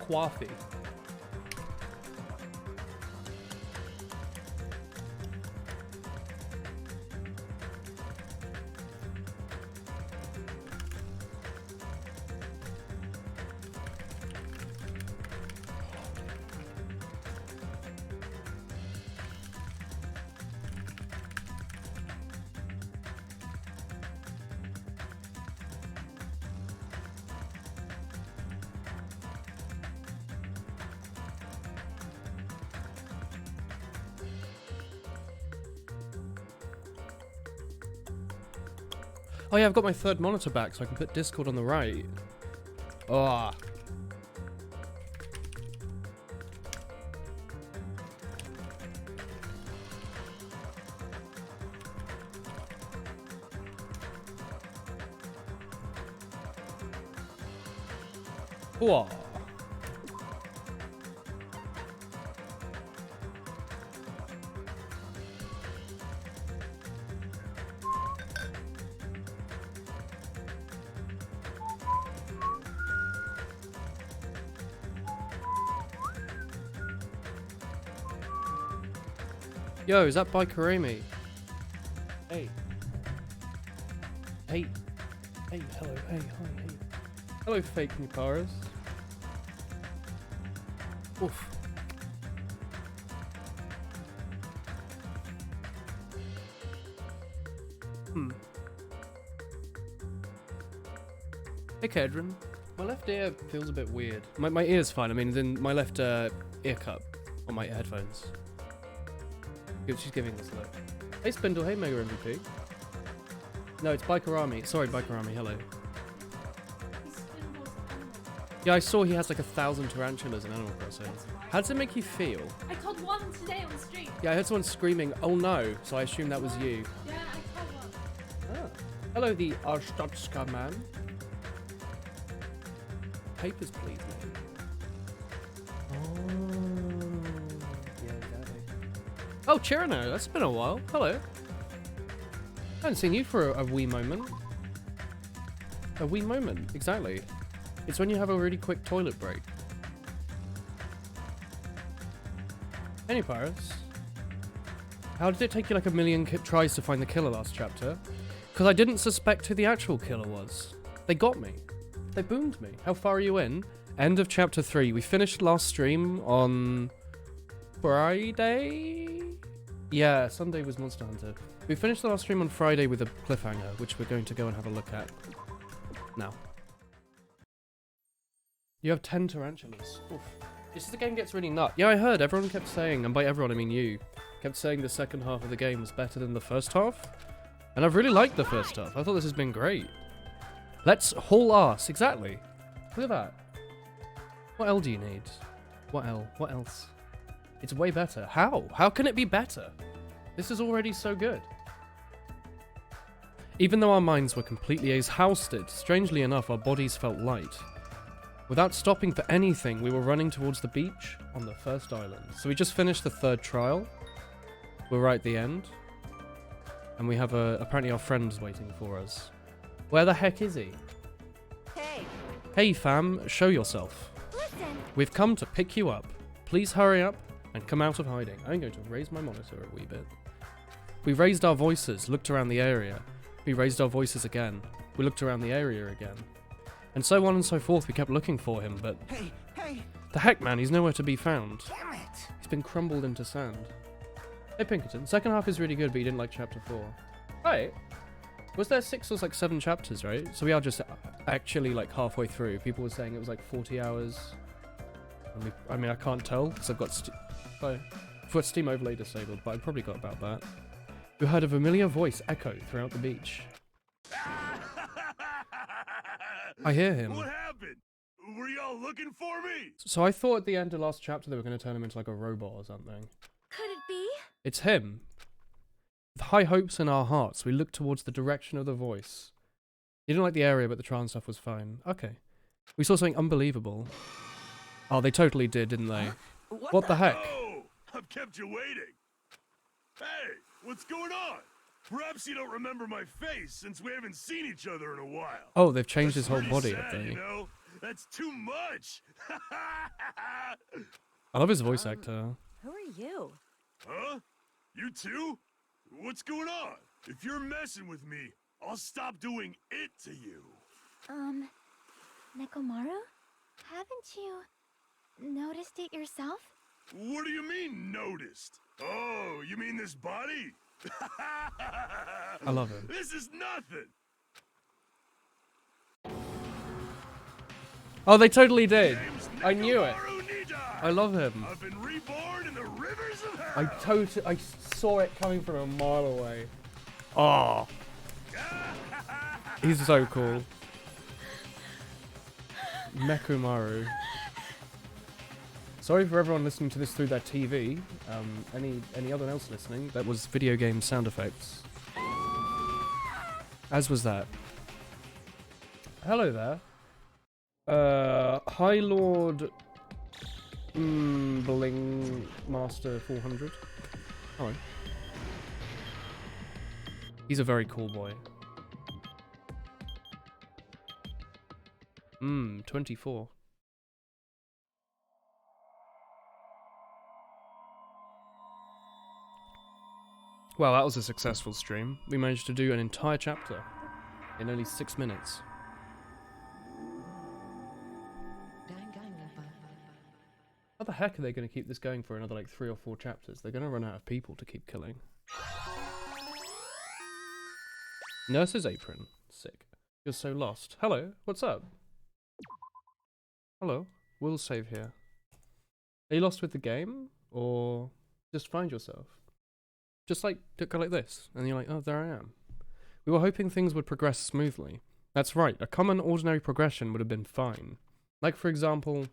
coffee. Oh yeah, I've got my third monitor back, so I can put Discord on the right. Oh. Whoa. Yo, is that by Karemi? Hey. Hey. Hey, hello, hey, hi, hey. Hello, fake Nuparas. Oof. Hey, Kedron. My left ear feels a bit weird. My ear's fine, I mean, then my left ear cup on my headphones. She's giving this look. Hey Spindle, hey Mega MVP. No, it's Bikerami. Sorry, Bikerami, hello. Yeah, I saw he has like 1,000 tarantulas in Animal Crossing. Right. How does it make you feel? I caught one today on the street. Yeah, I heard someone screaming, oh no, so I assumed that was you. Yeah, I caught one. Ah. Hello, the Arstotzka man. Papers, please, mate. Oh, Chirano, that's been a while. Hello. I haven't seen you for a wee moment. A wee moment, exactly. It's when you have a really quick toilet break. Any Pirates? How did it take you like a million tries to find the killer last chapter? Because I didn't suspect who the actual killer was. They got me. They boomed me. How far are you in? End of chapter 3. We finished last stream on Friday? Yeah, Sunday was Monster Hunter. We finished the last stream on Friday with a cliffhanger, which we're going to go and have a look at now. You have 10 tarantulas. Oof. Just the game gets really nut. Yeah, I heard. Everyone kept saying, and by everyone I mean you, kept saying the second half of the game was better than the first half. And I've really liked the first half. I thought this has been great. Let's haul ass. Exactly. Look at that. What L do you need? What L? What else? It's way better. How? How can it be better? This is already so good. Even though our minds were completely exhausted, strangely enough, our bodies felt light. Without stopping for anything, we were running towards the beach on the first island. So we just finished the third trial. We're right at the end. And we have apparently our friend's waiting for us. Where the heck is he? Hey. Hey fam, show yourself. Listen. We've come to pick you up. Please hurry up and come out of hiding. I'm going to raise my monitor a wee bit. We raised our voices, looked around the area. We raised our voices again. We looked around the area again. And so on and so forth, we kept looking for him, but... Hey! The heck, man, he's nowhere to be found. Damn it! He's been crumbled into sand. Hey, Pinkerton, second half is really good, but you didn't like chapter 4. Right. Was there 6 or like 7 chapters, right? So we are just actually like halfway through. People were saying it was like 40 hours. And I mean, I can't tell, because I've got Steam overlay disabled, but I've probably got about that. We heard a familiar voice echo throughout the beach. I hear him. What happened? Were y'all looking for me? So I thought at the end of last chapter they were going to turn him into like a robot or something. Could it be? It's him. With high hopes in our hearts, we looked towards the direction of the voice. You didn't like the area, but the trans stuff was fine. Okay. We saw something unbelievable. Oh, they totally did, didn't they? Huh? What the heck? Oh, I've kept you waiting. Hey, what's going on? Perhaps you don't remember my face since we haven't seen each other in a while. Oh, they've changed his That's whole pretty body, sad, have they? You know? That's too much. I love his voice actor. Who are you? Huh? You too? What's going on? If you're messing with me, I'll stop doing it to you. Nekomaru? Haven't you noticed it yourself? What do you mean, noticed? Oh, you mean this body? I love it. This is nothing. Oh, they totally did. Name's I knew it. Nekomaru Nidai. I love him. I've been reborn in the rivers of hell. I saw it coming from a mile away. Oh. He's so cool. Nekomaru. Sorry for everyone listening to this through their TV. Anyone else listening? That was video game sound effects. As was that. Hello there. High Lord Bling Master 400. Hello. He's a very cool boy. 24. Well, that was a successful stream. We managed to do an entire chapter in only 6 minutes. How the heck are they going to keep this going for another like 3 or 4 chapters? They're going to run out of people to keep killing. Nurse's apron. Sick. You're so lost. Hello, what's up? Hello, we'll save here. Are you lost with the game? Or just find yourself? Just like, go like this, and you're like, oh, there I am. We were hoping things would progress smoothly. That's right, a common ordinary progression would have been fine. Like, for example...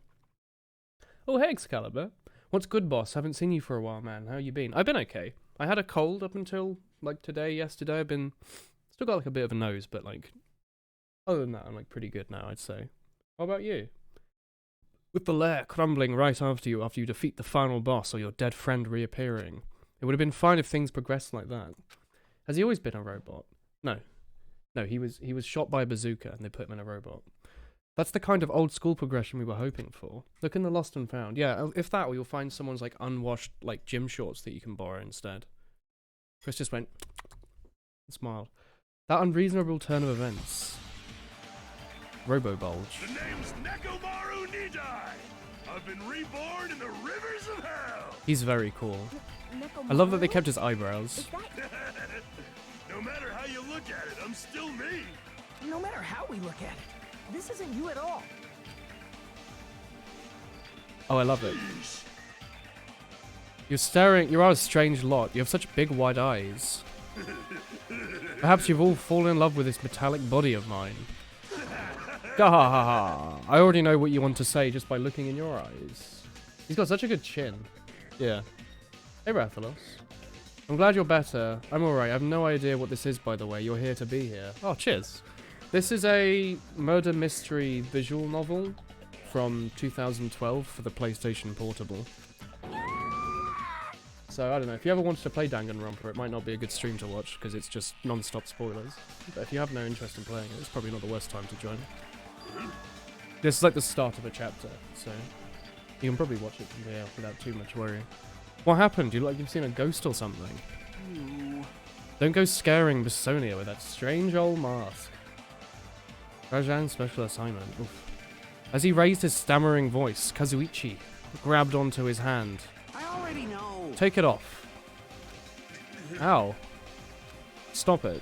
Oh, hey, Excalibur. What's good, boss? Haven't seen you for a while, man. How you been? I've been okay. I had a cold up until, like, yesterday. I've been... Still got, like, a bit of a nose, but, like... Other than that, I'm, like, pretty good now, I'd say. How about you? With the lair crumbling right after you defeat the final boss or your dead friend reappearing. It would have been fine if things progressed like that. Has he always been a robot? No. No, he was shot by a bazooka and they put him in a robot. That's the kind of old school progression we were hoping for. Look in the Lost and Found. Yeah, if that, or you'll find someone's like unwashed like gym shorts that you can borrow instead. Chris just went and smiled. That unreasonable turn of events. Robo-bulge. The name's Nekomaru Nidai. I've been reborn in the rivers of hell. He's very cool. I love that they kept his eyebrows. No matter how you look at it, I'm still me. No matter how we look at it, this isn't you at all. Oh, I love it. Yeesh. You are a strange lot. You have such big wide eyes. Perhaps you've all fallen in love with this metallic body of mine. Gahahaha. I already know what you want to say just by looking in your eyes. He's got such a good chin. Yeah. Hey, Rathalos. I'm glad you're better. I'm alright. I have no idea what this is, by the way. You're here to be here. Oh, cheers. This is a murder mystery visual novel from 2012 for the PlayStation Portable. So, I don't know. If you ever wanted to play Danganronpa, it might not be a good stream to watch, because it's just non-stop spoilers. But if you have no interest in playing it, it's probably not the worst time to join. This is like the start of a chapter, so you can probably watch it from here without too much worry. What happened? You look like you've seen a ghost or something. No. Don't go scaring Basonia with that strange old mask. Rajan's special assignment. Oof. As he raised his stammering voice, Kazuichi grabbed onto his hand. I already know. Take it off. Ow. Stop it.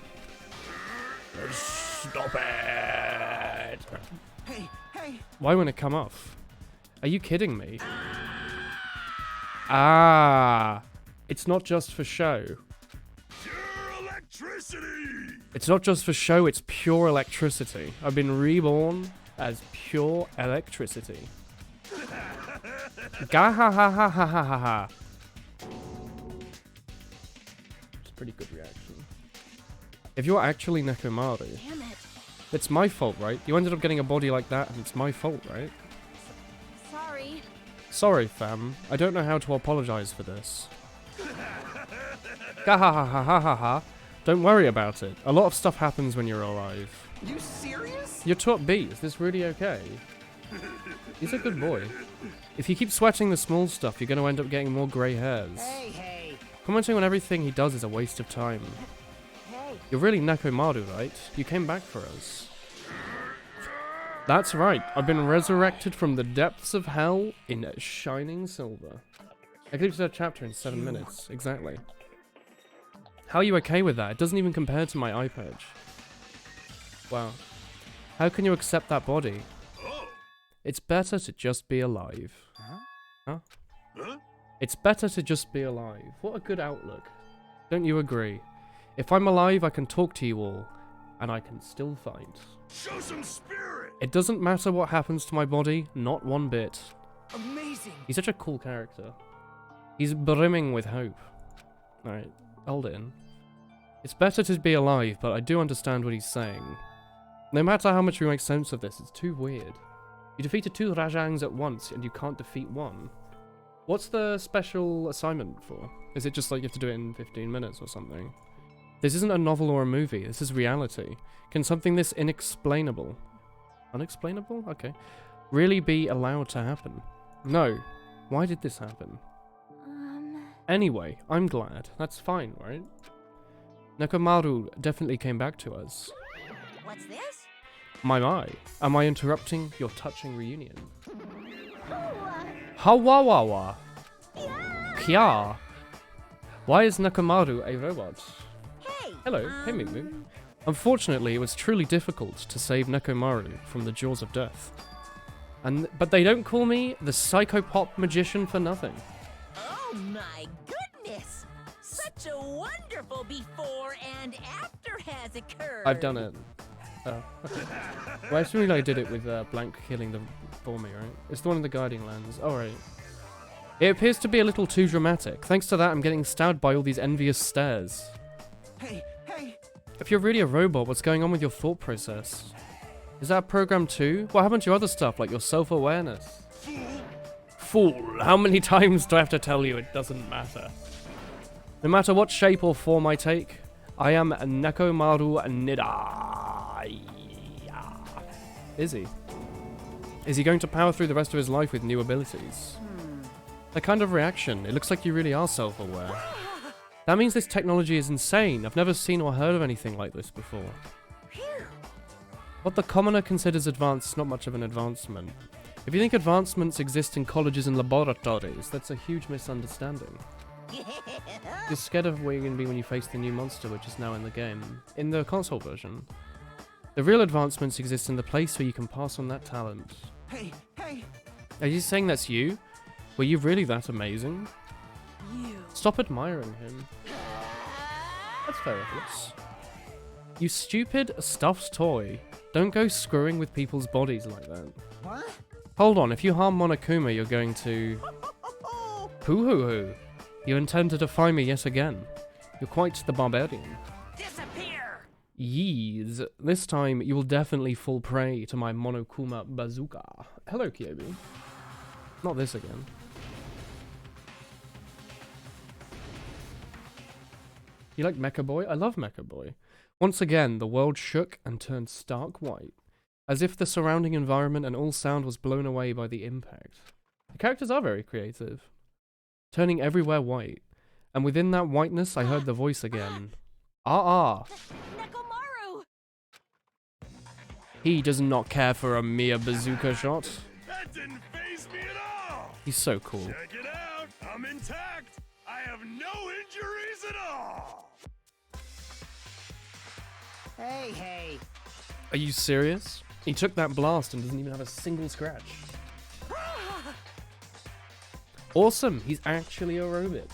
Stop it. Hey. Why won't it come off? Are you kidding me? Ah. It's not just for show. Pure electricity. It's not just for show, it's pure electricity. I've been reborn as pure electricity. Gahahahahaha. It's a pretty good reaction. If you're actually Nekomaru, Damn it. it's my fault, right? You ended up getting a body like that and it's my fault, right? Sorry. Sorry, fam. I don't know how to apologize for this. Gahahahahaha. Don't worry about it. A lot of stuff happens when you're alive. You serious? You're too upbeat. Is this really okay? He's a good boy. If you keep sweating the small stuff, you're going to end up getting more grey hairs. Hey. Commenting on everything he does is a waste of time. Hey. You're really Nekomaru, right? You came back for us. That's right. I've been resurrected from the depths of hell in shining silver. I completed a chapter in 7 minutes. Exactly. How are you okay with that? It doesn't even compare to my eye patch. Wow. How can you accept that body? It's better to just be alive. Huh? It's better to just be alive. What a good outlook. Don't you agree? If I'm alive, I can talk to you all, and I can still fight. Show some spirit. It doesn't matter what happens to my body, not one bit. Amazing. He's such a cool character. He's brimming with hope. Alright, hold it in. It's better to be alive, but I do understand what he's saying. No matter how much we make sense of this, it's too weird. You defeated 2 Rajangs at once, and you can't defeat one. What's the special assignment for? Is it just like you have to do it in 15 minutes or something? This isn't a novel or a movie, this is reality. Can something this inexplainable... Unexplainable? Okay. Really be allowed to happen? No. Why did this happen? Anyway, I'm glad. That's fine, right? Nekomaru definitely came back to us. What's this? My. Am I interrupting your touching reunion? Hawawawa. Kya. Why is Nekomaru a robot? Hey. Hello, hey Mimu. Unfortunately, it was truly difficult to save Nekomaru from the jaws of death. But they don't call me the psychopop magician for nothing. Oh my goodness! Such a wonderful before and after has occurred. I've done it. Oh, okay. Well, I assume I did it with Blank killing them for me, right? It's the one in the Guiding Lands. Alright. It appears to be a little too dramatic. Thanks to that, I'm getting stabbed by all these envious stares. Hey. If you're really a robot, what's going on with your thought process? Is that program too? What happened to your other stuff, like your self-awareness? Fool! How many times do I have to tell you it doesn't matter? No matter what shape or form I take, I am Nekomaru Nidai. Is he? Is he going to power through the rest of his life with new abilities? That kind of reaction, it looks like you really are self-aware. That means this technology is insane. I've never seen or heard of anything like this before. What the commoner considers advanced is not much of an advancement. If you think advancements exist in colleges and laboratories, that's a huge misunderstanding. You're scared of where you're going to be when you face the new monster, which is now in the game. In the console version. The real advancements exist in the place where you can pass on that talent. Hey. Are you saying that's you? Were you really that amazing? Stop admiring him. That's fair, Eclipse. You stupid, stuffed toy. Don't go screwing with people's bodies like that. What? Hold on, if you harm Monokuma, you're going to... Hoo-hoo-hoo. You intend to defy me yet again. You're quite the barbarian. Disappear! Yeez. This time, you will definitely fall prey to my Monokuma bazooka. Hello, Kyobi. Not this again. You like Mecha Boy? I love Mecha Boy. Once again, the world shook and turned stark white, as if the surrounding environment and all sound was blown away by the impact. The characters are very creative, turning everywhere white, and within that whiteness I heard the voice again. Nekomaru! He does not care for a mere bazooka shot. That didn't faze me at all. He's so cool. Check it out. I'm intact. I have no injuries at all. Hey. Are you serious? He took that blast and doesn't even have a single scratch. Awesome, he's actually a robot.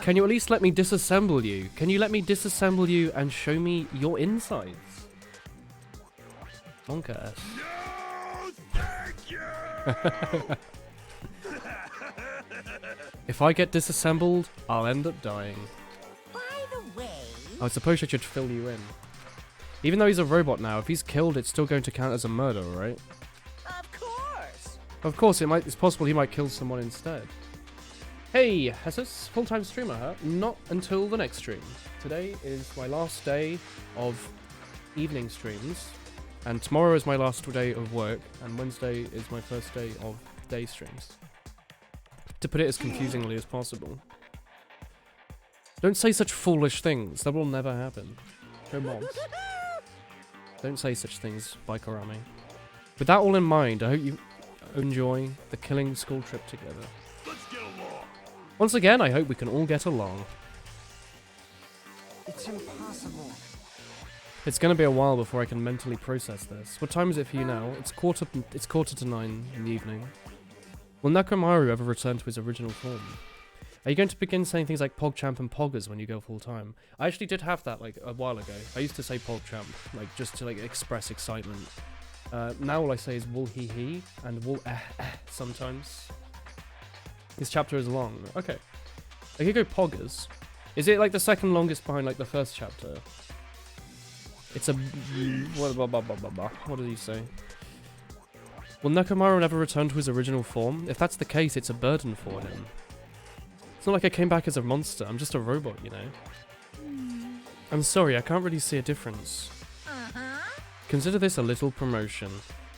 Can you at least let me disassemble you? Can you let me disassemble you and show me your insides? Monka ass. No, thank you. If I get disassembled, I'll end up dying. By the way... I suppose I should fill you in. Even though he's a robot now, if he's killed, it's still going to count as a murder, right? Of course! Of course, it's possible he might kill someone instead. Hey, Jesus, full-time streamer, huh? Not until the next stream. Today is my last day of evening streams. And tomorrow is my last day of work, and Wednesday is my first day of day streams. To put it as confusingly as possible. Don't say such foolish things. That will never happen. Go mobs. Don't say such things, Baikarami. With that all in mind, I hope you enjoy the killing school trip together. Let's get along. Once again, I hope we can all get along. It's impossible. It's gonna be a while before I can mentally process this. What time is it for you now? It's quarter to 9 in the evening. Will Nekomaru ever return to his original form? Are you going to begin saying things like PogChamp and Poggers when you go full time? I actually did have that like a while ago. I used to say PogChamp, like just to like express excitement. Now all I say is wool hee hee and wool sometimes. This chapter is long. Okay. I could go Poggers. Is it like the second longest behind like the first chapter? It's a... What did he say? Will Nekomaru never return to his original form? If that's the case, it's a burden for him. It's not like I came back as a monster. I'm just a robot, you know? I'm sorry, I can't really see a difference. Consider this a little promotion.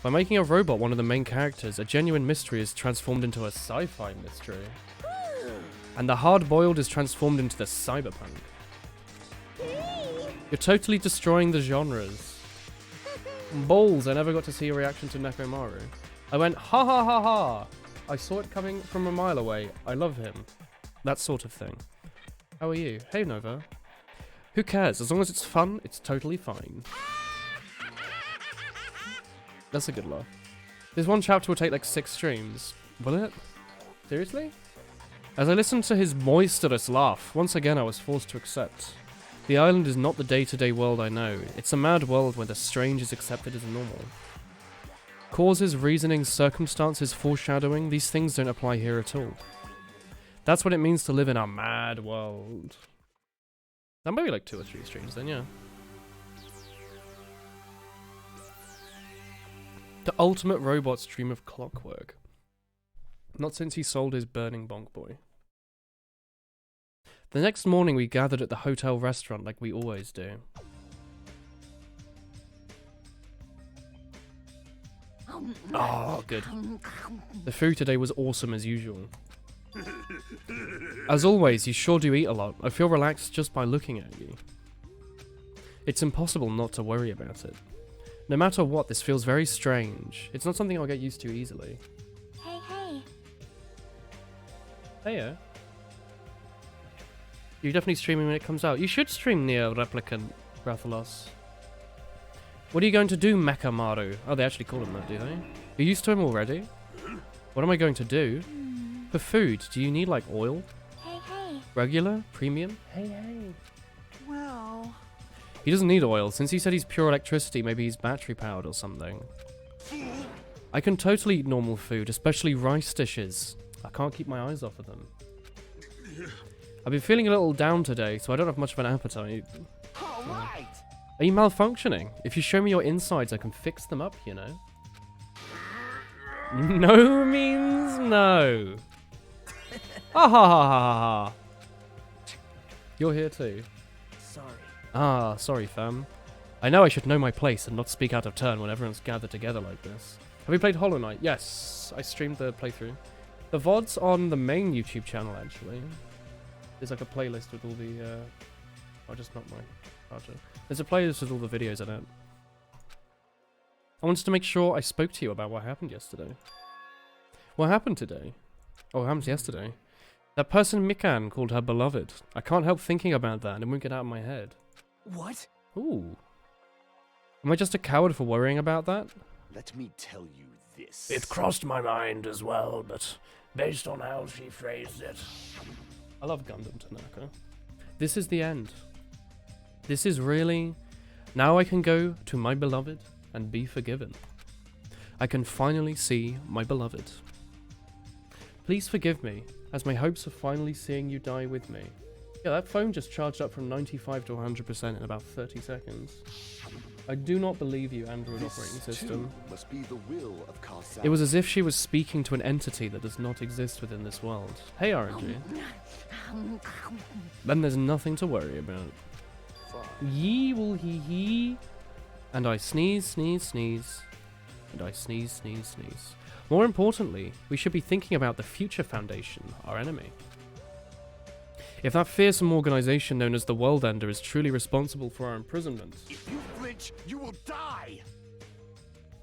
By making a robot one of the main characters, a genuine mystery is transformed into a sci-fi mystery. And the hard-boiled is transformed into the cyberpunk. You're totally destroying the genres. Balls, I never got to see a reaction to Nekomaru. I went, ha ha ha ha! I saw it coming from a mile away. I love him. That sort of thing. How are you? Hey, Nova. Who cares? As long as it's fun, it's totally fine. That's a good laugh. This one chapter will take like 6 streams. Will it? Seriously? As I listened to his moisturous laugh, once again I was forced to accept. The island is not the day-to-day world I know. It's a mad world where the strange is accepted as normal. Causes, reasonings, circumstances, foreshadowing, these things don't apply here at all. That's what it means to live in a mad world. That might be like 2 or 3 streams then, yeah. The ultimate robot's dream of clockwork. Not since he sold his burning bonk boy. The next morning we gathered at the hotel restaurant like we always do. Oh, good. The food today was awesome as usual. As always, you sure do eat a lot. I feel relaxed just by looking at you. It's impossible not to worry about it. No matter what, this feels very strange. It's not something I'll get used to easily. Hey, hey. Heyo. You're definitely streaming when it comes out. You should stream Neo Replicant, Rathalos. What are you going to do, Mechamaru? Oh, they actually call him that, do they? You're used to him already? What am I going to do? For food, do you need, like, oil? Hey, hey. Regular? Premium? Hey, hey. Well... He doesn't need oil. Since he said he's pure electricity, maybe he's battery-powered or something. I can totally eat normal food, especially rice dishes. I can't keep my eyes off of them. I've been feeling a little down today, so I don't have much of an appetite. All right. Are you malfunctioning? If you show me your insides, I can fix them up, you know? No means no. Ha ha ha ha ha. You're here too. Sorry. Ah, sorry fam. I know I should know my place and not speak out of turn when everyone's gathered together like this. Have you played Hollow Knight? Yes, I streamed the playthrough. The VOD's on the main YouTube channel actually. There's like a playlist with all the, oh, just not my charger. There's a playlist with all the videos in it. I wanted to make sure I spoke to you about what happened yesterday. What happened today? Oh, what happened yesterday? That person Mikan called her beloved. I can't help thinking about that and it won't get out of my head. What? Ooh. Am I just a coward for worrying about that? Let me tell you this. It crossed my mind as well, but based on how she phrased it. I love Gundam Tanaka. This is the end. This is really... Now I can go to my beloved and be forgiven. I can finally see my beloved. Please forgive me, as my hopes of finally seeing you die with me. Yeah, that phone just charged up from 95 to 100% in about 30 seconds. I do not believe you, Android operating system. Must be the will of It was as if she was speaking to an entity that does not exist within this world. Hey, RNG. Then there's nothing to worry about. Yee will hee hee. And I sneeze, sneeze, sneeze. And I sneeze, sneeze, sneeze. More importantly, we should be thinking about the Future Foundation, our enemy. If that fearsome organization known as the World Ender is truly responsible for our imprisonment, If you flinch, you will die!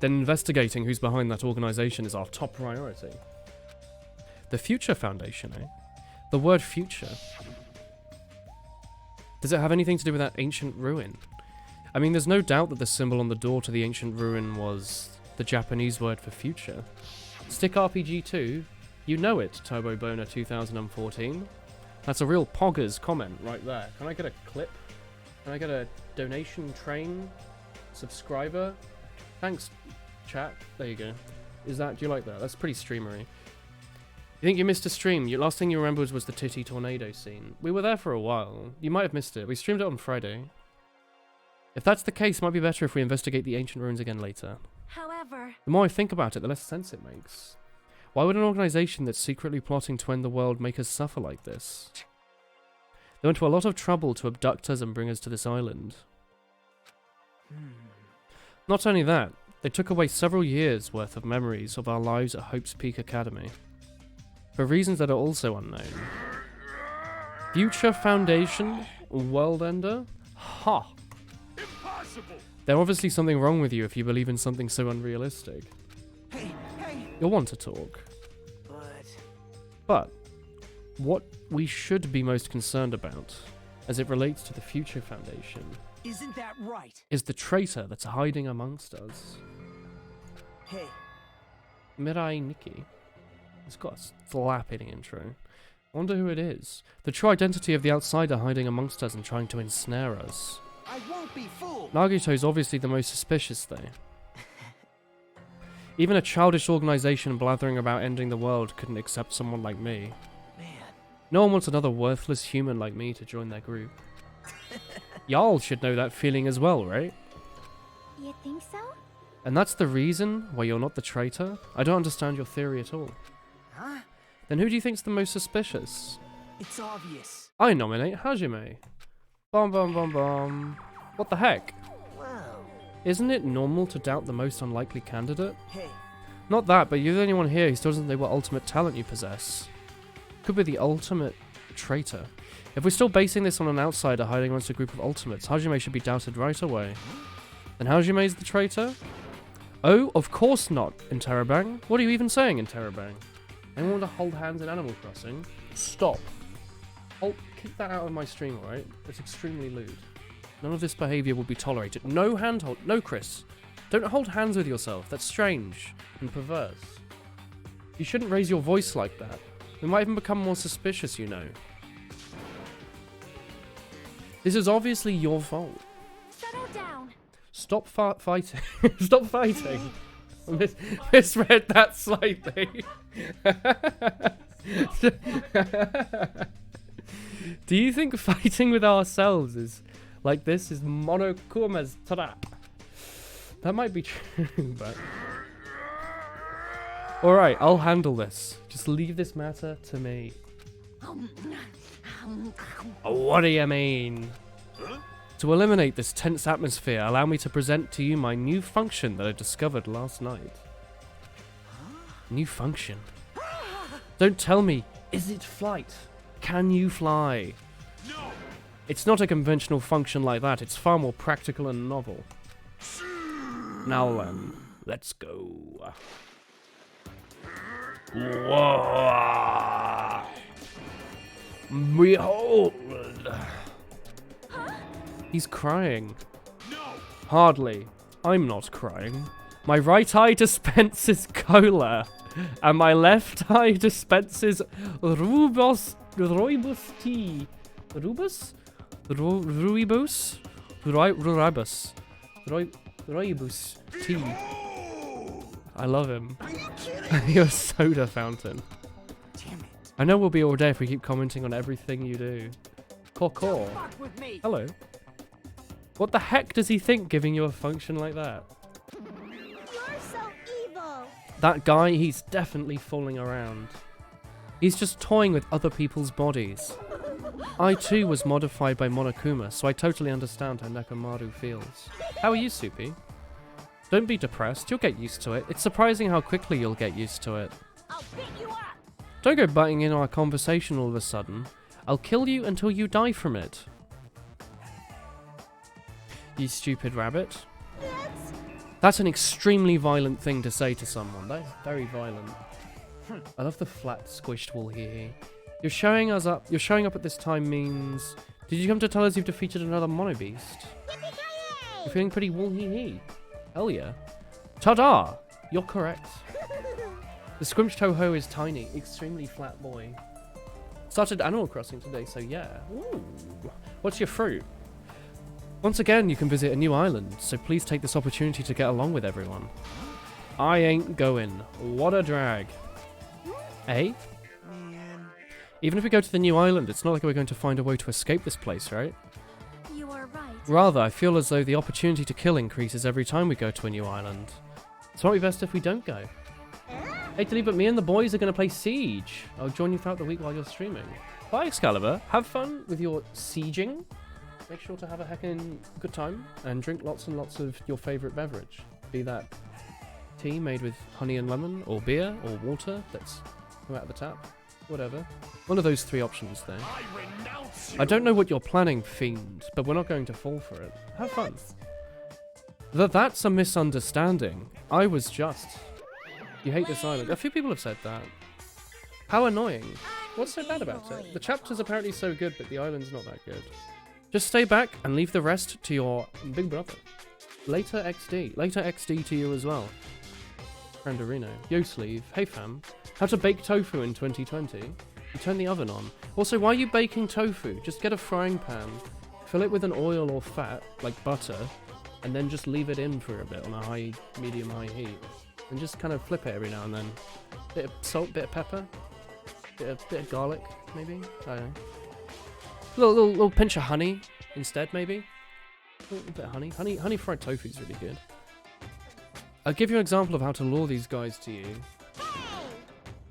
then investigating who's behind that organization is our top priority. The Future Foundation, eh? The word future. Does it have anything to do with that ancient ruin? I mean, there's no doubt that the symbol on the door to the ancient ruin was the Japanese word for future. Stick RPG 2, you know it, Turbo Boner 2014. That's a real poggers comment right there. Can I get a clip? Can I get a donation train? Subscriber? Thanks, chat. There you go. Do you like that? That's pretty streamery. You think you missed a stream? Your last thing you remembered was the titty tornado scene. We were there for a while. You might have missed it. We streamed it on Friday. If that's the case, it might be better if we investigate the ancient ruins again later. However, The more I think about it, the less sense it makes. Why would an organization that's secretly plotting to end the world make us suffer like this? They went to a lot of trouble to abduct us and bring us to this island. Not only that, they took away several years' worth of memories of our lives at Hope's Peak Academy. For reasons that are also unknown. Future Foundation? World Ender? Ha! Impossible! There's obviously something wrong with you if you believe in something so unrealistic. Hey, You'll want to talk. But what we should be most concerned about, as it relates to the Future Foundation, isn't that right? is the traitor that's hiding amongst us. Hey, Mirai Nikki. It's got a slap-hitting intro. I wonder who it is. The true identity of the outsider hiding amongst us and trying to ensnare us. I won't be fooled! Nagito's obviously the most suspicious, though. Even a childish organization blathering about ending the world couldn't accept someone like me. Man. No one wants another worthless human like me to join their group. Y'all should know that feeling as well, right? you think so? And that's the reason why you're not the traitor? I don't understand your theory at all. Huh? Then who do you think's the most suspicious? It's obvious. I nominate Hajime. Bom bom bom bom. What the heck? Wow. Isn't it normal to doubt the most unlikely candidate? Hey, Not that, but you're the only one here who still doesn't know what ultimate talent you possess. Could be the ultimate traitor. If we're still basing this on an outsider hiding amongst a group of ultimates, Hajime should be doubted right away. Then Hajime is the traitor? Oh, of course not, Interrobang. What are you even saying, Interrobang? Anyone want to hold hands in Animal Crossing? Stop. Kick that out of my stream, alright? It's extremely lewd. None of this behaviour will be tolerated. No handhold. No, Chris. Don't hold hands with yourself. That's strange and perverse. You shouldn't raise your voice like that. We might even become more suspicious, you know. This is obviously your fault. Settle down. Stop fighting. Stop fighting. Misread that slightly. Do you think fighting with ourselves is like this is monokuma's trap? That might be true, but... Alright, I'll handle this. Just leave this matter to me. What do you mean? To eliminate this tense atmosphere, allow me to present to you my new function that I discovered last night. New function? Don't tell me. Is it flight? Can you fly? No! It's not a conventional function like that. It's far more practical and novel. Now then, let's go. Whoa. Behold. He's crying. No! Hardly. I'm not crying. My right eye dispenses cola, and my left eye dispenses rooibos tea. Rubus? Rooibos? Rooibos. Rooibos tea. I love him. are you kidding? You're a soda fountain. Damn it. I know we'll be all day if we keep commenting on everything you do. Caw. Fuck with me. Hello. What the heck does he think giving you a function like that? You're so evil. That guy, he's definitely fooling around. He's just toying with other people's bodies. I too was modified by Monokuma, so I totally understand how Nekomaru feels. How are you, Soupy? Don't be depressed, you'll get used to it. It's surprising how quickly you'll get used to it. I'll pick you up. Don't go butting in our conversation all of a sudden. I'll kill you until you die from it. You stupid rabbit. That's an extremely violent thing to say to someone. That is very violent. I love the flat, squished wool hee. You're showing us up. You're showing up at this time means. Did you come to tell us you've defeated another mono beast? You're feeling pretty wool hee. Hell yeah. Ta-da! You're correct. The Squimch Toho is tiny, extremely flat boy. Started Animal Crossing today, so yeah. Ooh. What's your fruit? Once again, you can visit a new island, so please take this opportunity to get along with everyone. I ain't going. What a drag. Eh? Even if we go to the new island, it's not like we're going to find a way to escape this place, right? You are right. Rather, I feel as though the opportunity to kill increases every time we go to a new island. So it might be best if we don't go. Hey Tilly, but me and the boys are going to play Siege. I'll join you throughout the week while you're streaming. Bye Excalibur, have fun with your sieging. Make sure to have a heckin' good time and drink lots and lots of your favourite beverage. Be that tea made with honey and lemon, or beer, or water that's come out of the tap. Whatever. One of those three options there. I don't know what you're planning, Fiend, but we're not going to fall for it. Have fun. That's a misunderstanding. I was just... You hate this island. A few people have said that. How annoying. What's so bad about it? The chapter's apparently so good, but the island's not that good. Just stay back and leave the rest to your big brother. Later XD. Later XD to you as well. Randarino. Yo Sleeve. Hey fam. How to bake tofu in 2020. You turn the oven on. Also, why are you baking tofu? Just get a frying pan, fill it with an oil or fat, like butter, and then just leave it in for a bit on a medium-high heat. And just kind of flip it every now and then. Bit of salt, bit of pepper, bit of garlic, maybe? I don't know. Little pinch of honey instead, maybe? A little bit of honey. Honey fried tofu is really good. I'll give you an example of how to lure these guys to you.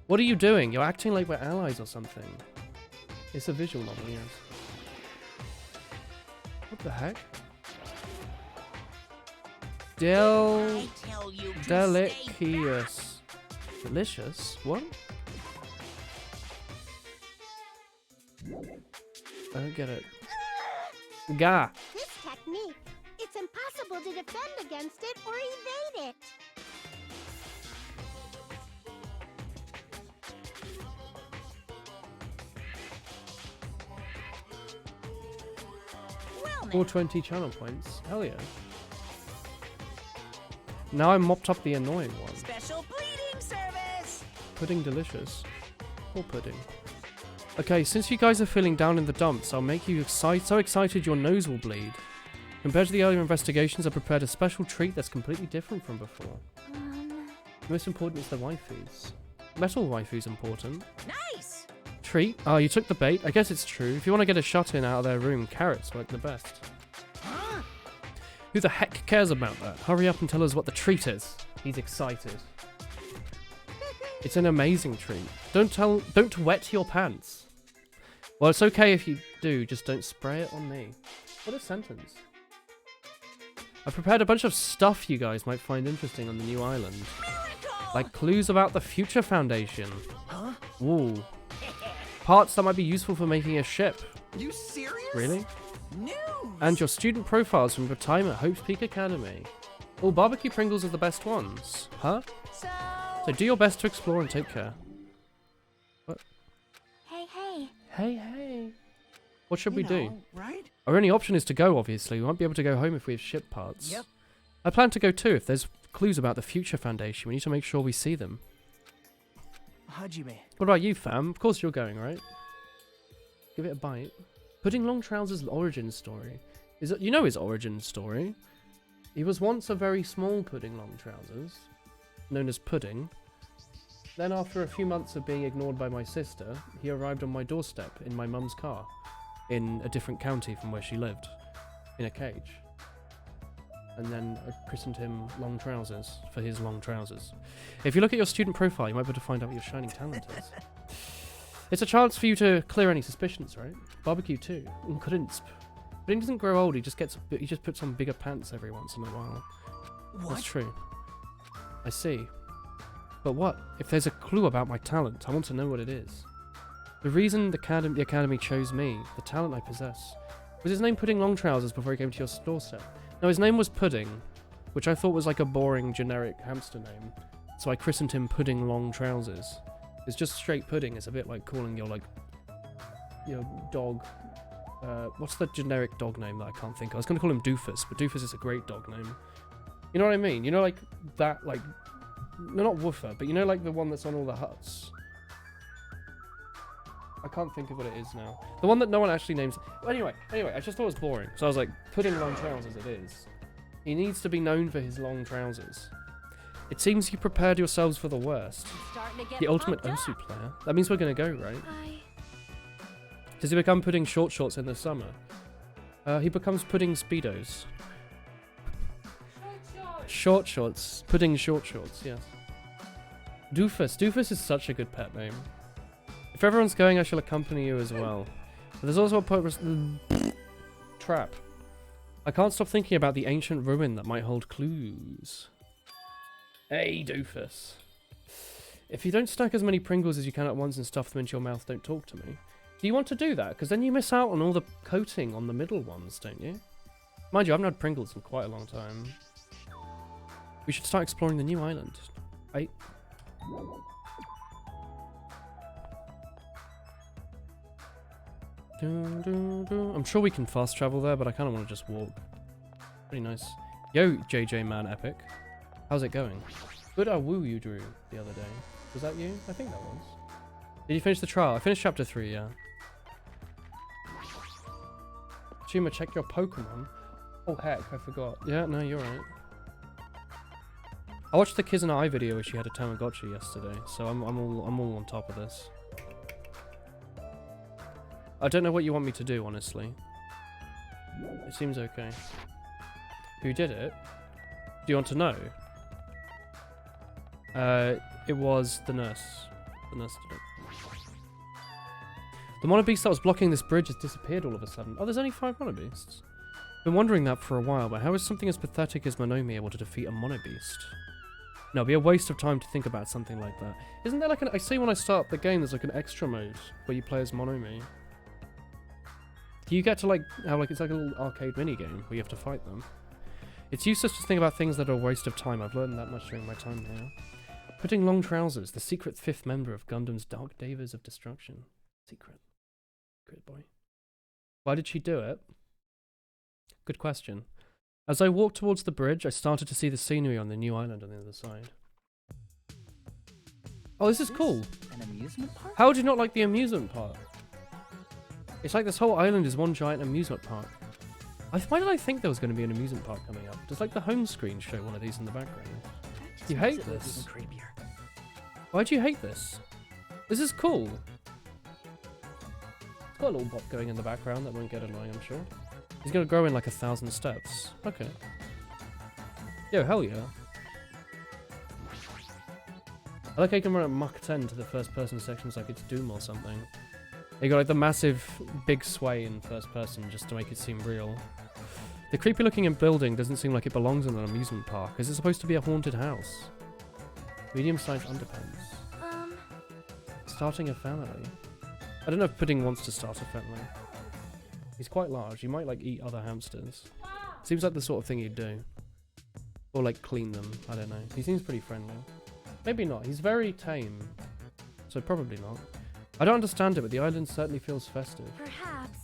What are you doing? You're acting like we're allies or something. It's a visual novel, yes. What the heck? Delicious. Delicious? What? I don't get it. Gah! This technique, it's impossible to defend against it or evade it. Well, now, 420 channel points. Hell yeah. Now I mopped up the annoying one. special bleeding service. Pudding delicious. Poor pudding. Okay, since you guys are feeling down in the dumps, I'll make you so excited your nose will bleed. Compared to the earlier investigations, I prepared a special treat that's completely different from before. Most important is the waifus. Metal waifus important. Nice. Treat? Oh, you took the bait. I guess it's true. If you want to get a shot in out of their room, carrots work the best. Who the heck cares about that? Hurry up and tell us what the treat is. He's excited. It's an amazing treat. Don't wet your pants. Well, it's okay if you do, just don't spray it on me. What a sentence. I've prepared a bunch of stuff you guys might find interesting on the new island. Like clues about the Future Foundation. Huh? Ooh. Parts that might be useful for making a ship. You serious? Really? News. And your student profiles from your time at Hope's Peak Academy. All barbecue Pringles are the best ones. Huh? So do your best to explore and take care. What? Hey. Hey. What should we do? Right? Our only option is to go, obviously. We won't be able to go home if we have ship parts. Yep. I plan to go too. If there's clues about the Future Foundation, we need to make sure we see them. Hajime. What about you, fam? Of course you're going, right? Give it a bite. Pudding Long Trousers' origin story. You know his origin story? He was once a very small Pudding Long Trousers, known as Pudding. Then after a few months of being ignored by my sister, he arrived on my doorstep in my mum's car, in a different county from where she lived, in a cage. And then I christened him Long Trousers for his long trousers. If you look at your student profile, you might be able to find out what your shining talent is. It's a chance for you to clear any suspicions, right? Barbecue too. But he doesn't grow old. He just puts on bigger pants every once in a while. What? That's true. I see. But what? If there's a clue about my talent, I want to know what it is. The reason the academy chose me, the talent I possess, was his name Pudding Long Trousers before he came to your doorstep. No, his name was Pudding, which I thought was like a boring generic hamster name. So I christened him Pudding Long Trousers. It's just straight pudding. It's a bit like calling your dog. What's the generic dog name that I can't think of? I was going to call him Doofus, but Doofus is a great dog name. You know what I mean? You know, like that, like, no, not Woofer, but you know, like the one that's on all the huts. I can't think of what it is now. The one that no one actually names. Well, anyway, I just thought it was boring. So I was like, Pudding Long Trousers it is. He needs to be known for his long trousers. It seems you prepared yourselves for the worst. The ultimate Osu player. That means we're going to go, right? Does he become Pudding Short Shorts in the summer? He becomes Pudding Speedos. Short Shorts. Pudding Short Shorts, yes. Doofus. Doofus is such a good pet name. If everyone's going, I shall accompany you as well. But there's also a purpose... Trap. I can't stop thinking about the ancient ruin that might hold clues. Hey, Doofus. If you don't stack as many Pringles as you can at once and stuff them into your mouth, don't talk to me. Do you want to do that? Because then you miss out on all the coating on the middle ones, don't you? Mind you, I haven't had Pringles in quite a long time. We should start exploring the new island. I'm sure we can fast travel there, but I kind of want to just walk. Pretty nice. Yo, JJ Man Epic. How's it going? Good woo you drew the other day. Was that you? I think that was. Did you finish the trial? I finished chapter 3, yeah. Chuma, check your Pokemon. Oh heck, I forgot. Yeah, no, you're right. I watched the Kiz and I video where she had a Tamagotchi yesterday, so I'm all on top of this. I don't know what you want me to do, honestly. It seems okay. Who did it? Do you want to know? It was the nurse. The nurse did it. The Monobeast that was blocking this bridge has disappeared all of a sudden. Oh, there's only 5 Monobeasts. Been wondering that for a while, but how is something as pathetic as Monomi able to defeat a Monobeast? No, it'd be a waste of time to think about something like that. Isn't there like an... I see when I start the game, there's like an extra mode where you play as Monomi. Do you get to like have like... It's like a little arcade minigame where you have to fight them. It's useless to think about things that are a waste of time. I've learned that much during my time here. Pudding Long Trousers, the secret 5th member of Gundam's Dark Davers of Destruction. Secret. Good boy. Why did she do it? Good question. As I walked towards the bridge, I started to see the scenery on the new island on the other side. Oh, this is cool. An amusement park? How would you not like the amusement park? It's like this whole island is one giant amusement park. Why did I think there was going to be an amusement park coming up? Does like the home screen show one of these in the background? You hate this? Why do you hate this? This is cool. It's got a little bot going in the background that won't get annoying, I'm sure. He's going to grow in like 1,000 steps. Okay. Yo, hell yeah. I like how you can run at Mach 10 to the first person sections like it's Doom or something. You got like the massive big sway in first person just to make it seem real. The creepy looking building doesn't seem like it belongs in an amusement park. Is it supposed to be a haunted house? Medium-sized underpants. Starting a family. I don't know if Pudding wants to start a family. He's quite large. He might like eat other hamsters. Seems like the sort of thing he'd do. Or like clean them. I don't know. He seems pretty friendly. Maybe not. He's very tame. So probably not. I don't understand it, but the island certainly feels festive. Perhaps.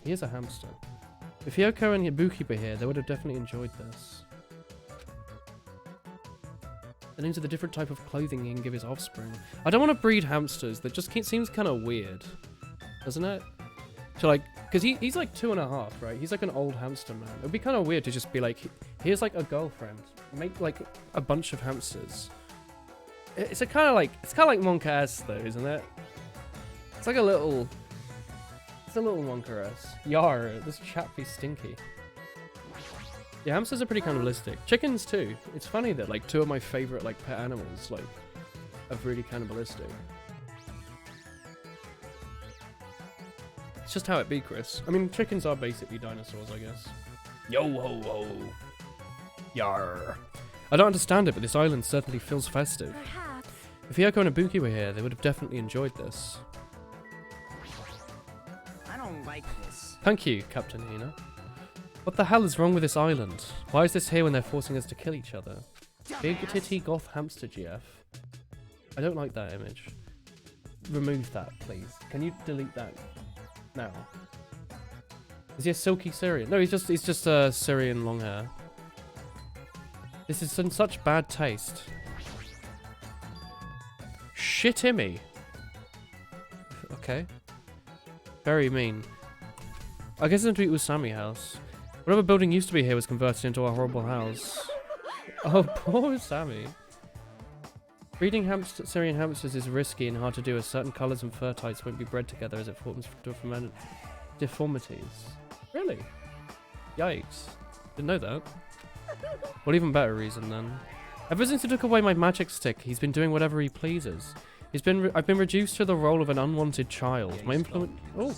He is a hamster. If Hyoko and Ibuki were here, they would have definitely enjoyed this. The names of the different type of clothing he can give his offspring. I don't want to breed hamsters. That just seems kind of weird. Doesn't it? So like, because he's like 2.5, right? He's like an old hamster man. It would be kind of weird to just be like, here's like a girlfriend. Make like a bunch of hamsters. It's kind of like Monka-esque though, isn't it? It's like a little... It's a little Monka-esque. Yar, this chap be stinky. Yeah, hamsters are pretty cannibalistic. Chickens too. It's funny that like 2 of my favorite like pet animals like are really cannibalistic. It's just how it be, Chris. I mean, chickens are basically dinosaurs, I guess. Yo ho ho. Yar. I don't understand it, but this island certainly feels festive. Perhaps. If Hiyoko and Ibuki were here, they would have definitely enjoyed this. I don't like this. Thank you, Captain Hina. What the hell is wrong with this island? Why is this here when they're forcing us to kill each other? Big titty goth hamster GF. I don't like that image. Remove that, please. Can you delete that now? Is he a silky Syrian? No, he's just a Syrian long hair. This is in such bad taste. Shit-immy. Okay. Very mean. I guess it's into Usami house. Whatever building used to be here was converted into a horrible house. Oh, poor Usami. Breeding Syrian hamsters is risky and hard to do as certain colours and fur types won't be bred together as it forms deformities. Really? Yikes. Didn't know that. Well, even better reason then. Ever since he took away my magic stick, he's been doing whatever he pleases. I've been reduced to the role of an unwanted child. My influence. Oh,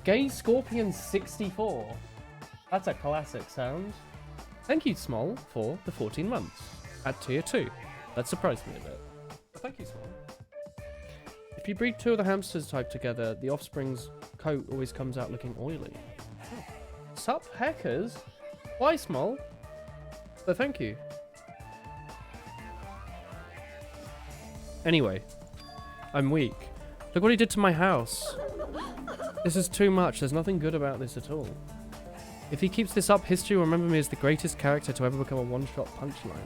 Gay Scorpion 64. That's a classic sound. Thank you, Small, for the 14 months at tier 2. That surprised me a bit. But thank you, Small. If you breed two of the hamsters type together, the offspring's coat always comes out looking oily. Oh. Sup, hackers? Why, Small? But thank you. Anyway, I'm weak. Look what he did to my house. This is too much. There's nothing good about this at all. If he keeps this up, history will remember me as the greatest character to ever become a one-shot punchline.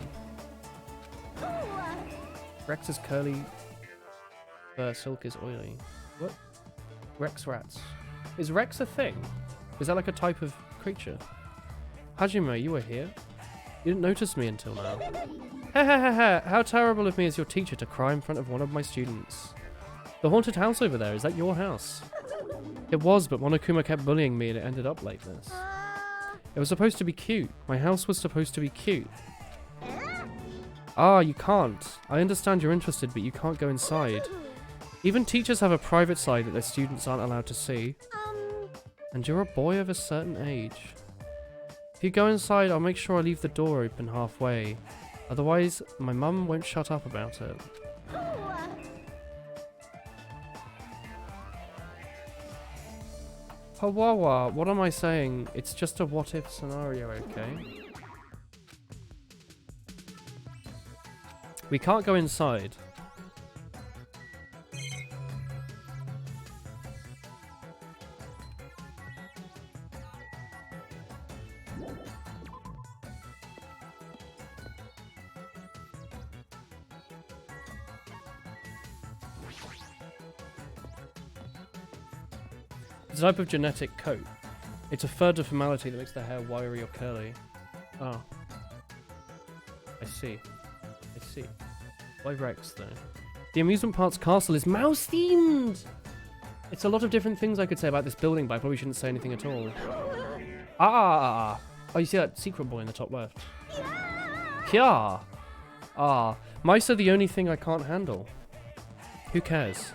Rex's curly silk is oily. What? Rex rats. Is Rex a thing? Is that like a type of creature? Hajime, you were here? You didn't notice me until now. Ha ha ha ha! How terrible of me as your teacher to cry in front of one of my students. The haunted house over there, is that your house? It was, but Monokuma kept bullying me and it ended up like this. It was supposed to be cute. My house was supposed to be cute. Ah, you can't. I understand you're interested, but you can't go inside. Even teachers have a private side that their students aren't allowed to see. And you're a boy of a certain age. If you go inside, I'll make sure I leave the door open halfway. Otherwise, my mum won't shut up about it. Hawawa, what am I saying? It's just a what-if scenario, okay? We can't go inside. It's a type of genetic coat. It's a fur deformality that makes the hair wiry or curly. Oh. I see. I see. Why Rex, though? The amusement park's castle is mouse-themed! It's a lot of different things I could say about this building, but I probably shouldn't say anything at all. Ah! Oh, you see that secret boy in the top left? Yeah! Ah. Mice are the only thing I can't handle. Who cares?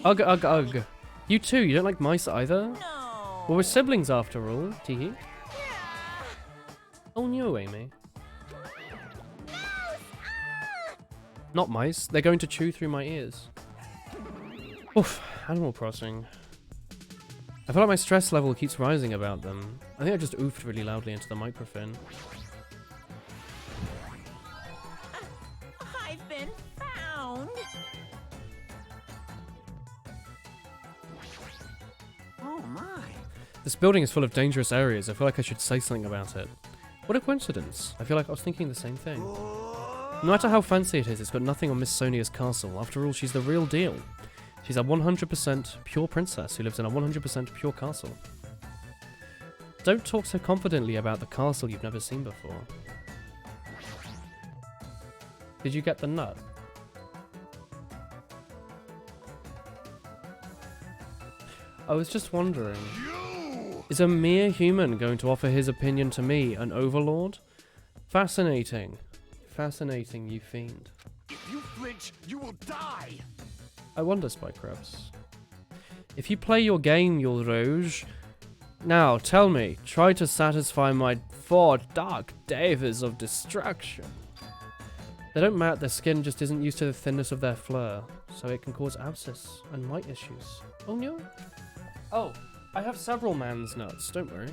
Ugh, ugh, ugh. You too, you don't like mice either? No. Well, we're siblings after all, teehee. Oh no, Amy. Not mice, they're going to chew through my ears. Oof, Animal Crossing. I feel like my stress level keeps rising about them. I think I just oofed really loudly into the microphone. I've been found. Oh my. This building is full of dangerous areas. I feel like I should say something about it. What a coincidence. I feel like I was thinking the same thing. No matter how fancy it is, it's got nothing on Miss Sonia's castle. After all, she's the real deal. She's a 100% pure princess who lives in a 100% pure castle. Don't talk so confidently about the castle you've never seen before. Did you get the nut? I was just wondering, is a mere human going to offer his opinion to me, an overlord? Fascinating. Fascinating, you fiend. If you flinch, you will die. I wonder, Spycrabs. If you play your game, you'll rouge. Now, tell me, try to satisfy my 4 dark davers of destruction. They don't matte, their skin just isn't used to the thinness of their fleur, so it can cause abscess and mite issues. Oh no. Oh, I have several man's nuts, don't worry.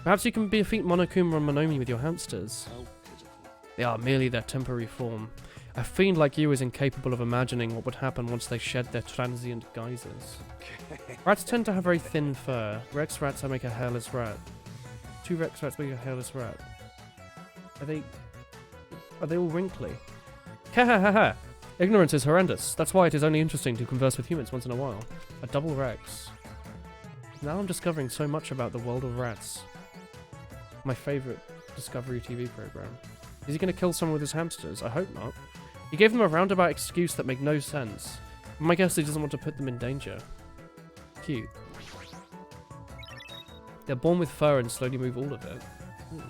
Perhaps you can defeat Monokuma and Monomi with your hamsters. They are merely their temporary form. A fiend like you is incapable of imagining what would happen once they shed their transient geysers. Rats tend to have very thin fur. Rex rats make a hairless rat. 2 Rex rats make a hairless rat. Are they all wrinkly? Ha ha ha ha! Ignorance is horrendous. That's why it is only interesting to converse with humans once in a while. A double Rex. Now I'm discovering so much about the world of rats. My favourite Discovery TV programme. Is he going to kill someone with his hamsters? I hope not. He gave them a roundabout excuse that made no sense. My guess he doesn't want to put them in danger. Cute. They're born with fur and slowly move all of it. Ooh.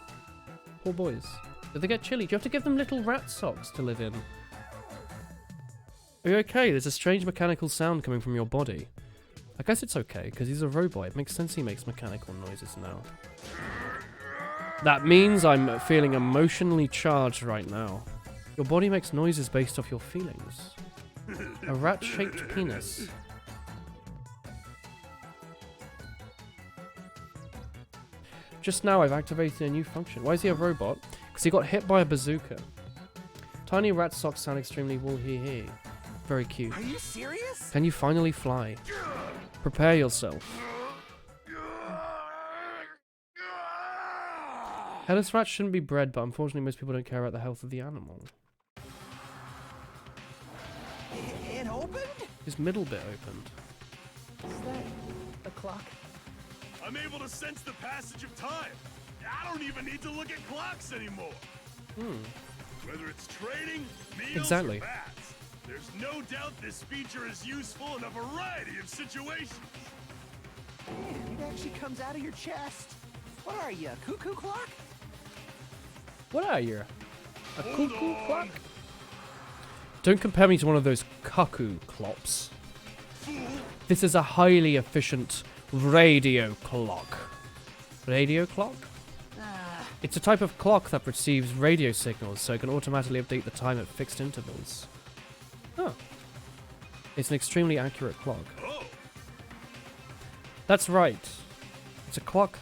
Poor boys. Do they get chilly? Do you have to give them little rat socks to live in? Are you okay? There's a strange mechanical sound coming from your body. I guess it's okay, because he's a robot. It makes sense he makes mechanical noises now. That means I'm feeling emotionally charged right now. Your body makes noises based off your feelings. A rat-shaped penis. Just now I've activated a new function. Why is he a robot? Because he got hit by a bazooka. Tiny rat socks sound extremely wool-hee-hee. Very cute. Are you serious? Can you finally fly? Prepare yourself. Hairless rats shouldn't be bred, but unfortunately most people don't care about the health of the animal. It opened? His middle bit opened. Is that a clock? I'm able to sense the passage of time. I don't even need to look at clocks anymore. Whether it's trading, meals, Exactly. or bats, there's no doubt this feature is useful in a variety of situations. Man, it actually comes out of your chest. What are you, a cuckoo clock? What are you? A Hold cuckoo on. clock? Don't compare me to one of those cuckoo clocks. This is a highly efficient radio clock. Radio clock? It's a type of clock that receives radio signals, so it can automatically update the time at fixed intervals. Oh. It's an extremely accurate clock. Oh, That's right. It's a clock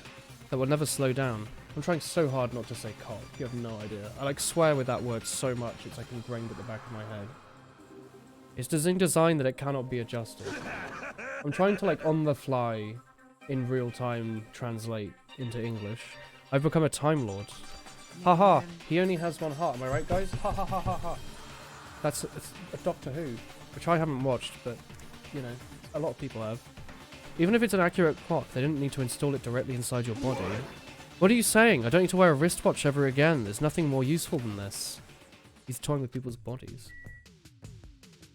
that will never slow down. I'm trying so hard not to say cock. You have no idea. I swear with that word so much it's like ingrained at the back of my head. It's designed that it cannot be adjusted. I'm trying to on the fly, in real time, translate into English. I've become a Time Lord. Haha, he only has one heart, am I right guys? Ha ha ha ha ha. It's a Doctor Who, which I haven't watched, but, you know, a lot of people have. Even if it's an accurate clock, they didn't need to install it directly inside your body. What are you saying? I don't need to wear a wristwatch ever again. There's nothing more useful than this. He's toying with people's bodies.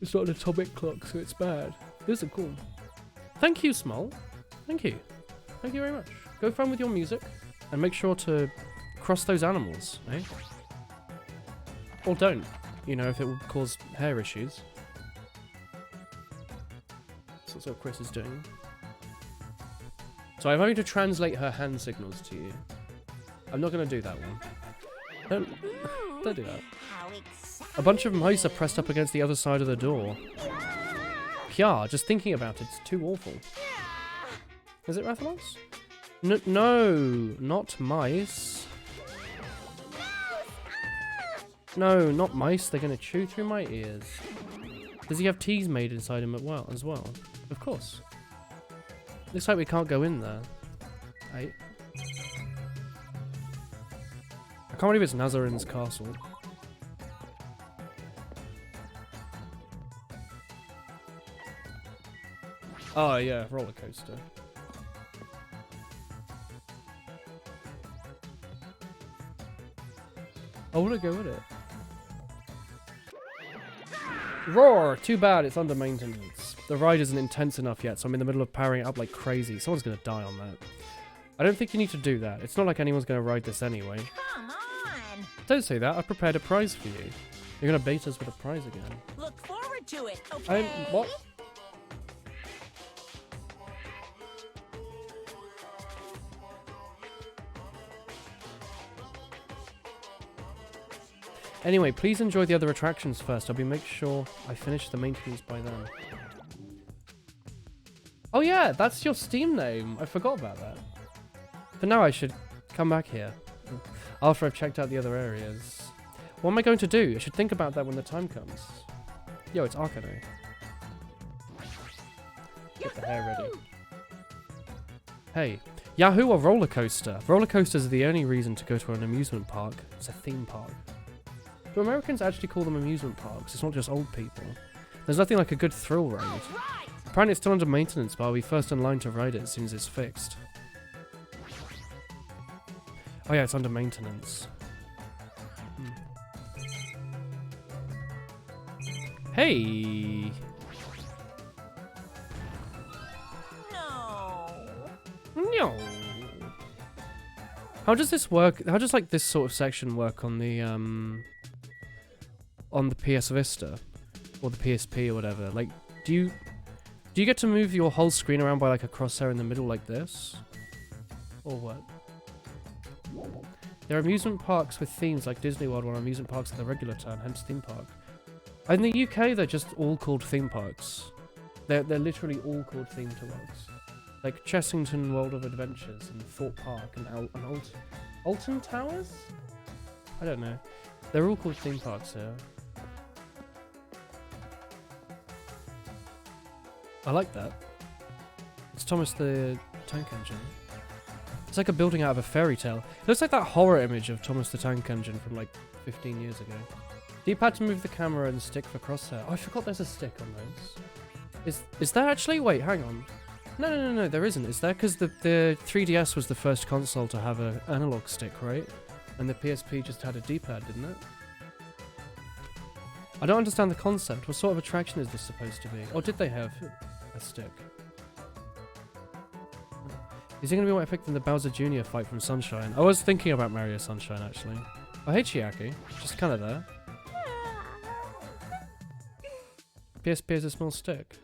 It's not an atomic clock, so it's bad. This is cool. Thank you, Small. Thank you. Thank you very much. Go fun with your music, and make sure to cross those animals, eh? Or don't, you know, if it will cause hair issues. So that's what Chris is doing. So I'm going to translate her hand signals to you. I'm not going to do that one. Don't do that. How exciting. A bunch of mice are pressed up against the other side of the door. Pia, just thinking about it, it's too awful. Is it Rathalos? No, not mice. No, not mice. They're going to chew through my ears. Does he have teas made inside him as well? Of course. Looks like we can't go in there. I can't believe it's Nazarin's castle. Oh yeah, roller coaster. I want to go with it. Roar! Too bad it's under maintenance. The ride isn't intense enough yet, so I'm in the middle of powering it up like crazy. Someone's gonna die on that. I don't think you need to do that. It's not like anyone's gonna ride this anyway. Come on! Don't say that. I've prepared a prize for you. You're gonna bait us with a prize again. Look forward to it, okay? What? Anyway, please enjoy the other attractions first. I'll make sure I finish the maintenance by then. Oh yeah, that's your Steam name. I forgot about that. For now, I should come back here after I've checked out the other areas. What am I going to do? I should think about that when the time comes. Yo, it's Arcade. Get the hair ready. Hey, Yahoo or roller coaster? Roller coasters are the only reason to go to an amusement park. It's a theme park. Do Americans actually call them amusement parks? It's not just old people. There's nothing like a good thrill ride. Apparently it's still under maintenance, but I'll be first in line to ride it as soon as it's fixed. Oh yeah, it's under maintenance. Hey! No. How does this work? How does like this sort of section work on the PS Vista or the PSP or whatever? Like, do you get to move your whole screen around by like a crosshair in the middle like this, or what? There are amusement parks with themes like Disney World, while amusement parks are the regular term, hence theme park. In the UK, they're just all called theme parks. They're literally all called theme parks. Like Chessington World of Adventures and Thorpe Park and Alton Towers? I don't know. They're all called theme parks here. I like that. It's Thomas the Tank Engine. It's like a building out of a fairy tale. It looks like that horror image of Thomas the Tank Engine from like 15 years ago. D-pad to move the camera and stick for crosshair. Oh, I forgot there's a stick on those. Is there actually? Wait, hang on. No, there isn't. Is there? Because the 3DS was the first console to have an analog stick, right? And the PSP just had a D-pad, didn't it? I don't understand the concept. What sort of attraction is this supposed to be? Or did they have a stick? Is it going to be what I picked in the Bowser Jr. fight from Sunshine? I was thinking about Mario Sunshine, actually. Oh, hey, Chiaki. Just kind of there. PSP has a small stick.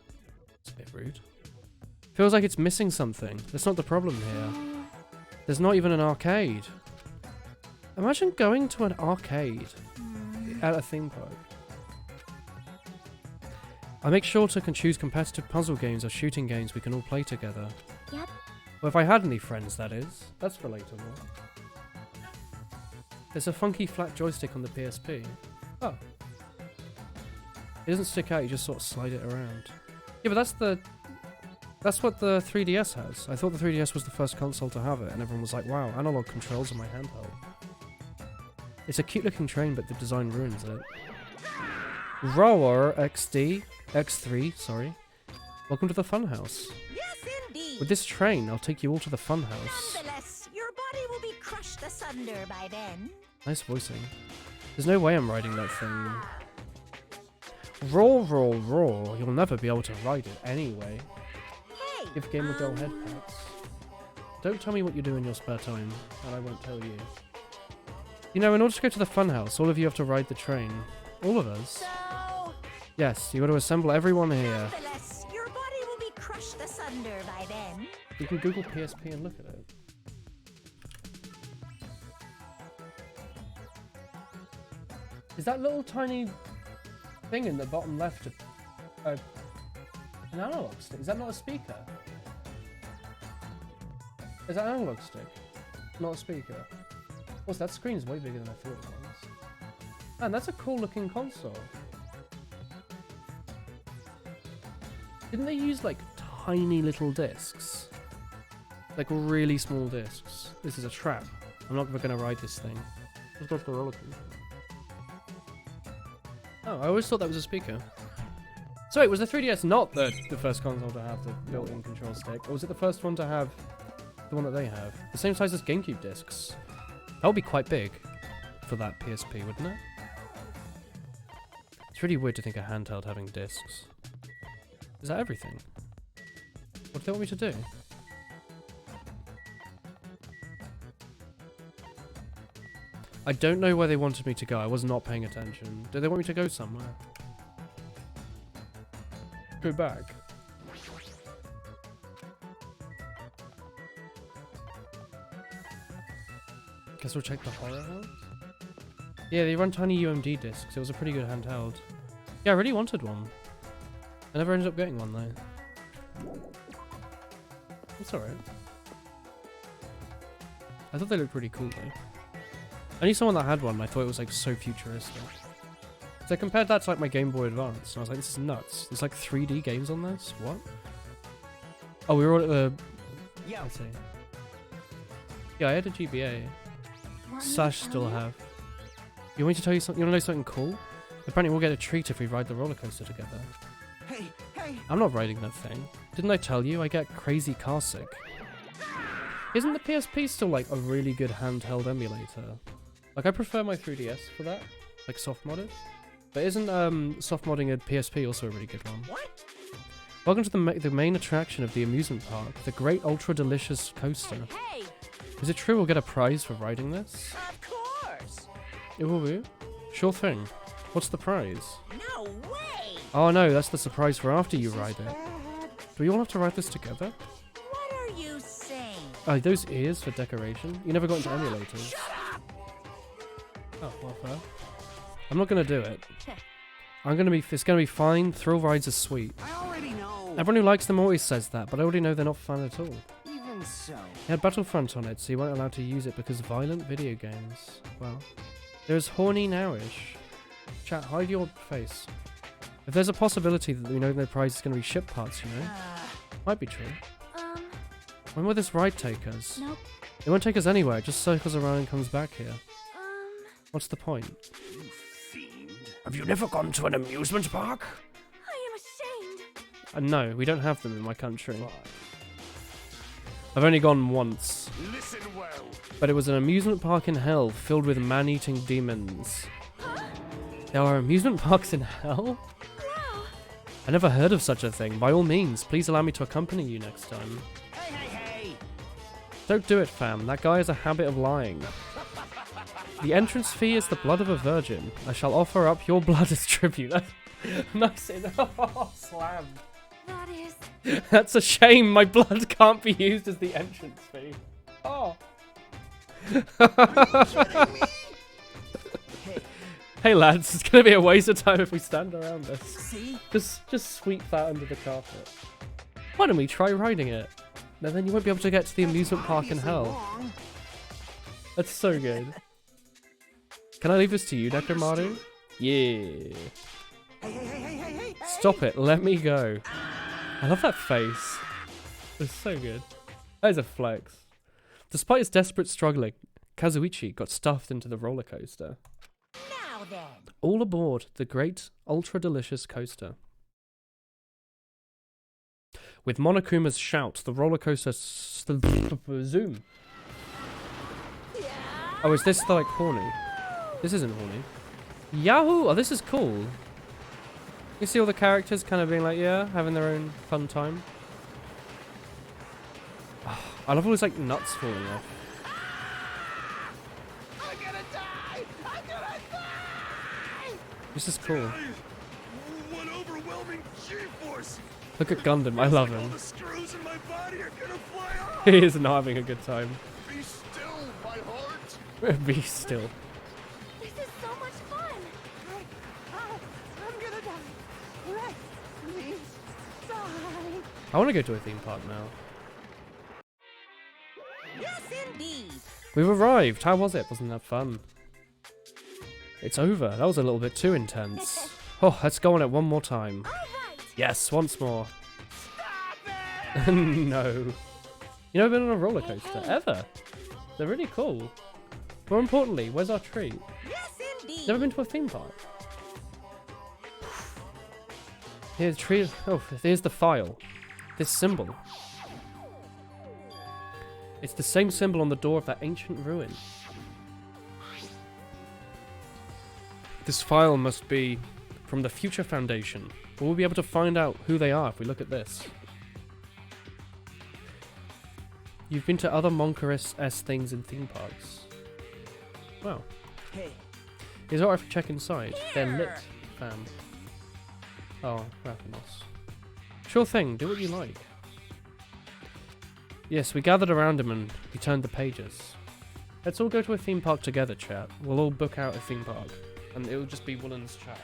It's a bit rude. Feels like it's missing something. That's not the problem here. There's not even an arcade. Imagine going to an arcade at a theme park. I make sure to choose competitive puzzle games or shooting games we can all play together. Yep. Well, if I had any friends, that is. That's relatable. There's a funky flat joystick on the PSP. Oh. It doesn't stick out, you just sort of slide it around. Yeah, but that's what the 3DS has. I thought the 3DS was the first console to have it, and everyone was like, wow, analog controls on my handheld. It's a cute looking train, but the design ruins it. Rower X3, sorry. Welcome to the Funhouse. Yes, indeed. With this train, I'll take you all to the Funhouse. Nonetheless, your body will be crushed asunder by then. Nice voicing. There's no way I'm riding that thing. Roar, roar, roar. You'll never be able to ride it anyway. Hey, Give Gamer Girl head pats. Don't tell me what you do in your spare time, and I won't tell you. You know, in order to go to the Funhouse, all of you have to ride the train. All of us. So, Yes, you got to assemble everyone here. nonetheless, your body will be crushed asunder by then. You can Google PSP and look at it. Is that little tiny thing in the bottom left an analog stick? Is that not a speaker? Is that an analog stick? Not a speaker. Also, that screen's way bigger than I thought it was. Man, that's a cool looking console. Didn't they use like tiny little discs? Like really small discs. This is a trap. I'm not going to ride this thing. Let's go to the roller coaster. Oh, I always thought that was a speaker. So wait, was the 3DS not the first console to have the built-in control stick? Or was it the first one to have the one that they have? The same size as GameCube discs. That would be quite big for that PSP, wouldn't it? It's really weird to think a handheld having discs. Is that everything? What do they want me to do? I don't know where they wanted me to go. I was not paying attention. Do they want me to go somewhere? Go back. Guess we'll check the horror house. Yeah, they run tiny UMD discs. It was a pretty good handheld. Yeah, I really wanted one. I never ended up getting one though. It's alright. I thought they looked pretty cool though. I knew someone that had one and I thought it was like so futuristic. So I compared that to like my Game Boy Advance and I was like, this is nuts. There's like 3D games on this? What? Oh, we were all at the... Yeah. Let's see. Yeah, I had a GBA. Sash still have. You want me to tell you something? You want to know something cool? Apparently we'll get a treat if we ride the roller coaster together. Hey, hey. I'm not riding that thing. Didn't I tell you? I get crazy car sick. Isn't the PSP still like a really good handheld emulator? Like I prefer my 3DS for that, like soft modded. But isn't soft modding a PSP also a really good one? What? Welcome to the main attraction of the amusement park, the Great Ultra Delicious Coaster. Hey, Is it true we'll get a prize for riding this? of course. It will be. Sure thing. What's the prize? No way. Oh no, that's the surprise for after you ride it. Do we all have to ride this together? What are you saying? Oh, those ears for decoration? You never got into emulators. Oh, well, fair. I'm not gonna do it. It's gonna be fine. Thrill rides are sweet. I already know. Everyone who likes them always says that, but I already know they're not fun at all. Even so. It had Battlefront on it, so you weren't allowed to use it because violent video games. Well, there's horny nowish. Chat, hide your face. If there's a possibility that we know the prize is going to be ship parts, you know, might be true. When will this ride take us? Nope. It won't take us anywhere. It just circles around and comes back here. What's the point? You fiend. Have you never gone to an amusement park? I am ashamed. No, we don't have them in my country. I've only gone once. Listen well. But it was an amusement park in hell filled with man-eating demons. There are amusement parks in hell? Wow. I never heard of such a thing. By all means, please allow me to accompany you next time. Hey, hey, hey. Don't do it, fam. That guy has a habit of lying. The entrance fee is the blood of a virgin. I shall offer up your blood as tribute. Nice. Slam. That is. That's a shame. My blood can't be used as the entrance fee. Oh. Hey lads, it's gonna be a waste of time if we stand around this. See? Just sweep that under the carpet. Why don't we try riding it? Now then you won't be able to get to the amusement park in hell. Wrong. That's so good. Can I leave this to you, Necromaru? Yeah. Hey, hey, hey, hey, hey, hey. Stop it, let me go. I love that face. It's so good. That is a flex. Despite his desperate struggling, Kazuichi got stuffed into the roller coaster. Now then. All aboard the great, ultra-delicious coaster. With Monokuma's shout, the roller coaster zoom. Oh, is this like horny? This isn't horny. Yahoo! Oh, this is cool. You see all the characters kind of being like, yeah, having their own fun time. I love all these like nuts falling off. I'm gonna die! I'm gonna die! This is cool. What overwhelming G-force! Look at Gundam, I love All him. the screws in my body are gonna fly off! He is not having a good time. Be still, my heart! Be still. This is so much fun. I'm gonna die. Let me die. I want to go to a theme park now. Yes, indeed. We've arrived. How was it? Wasn't that fun? It's over. That was a little bit too intense. Oh, let's go on it one more time. All right. Yes, once more. No. You never been on a roller coaster? Ever? They're really cool. More importantly, where's our treat? Yes, indeed. Never been to a theme park? Here's the tree. Oh, here's the file. This symbol. It's the same symbol on the door of that ancient ruin. This file must be from the Future Foundation. We'll be able to find out who they are if we look at this. You've been to other Monkerous-esque things in theme parks. Wow. Hey. Is it alright if we check inside? They're lit, Here. fam. Oh, Raphanos. Sure thing, do what you like. Yes, we gathered around him and he turned the pages. Let's all go to a theme park together, chat. We'll all book out a theme park, and it'll just be Woolen's chat.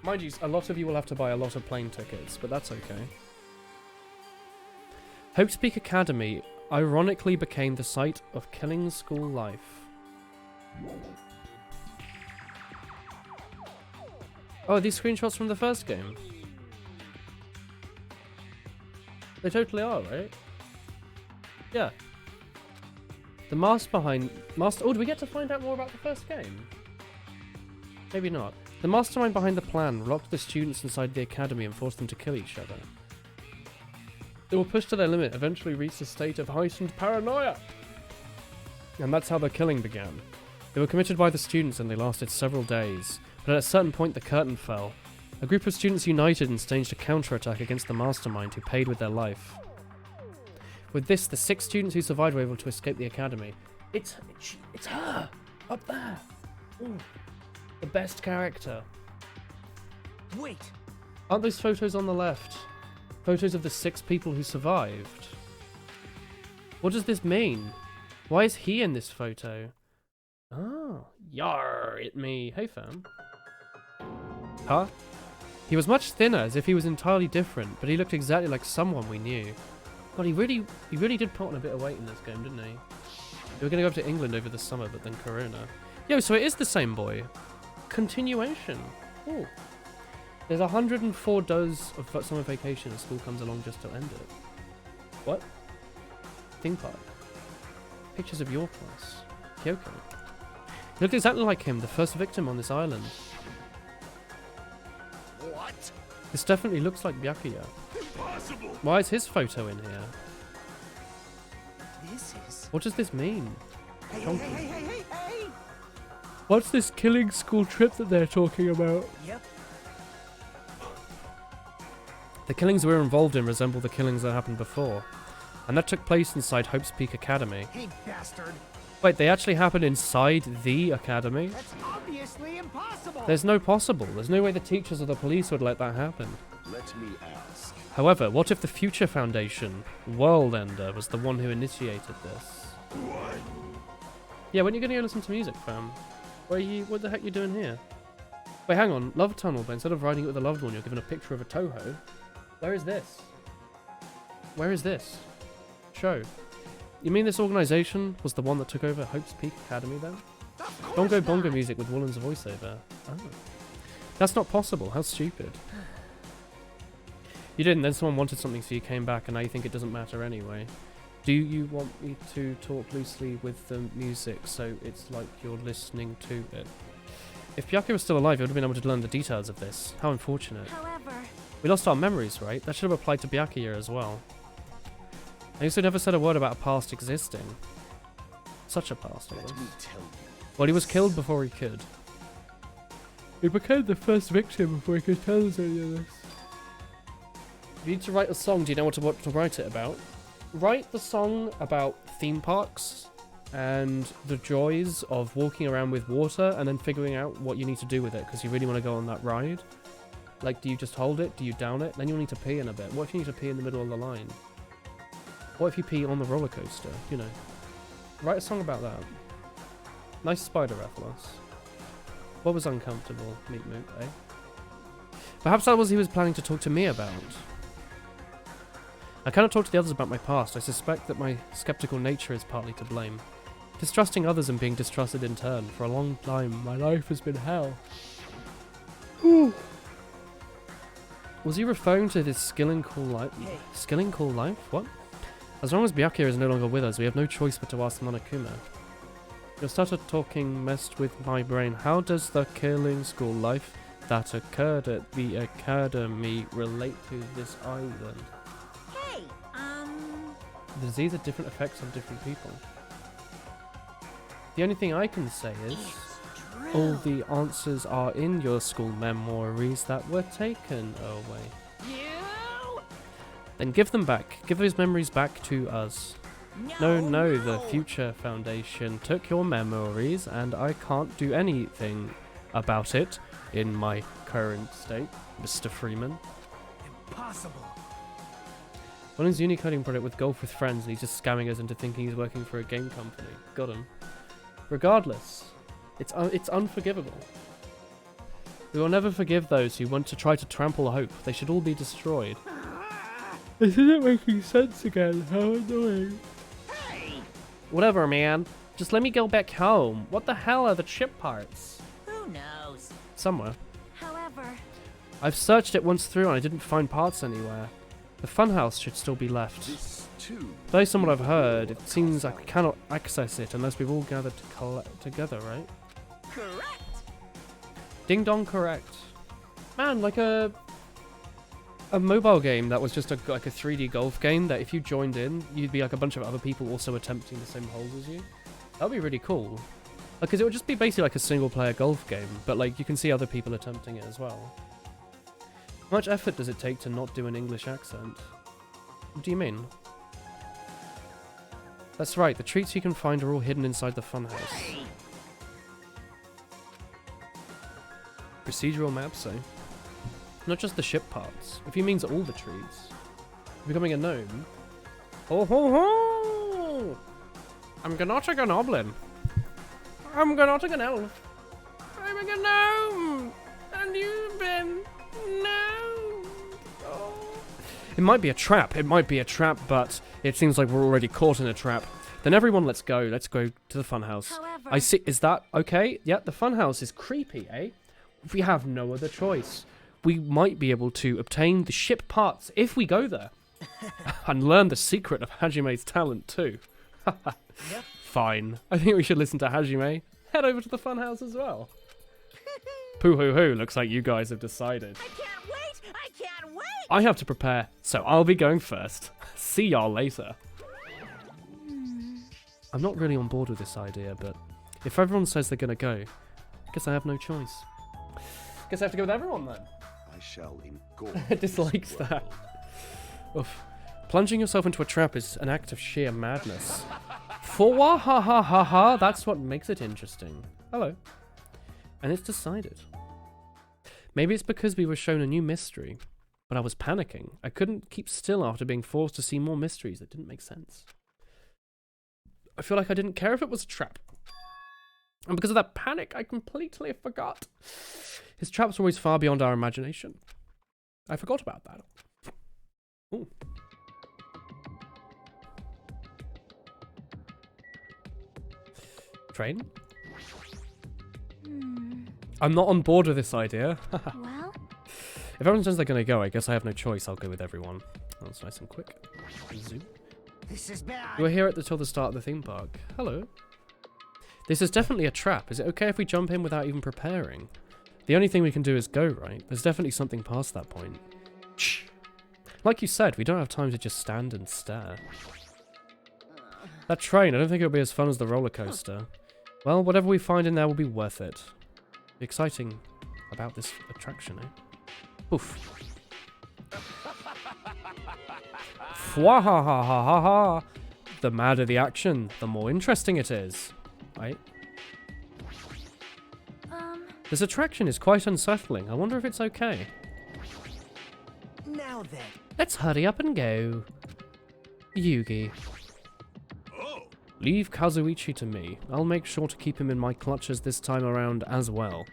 Mind you, a lot of you will have to buy a lot of plane tickets, but that's okay. Hope's Peak Academy ironically became the site of killing school life. Oh, are these screenshots from the first game? They totally are, right? Yeah. The oh, do we get to find out more about the first game? Maybe not. The mastermind behind the plan locked the students inside the academy and forced them to kill each other. They were pushed to their limit, eventually reached a state of heightened paranoia. And that's how the killing began. They were committed by the students and they lasted several days. But at a certain point the curtain fell. A group of students united and staged a counterattack against the mastermind who paid with their life. With this, the 6 students who survived were able to escape the academy. It's her! Up there! Ooh. The best character. Wait. Aren't those photos on the left? Photos of the 6 people who survived. What does this mean? Why is he in this photo? Oh, yar at me. Hey fam. Huh? He was much thinner, as if he was entirely different, but he looked exactly like someone we knew. God, he really did put on a bit of weight in this game, didn't he? We were going to go up to England over the summer, but then Corona. Yo, so it is the same boy. Continuation. Ooh. There's 104 days of summer vacation and school comes along just to end it. What? Theme park. Pictures of your class. Kyoko. He looked exactly like him, the first victim on this island. What? This definitely looks like Byakuya. Impossible! Why is his photo in here? This is... What does this mean? Hey, Chunky. hey! What's this killing school trip that they're talking about? Yep. The killings we're involved in resemble the killings that happened before. And that took place inside Hope's Peak Academy. Hey, bastard. Wait, they actually happened inside the academy? That's obviously impossible. There's no possible. There's no way the teachers or the police would let that happen. Let me ask. However, what if the Future Foundation, World Ender, was the one who initiated this? What? Yeah, when are you going to go listen to music, fam? What the heck are you doing here? Wait, hang on. Love Tunnel, but instead of riding it with a loved one, you're given a picture of a Toho. Where is this? Where is this? Show. You mean this organization was the one that took over Hope's Peak Academy then? Bongo Bongo music with Woolen's voiceover. Oh. That's not possible. How stupid. You didn't, then someone wanted something so you came back and now you think it doesn't matter anyway. Do you want me to talk loosely with the music so it's like you're listening to it? If Byakuya was still alive, he would have been able to learn the details of this. How unfortunate. However, We lost our memories, right? That should have applied to Byakuya as well. I also never said a word about a past existing. Such a past, I guess. Let me tell you. Well, he was killed before he could. He became the first victim before he could tell us any of this. If you need to write a song, do you know what to write it about? Write the song about theme parks and the joys of walking around with water and then figuring out what you need to do with it because you really want to go on that ride. Like, do you just hold it? Do you down it? Then you'll need to pee in a bit. What if you need to pee in the middle of the line? What if you pee on the roller coaster? You know. Write a song about that. Nice spider reference. What was uncomfortable? Meet Moot, eh? Perhaps that was he was planning to talk to me about. I cannot talk to the others about my past. I suspect that my skeptical nature is partly to blame. Distrusting others and being distrusted in turn. For a long time, my life has been hell. Was he referring to his skilling cool life? Skilling cool life? What? As long as Byakuya is no longer with us, we have no choice but to ask Monokuma. Your started talking messed with my brain. How does the killing school life that occurred at the academy relate to this island? Hey, The disease had different effects on different people. The only thing I can say is, all the answers are in your school memories that were taken away. you? Then give them back. Give those memories back to us. No, the Future Foundation took your memories and I can't do anything about it in my current state, Mr. Freeman. Impossible. William's uni coding project with golf with friends and he's just scamming us into thinking he's working for a game company. Got him. Regardless, it's unforgivable. We will never forgive those who want to try to trample hope. They should all be destroyed. This isn't making sense again. How annoying. Whatever, man. Just let me go back home. What the hell are the chip parts? Who knows? Somewhere. However, I've searched it once through and I didn't find parts anywhere. The funhouse should still be left. This too. Based on what I've heard, it seems I cannot access it unless we've all gathered together, right? Correct. Ding dong correct. Man, like a mobile game that was just like a 3D golf game that if you joined in, you'd be like a bunch of other people also attempting the same holes as you. That would be really cool. Because it would just be basically like a single player golf game, but like you can see other people attempting it as well. How much effort does it take to not do an English accent? What do you mean? That's right, the treats you can find are all hidden inside the funhouse. Procedural maps, eh? Not just the ship parts. If he means all the treats. Becoming a gnome. Ho ho ho! I'm not a goblin. I'm not a elf. I'm a gnome! And you've been gnomed. Oh. It might be a trap. It might be a trap, but it seems like we're already caught in a trap. Then everyone, let's go. Let's go to the funhouse. however, I see. Is that okay? Yeah, the funhouse is creepy, eh? We have no other choice. We might be able to obtain the ship parts if we go there. And learn the secret of Hajime's talent too. Yep. Fine. I think we should listen to Hajime. Head over to the funhouse as well. Poo hoo hoo, looks like you guys have decided. I can't wait! I can't wait! I have to prepare, so I'll be going first. See y'all later. I'm not really on board with this idea, but if everyone says they're gonna go, I guess I have no choice. Guess I have to go with everyone then. I shall engorge. Dislikes that. Oof. Plunging yourself into a trap is an act of sheer madness. For wah ha ha ha ha, that's what makes it interesting. Hello. And it's decided. Maybe it's because we were shown a new mystery, but I was panicking. I couldn't keep still after being forced to see more mysteries that didn't make sense. I feel like I didn't care if it was a trap. And because of that panic, I completely forgot. His traps were always far beyond our imagination. I forgot about that. Ooh. Train? I'm not on board with this idea. well, If everyone says they're going to go, I guess I have no choice. I'll go with everyone. That's nice and quick. Zoom. This is bad. We're here till the start of the theme park. Hello. This is definitely a trap. Is it okay if we jump in without even preparing? The only thing we can do is go, right? There's definitely something past that point. Shh. Like you said, we don't have time to just stand and stare. That train, I don't think it'll be as fun as the roller coaster. Well, whatever we find in there will be worth it. The exciting about this attraction, eh? Oof. Fwahahahaha. The madder the action, the more interesting it is. Right? This attraction is quite unsettling. I wonder if it's okay. Now then. Let's hurry up and go. Yugi. Oh, Leave Kazuichi to me. I'll make sure to keep him in my clutches this time around as well.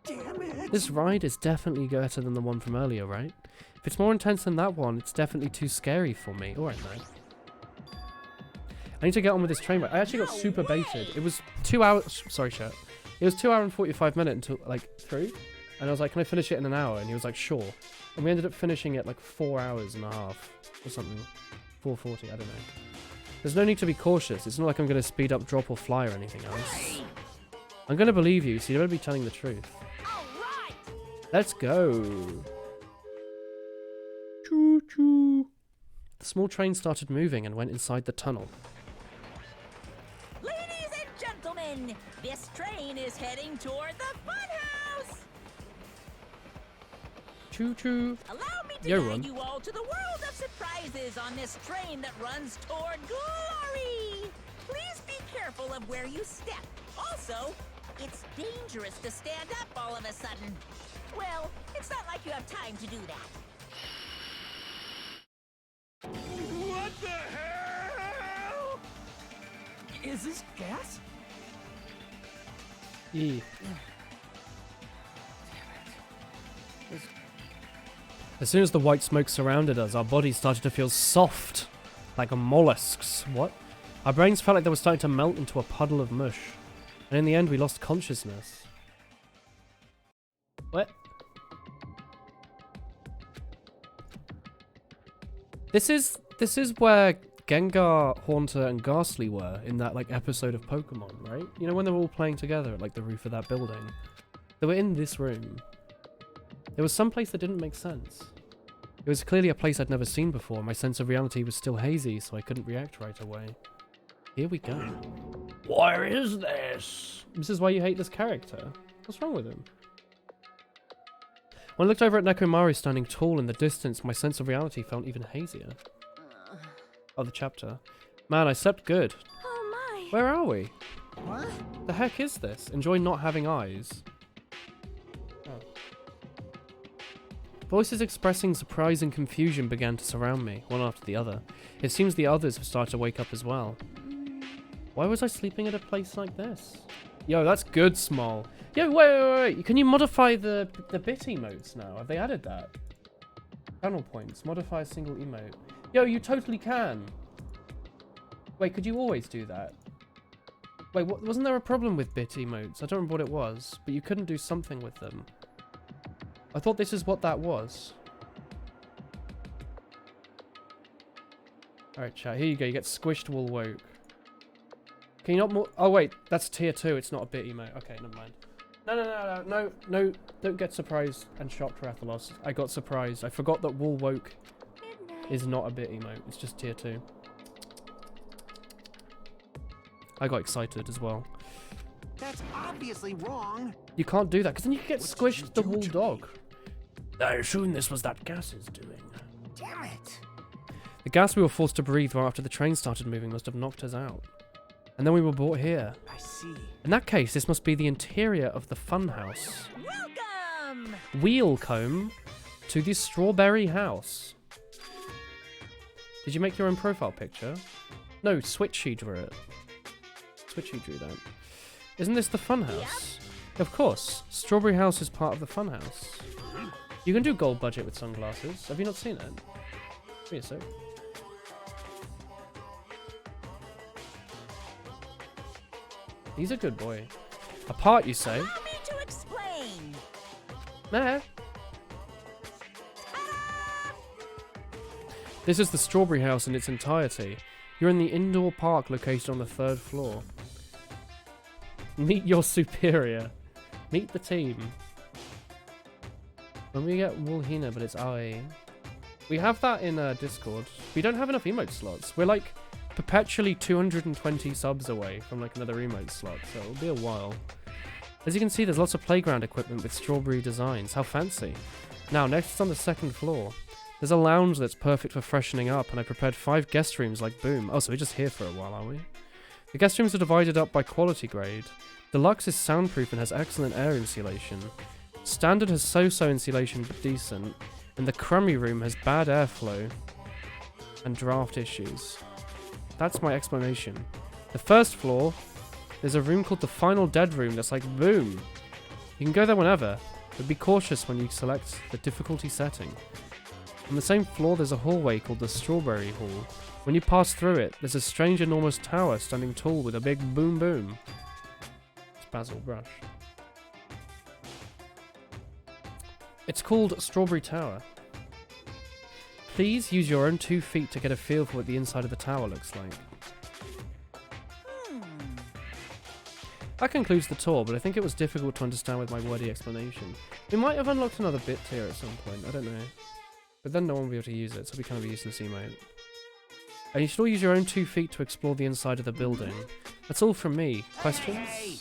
Damn it. This ride is definitely better than the one from earlier, right? If it's more intense than that one, it's definitely too scary for me. Alright, man. I need to get on with this train ride. I actually got super baited. It was 2 hours. Sorry, chat. It was 2 hours and 45 minutes until like through, and I was like, "Can I finish it in an hour?" And he was like, "Sure." And we ended up finishing it like 4 hours and a half or something. 4:40. I don't know. There's no need to be cautious. It's not like I'm going to speed up, drop, or fly or anything else. I'm going to believe you, so you better be telling the truth. Let's go. Choo choo. The small train started moving and went inside the tunnel. Ladies and gentlemen, this train is heading toward the funhouse! Choo choo. Allow me to Yo, guide Ron. you all to the world of surprises on this train that runs toward glory! Please be careful of where you step. Also, it's dangerous to stand up all of a sudden. Well, it's not like you have time to do that. what the hell? Is this gas? E. As soon as the white smoke surrounded us, our bodies started to feel soft, like mollusks. What? Our brains felt like they were starting to melt into a puddle of mush. And in the end, we lost consciousness. What? This is where Gengar, Haunter, and Ghastly were in that like episode of Pokemon, right? You know when they were all playing together at like the roof of that building? They were in this room. There was some place that didn't make sense. It was clearly a place I'd never seen before. My sense of reality was still hazy, so I couldn't react right away. Here we go. Where is this? This is why you hate this character. What's wrong with him? When I looked over at Nekomaru standing tall in the distance, my sense of reality felt even hazier. Oh, the chapter. Man, I slept good. Oh my. Where are we? What? The heck is this? Enjoy not having eyes. Oh. Voices expressing surprise and confusion began to surround me, one after the other. It seems the others have started to wake up as well. Why was I sleeping at a place like this? Yo, that's good, Small. Yo, wait. Can you modify the bit emotes now? Have they added that? Channel points. Modify a single emote. Yo, you totally can. Wait, could you always do that? Wait, wasn't there a problem with bit emotes? I don't remember what it was, but you couldn't do something with them. I thought this is what that was. Alright, chat. Here you go. You get squished wool woke. Can you not more? Oh, wait. That's tier 2. It's not a bit emote. Okay, never mind. No. Don't get surprised and shocked, Rathalos. I got surprised. I forgot that wool woke is not a bit emote. It's just tier 2. I got excited as well. That's obviously wrong. You can't do that, because then you get squished the wool dog. I assume this was that gas's doing. Damn it. The gas we were forced to breathe right after the train started moving must have knocked us out. And then we were brought here. I see. In that case, this must be the interior of the funhouse. Welcome! Wheelcomb to the strawberry house. Did you make your own profile picture? No, Switchy drew it. Switchy drew that. Isn't this the funhouse? Yep. Of course. Strawberry house is part of the funhouse. You can do gold budget with sunglasses. Have you not seen it? Wait a sec. He's a good boy. Apart, you say? Allow me to explain. Nah. This is the strawberry house in its entirety. You're in the indoor park located on the 3rd floor. Meet your superior. Meet the team. When we get Woolhina, but it's I. We have that in Discord. We don't have enough emote slots. We're like perpetually 220 subs away from like another emote slot, so it'll be a while. As you can see, there's lots of playground equipment with strawberry designs. How fancy. Now, next is on the 2nd floor. There's a lounge that's perfect for freshening up, and I prepared 5 guest rooms like boom. Oh, so we're just here for a while, are we? The guest rooms are divided up by quality grade. Deluxe is soundproof and has excellent air insulation. Standard has so-so insulation but decent. And the crummy room has bad airflow and draft issues. That's my explanation. The 1st floor, there's a room called the Final Dead Room that's like boom. You can go there whenever, but be cautious when you select the difficulty setting. On the same floor, there's a hallway called the Strawberry Hall. When you pass through it, there's a strange enormous tower standing tall with a big boom boom. It's Basil Brush. It's called Strawberry Tower. Please use your own 2 feet to get a feel for what the inside of the tower looks like. That concludes the tour, but I think it was difficult to understand with my wordy explanation. We might have unlocked another bit tier at some point, I don't know. But then no one will be able to use it, so it'll be kind of a useless emote. And you should all use your own 2 feet to explore the inside of the building. That's all from me. Questions? Hey.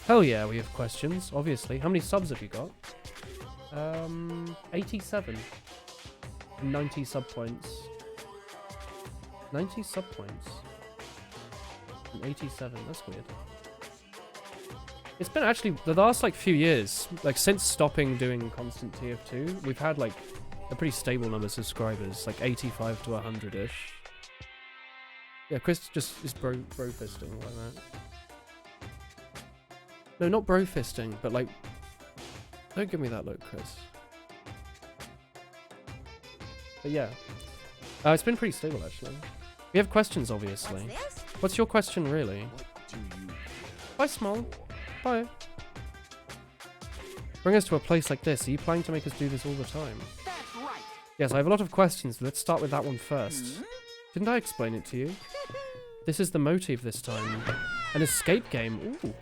Hell yeah, we have questions, obviously. How many subs have you got? 87. 90 sub points. 90 sub points. And 87, that's weird. It's been actually, the last like few years, like since stopping doing constant TF2, we've had like a pretty stable number of subscribers, like 85 to 100-ish. Yeah, Chris just is bro fisting like that. No, not bro fisting, but like... Don't give me that look, Chris. But yeah. It's been pretty stable, actually. We have questions, obviously. What's this? What's your question, really? What do you... Bye, Small. Bye. Bring us to a place like this. Are you planning to make us do this all the time? That's right. Yes, I have a lot of questions. But let's start with that one first. Didn't I explain it to you? This is the motive this time. An escape game. Ooh.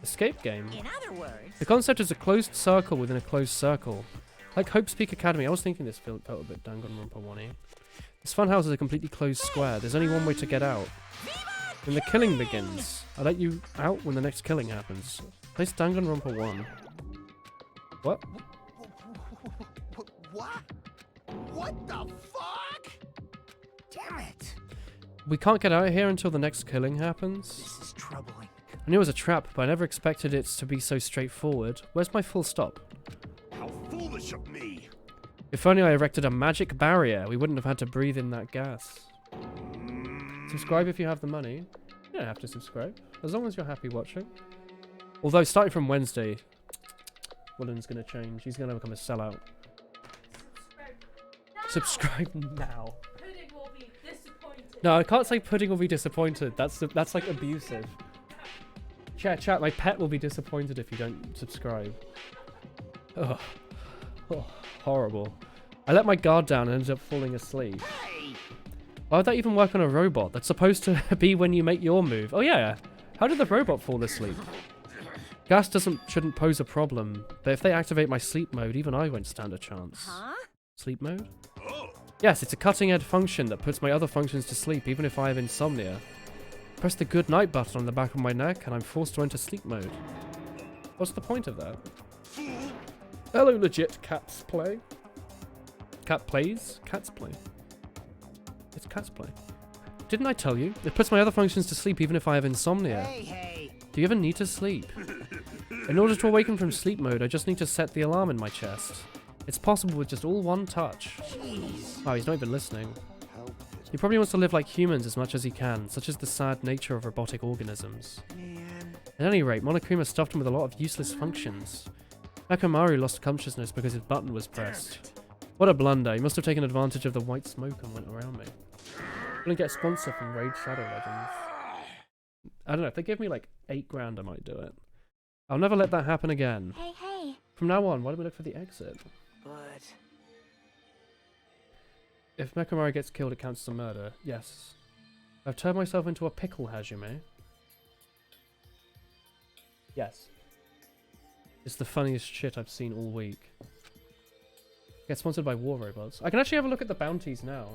Escape game. In other words, The concept is a closed circle within a closed circle. Like Hope Speak Academy. I was thinking this felt a bit Danganronpa 1-y. This funhouse is a completely closed square. There's only one way to get out. When the killing begins. I'll let you out when the next killing happens. Place Danganronpa 1. What? What? What the fuck? Damn it. We can't get out of here until the next killing happens. This is troubling. I knew it was a trap, but I never expected it to be so straightforward. Where's my full stop? How foolish of me! If only I erected a magic barrier, we wouldn't have had to breathe in that gas. Subscribe if you have the money. You don't have to subscribe, as long as you're happy watching. Although, starting from Wednesday, Willen's going to change. He's going to become a sellout. Subscribe now. Pudding will be disappointed. No, I can't say pudding will be disappointed. That's like abusive. Chat, my pet will be disappointed if you don't subscribe. Ugh. Oh, horrible. I let my guard down and ended up falling asleep. Why would that even work on a robot? That's supposed to be when you make your move. Oh yeah. How did the robot fall asleep? Gas shouldn't pose a problem, but if they activate my sleep mode, even I won't stand a chance. huh? Sleep mode? Oh! Yes, it's a cutting-edge function that puts my other functions to sleep, even if I have insomnia. Press the good night button on the back of my neck, and I'm forced to enter sleep mode. What's the point of that? Hello, legit cats play. Cat plays? Cats play. It's cats play. Didn't I tell you? It puts my other functions to sleep even if I have insomnia. Hey. Do you ever need to sleep? In order to awaken from sleep mode, I just need to set the alarm in my chest. It's possible with just all one touch. Jeez. Oh, he's not even listening. He probably wants to live like humans as much as he can, such as the sad nature of robotic organisms. Man. At any rate, Monokuma stuffed him with a lot of useless functions. Akamaru lost consciousness because his button was pressed. What a blunder. He must have taken advantage of the white smoke and went around me. I'm gonna get a sponsor from Raid Shadow Legends. I don't know, if they give me like 8 grand I might do it. I'll never let that happen again. Hey. From now on, why do we look for the exit? But If Mekamaru gets killed, it counts as a murder. Yes. I've turned myself into a pickle, Hajime. Yes. It's the funniest shit I've seen all week. Get sponsored by War Robots. I can actually have a look at the bounties now.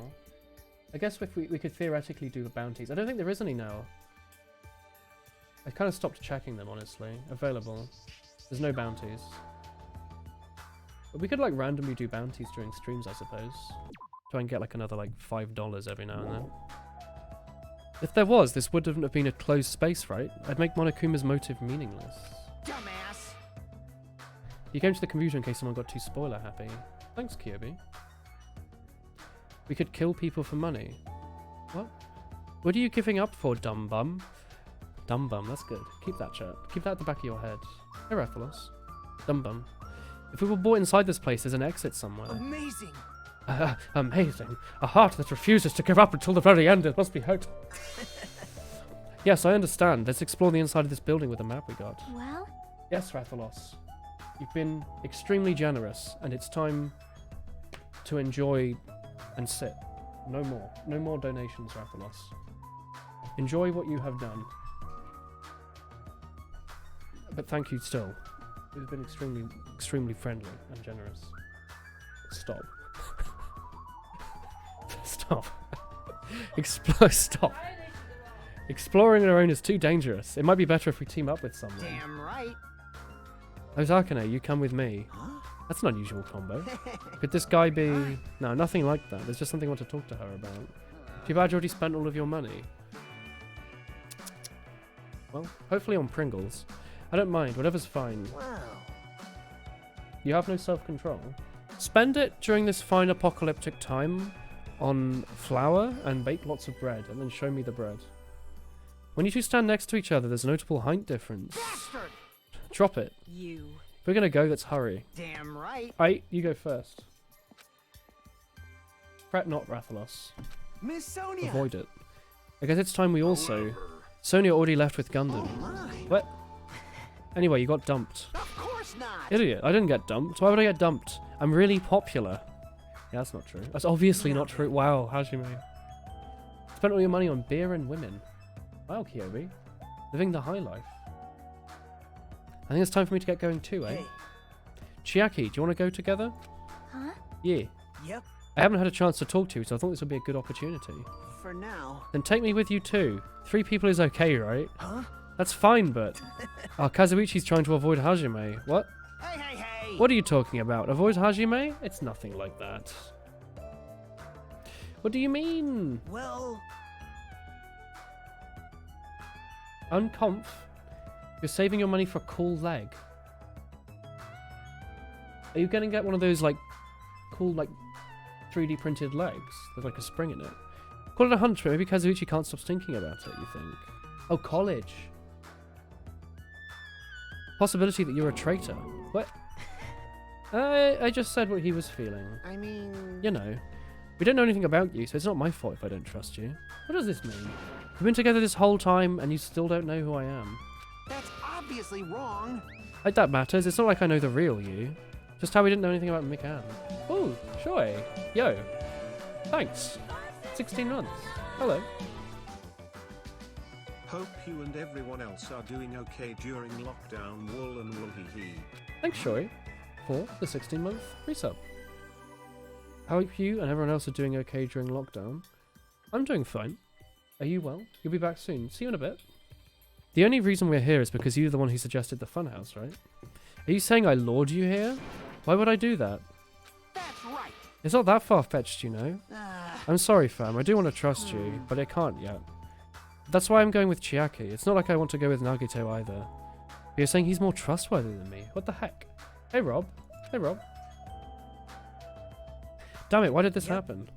I guess if we could theoretically do the bounties. I don't think there is any now. I kind of stopped checking them, honestly. Available. There's no bounties. But we could like randomly do bounties during streams, I suppose. Try and get like another like $5 every now and then. If there was, this wouldn't have been a closed space, right? I'd make Monokuma's motive meaningless. dumbass. You came to the computer in case someone got too spoiler happy. Thanks, Kirby. We could kill people for money. What? What are you giving up for, dumb bum? Dumb bum, that's good. Keep that, chat. Keep that at the back of your head. Hey, Rathalos. Dumb bum. If we were brought inside this place, there's an exit somewhere. Amazing. Amazing. A heart that refuses to give up until the very end. It must be hurt. Yes, I understand. Let's explore the inside of this building with the map we got. Well, Yes, Rathalos. You've been extremely generous, and it's time to enjoy and sit. No more. No more donations, Rathalos. Enjoy what you have done. But thank you still. You've been extremely friendly and generous. Stop. Stop. Stop. Exploring on our own is too dangerous. It might be better if we team up with someone. Damn right. Ozakane, you come with me. Huh? That's an unusual combo. Could this guy be... No, nothing like that. There's just something I want to talk to her about. Too bad you already spent all of your money. Well, hopefully on Pringles. I don't mind. Whatever's fine. Wow. You have no self-control. Spend it during this fine apocalyptic time on flour and bake lots of bread, and then show me the bread. When you two stand next to each other, there's a notable height difference. Bastard. Drop it. You. If we're gonna go, let's hurry. Damn right. Alright, you go first. Fret not, Rathalos. Miss Sonia. Avoid it. I guess it's time we also... Sonia already left with Gundam. Oh my. What? Anyway, you got dumped. Of course not. Idiot, I didn't get dumped. Why would I get dumped? I'm really popular. Yeah, that's not true. That's obviously not true. Wow, Hajime. Spent all your money on beer and women. Wow, Kyobi. Living the high life. I think it's time for me to get going too, eh? Hey. Chiaki, do you want to go together? Huh? Yeah. Yep. I haven't had a chance to talk to you, so I thought this would be a good opportunity. For now. Then take me with you too. 3 people is okay, right? Huh? That's fine, but... Oh, Kazuichi's trying to avoid Hajime. What? Hey, hey, hey. What are you talking about? Avoid Hajime? It's nothing like that. What do you mean? Well, Unconf? You're saving your money for a cool leg. Are you going to get one of those, like, cool, like, 3D printed legs with, like, a spring in it? Call it a hunch, but maybe Kazuichi can't stop thinking about it, you think? Oh, college. Possibility that you're a traitor. What? I just said what he was feeling. I mean... You know. We don't know anything about you, so it's not my fault if I don't trust you. What does this mean? We've been together this whole time, and you still don't know who I am. That's obviously wrong. Like that matters. It's not like I know the real you. Just how we didn't know anything about McAnn. Oh, Shoei. Yo. Thanks. 16 months. Hello. Hope you and everyone else are doing okay during lockdown. Wool and wool hee hee. Thanks, Shoei, for the 16-month resub. I hope you and everyone else are doing okay during lockdown. I'm doing fine. Are you well? You'll be back soon. See you in a bit. The only reason we're here is because you're the one who suggested the funhouse, right? Are you saying I lured you here? Why would I do that? That's right. It's not that far-fetched, you know. Ah. I'm sorry, fam. I do want to trust you, but I can't yet. That's why I'm going with Chiaki. It's not like I want to go with Nagito either. But you're saying he's more trustworthy than me. What the heck? Hey, Rob. Hey, Rob. Damn it, why did this happen?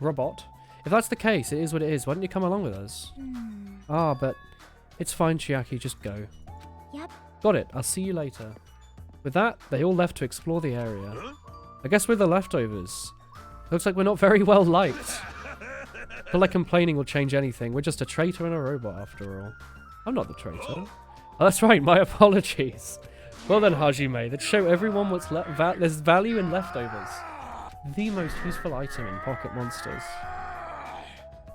Robot. If that's the case, it is what it is. Why don't you come along with us? Ah, but it's fine, Chiaki. Just go. Yep. Got it. I'll see you later. With that, they all left to explore the area. I guess we're the leftovers. Looks like we're not very well liked. But like complaining will change anything. We're just a traitor and a robot after all. I'm not the traitor. Oh, that's right. My apologies. Well then, Hajime, let's show everyone what's there's value in leftovers. The most useful item in Pocket Monsters.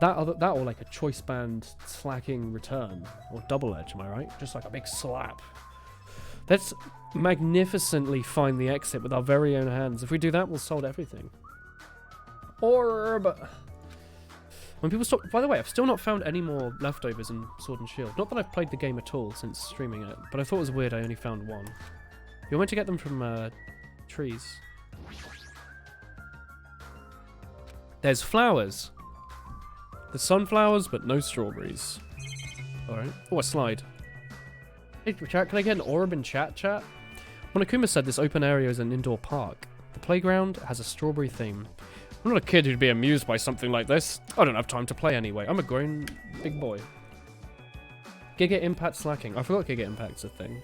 That or like a choice band slacking return or double edge. Am I right? Just like a big slap. Let's magnificently find the exit with our very own hands. If we do that, we'll solve everything. Orb. When people stop... By the way, I've still not found any more leftovers in Sword and Shield. Not that I've played the game at all since streaming it, but I thought it was weird I only found one. You're meant to get them from trees. There's flowers. There's sunflowers, but no strawberries. Alright. Oh, a slide. Hey, chat, can I get an orb in chat? Monokuma said this open area is an indoor park. The playground has a strawberry theme. I'm not a kid who'd be amused by something like this. I don't have time to play anyway. I'm a grown big boy. Giga Impact slacking. I forgot Giga Impact's a thing.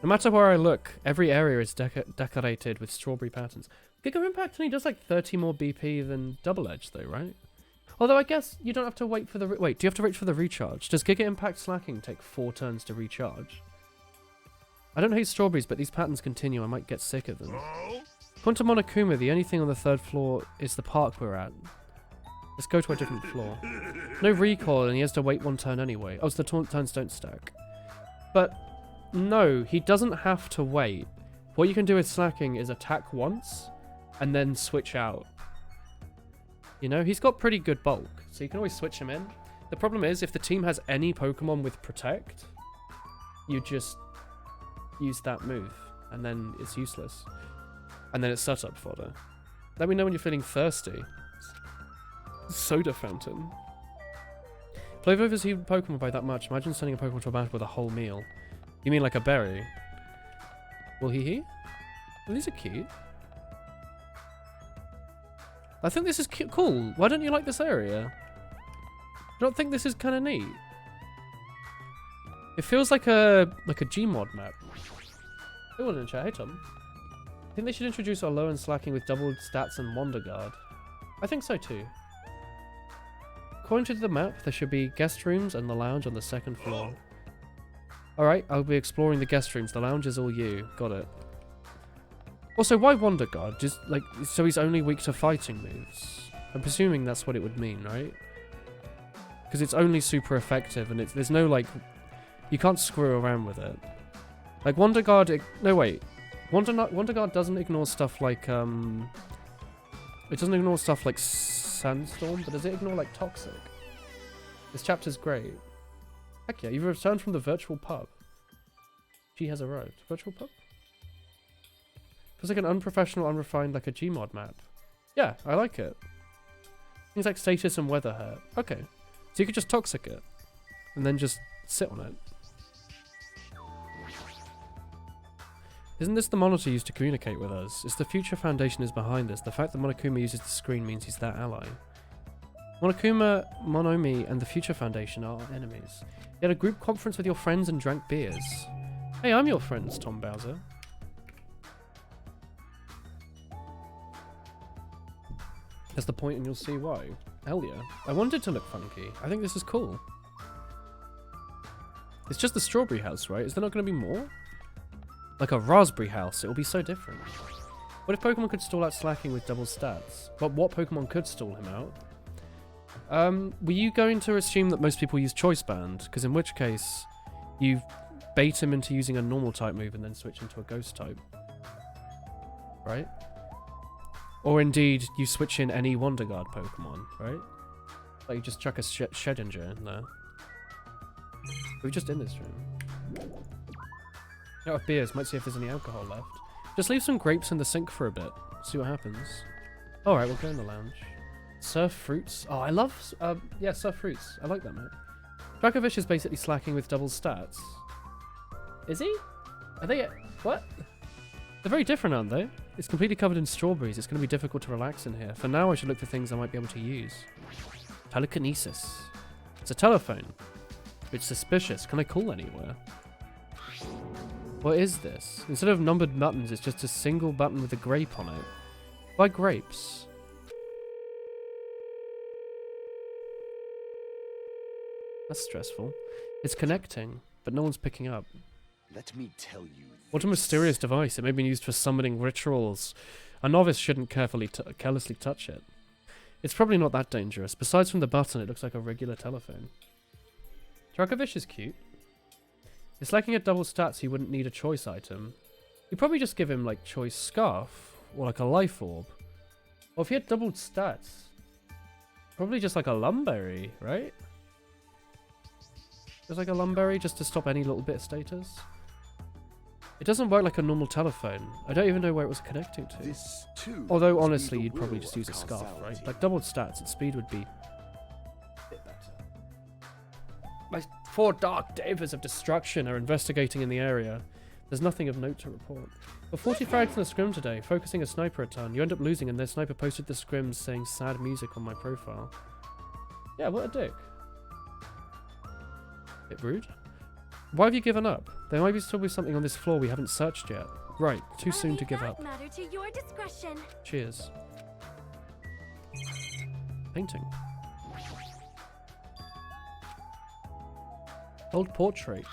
No matter where I look, every area is decorated with strawberry patterns. Giga Impact only does like 30 more BP than Double Edge though, right? Although I guess you don't have to wait for the... Wait, do you have to wait for the recharge? Does Giga Impact slacking take 4 turns to recharge? I don't hate strawberries, but these patterns continue. I might get sick of them. According to Monokuma, the only thing on the 3rd floor is the park we're at. Let's go to a different floor. No recoil, and he has to wait 1 turn anyway. Oh, so the turns don't stack. But no, he doesn't have to wait. What you can do with slacking is attack once, and then switch out. You know, he's got pretty good bulk, so you can always switch him in. The problem is, if the team has any Pokemon with Protect, you just use that move, and then it's useless. And then it's setup fodder. Let me know when you're feeling thirsty. Soda fountain. Play with overseas Pokemon by that much. Imagine sending a Pokemon to a battle with a whole meal. You mean like a berry? Will he? Well, these are cute. I think this is cool. Why don't you like this area? I don't think this is kind of neat. It feels like a Gmod map. Hey, one in chat. Hey, Tom. I think they should introduce our low and slacking with doubled stats and Wonder Guard. I think so too. According to the map, there should be guest rooms and the lounge on the second floor. Alright, I'll be exploring the guest rooms. The lounge is all you. Got it. Also, why Wonder Guard? Just, like, so he's only weak to fighting moves? I'm presuming that's what it would mean, right? Because it's only super effective and there's no, like... You can't screw around with it. Like, Wonder Guard... No, wait. Wonder Guard doesn't ignore stuff like, It doesn't ignore stuff like Sandstorm, but does it ignore, like, Toxic? This chapter's great. Heck yeah, you've returned from the virtual pub. She has arrived. Virtual pub? Feels like an unprofessional, unrefined, like a Gmod map. Yeah, I like it. Things like status and weather hurt. Okay. So you could just Toxic it. And then just sit on it. Isn't this the monitor used to communicate with us? It's the Future Foundation is behind this. The fact that Monokuma uses the screen means he's their ally. Monokuma, Monomi, and the Future Foundation are enemies. You had a group conference with your friends and drank beers. Hey, I'm your friends, Tom Bowser. That's the point and you'll see why. Hell yeah. I want it to look funky. I think this is cool. It's just the strawberry house, right? Is there not going to be more? Like a raspberry house, it'll be so different. What if Pokemon could stall out Slacking with double stats? But what Pokemon could stall him out? Were you going to assume that most people use Choice Band? Because in which case, you bait him into using a normal type move and then switch into a ghost type. Right? Or indeed, you switch in any Wonder Guard Pokemon, right? Like you just chuck a Shedinja in there. We're just in this room. Out of beers, might see if there's any alcohol left. Just leave some grapes in the sink for a bit. See what happens. Alright, we'll go in the lounge. Surf Fruits. Oh, I love... yeah, Surf Fruits. I like that map. Dracovish is basically Slacking with double stats. Is he? Are they... What? They're very different, aren't they? It's completely covered in strawberries. It's going to be difficult to relax in here. For now, I should look for things I might be able to use. Telekinesis. It's a telephone. It's suspicious. Can I call anywhere? What is this? Instead of numbered buttons, it's just a single button with a grape on it. Why grapes? That's stressful. It's connecting, but no one's picking up. Let me tell you. What a mysterious device. It may be used for summoning rituals. A novice shouldn't carelessly touch it. It's probably not that dangerous. Besides from the button, it looks like a regular telephone. Dracovish is cute. It's lacking a double stats, he wouldn't need a choice item. You'd probably just give him, like, choice scarf. Or, like, a life orb. Or if he had doubled stats, probably just, like, a lumberry, right? Just, like, a lumberry, just to stop any little bit of status. It doesn't work like a normal telephone. I don't even know where it was connecting to. This too although, honestly, you'd probably just use a scarf, right? Like, doubled stats, its speed would be... My 4 Dark Davers of Destruction are investigating in the area. There's nothing of note to report. For 40 frags in the scrim today, focusing a sniper a ton, you end up losing and their sniper posted the scrims saying sad music on my profile. Yeah, what a dick. Bit rude. Why have you given up? There might still be something on this floor we haven't searched yet. Right, too soon to give up. Matter to your discretion. Cheers. Painting. Old portrait.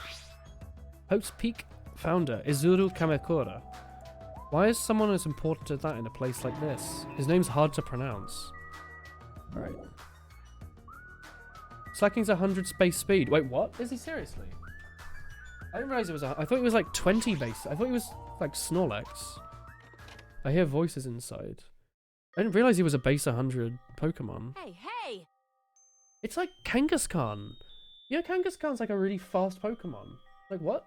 Hope's Peak founder, Izuru Kamekura. Why is someone as important as that in a place like this? His name's hard to pronounce. Alright. Slacking's 100 space speed. Wait, what? Is he seriously? I didn't realize it was I thought it was like 20 base. I thought it was like Snorlax. I hear voices inside. I didn't realize he was a base 100 Pokemon. Hey, hey! It's like Kangaskhan. You know, Kangaskhan's like a really fast Pokemon. Like, what?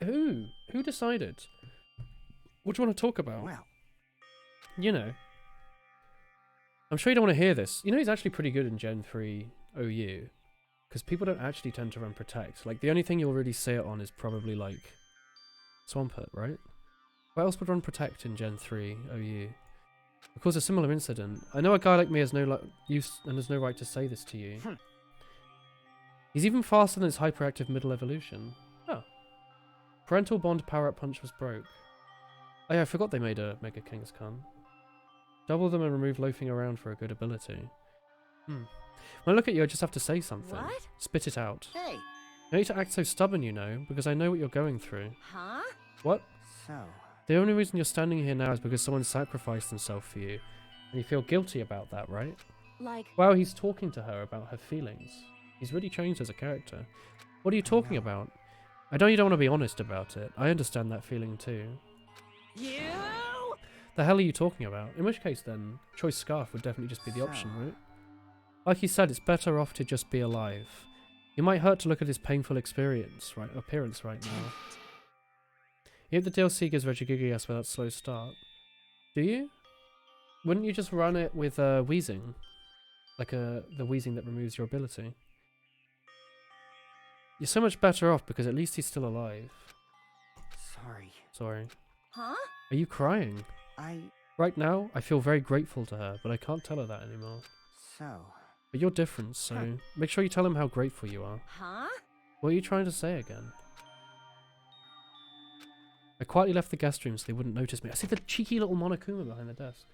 Who? Who decided? What do you want to talk about? Well. You know. I'm sure you don't want to hear this. You know, he's actually pretty good in Gen 3 OU. Because people don't actually tend to run Protect. Like, the only thing you'll really see it on is probably, like, Swampert, right? What else would run Protect in Gen 3 OU? Of course, a similar incident. I know a guy like me has no use and has no right to say this to you. He's even faster than his hyperactive middle evolution. Oh. Parental bond power-up punch was broke. Oh yeah, I forgot they made a Mega King's Con. Double them and remove loafing around for a good ability. When I look at you, I just have to say something. What? Spit it out. Hey. No need to act so stubborn, you know, because I know what you're going through. Huh? What? So, The only reason you're standing here now is because someone sacrificed themselves for you. And you feel guilty about that, right? Like... Wow, he's talking to her about her feelings. He's really changed as a character. What are you talking about? I know you don't want to be honest about it. I understand that feeling too. You? The hell are you talking about? In which case then, choice scarf would definitely just be the option, right? Like he said, it's better off to just be alive. It might hurt to look at his painful appearance right now. You hope the DLC gives Regigigas with that slow start. Do you? Wouldn't you just run it with wheezing? Like the wheezing that removes your ability? You're so much better off because at least he's still alive. Sorry. Huh? Are you crying? I... Right now, I feel very grateful to her, but I can't tell her that anymore. So... But you're different, so make sure you tell him how grateful you are. Huh? What are you trying to say again? I quietly left the guest room so they wouldn't notice me. I see the cheeky little Monokuma behind the desk.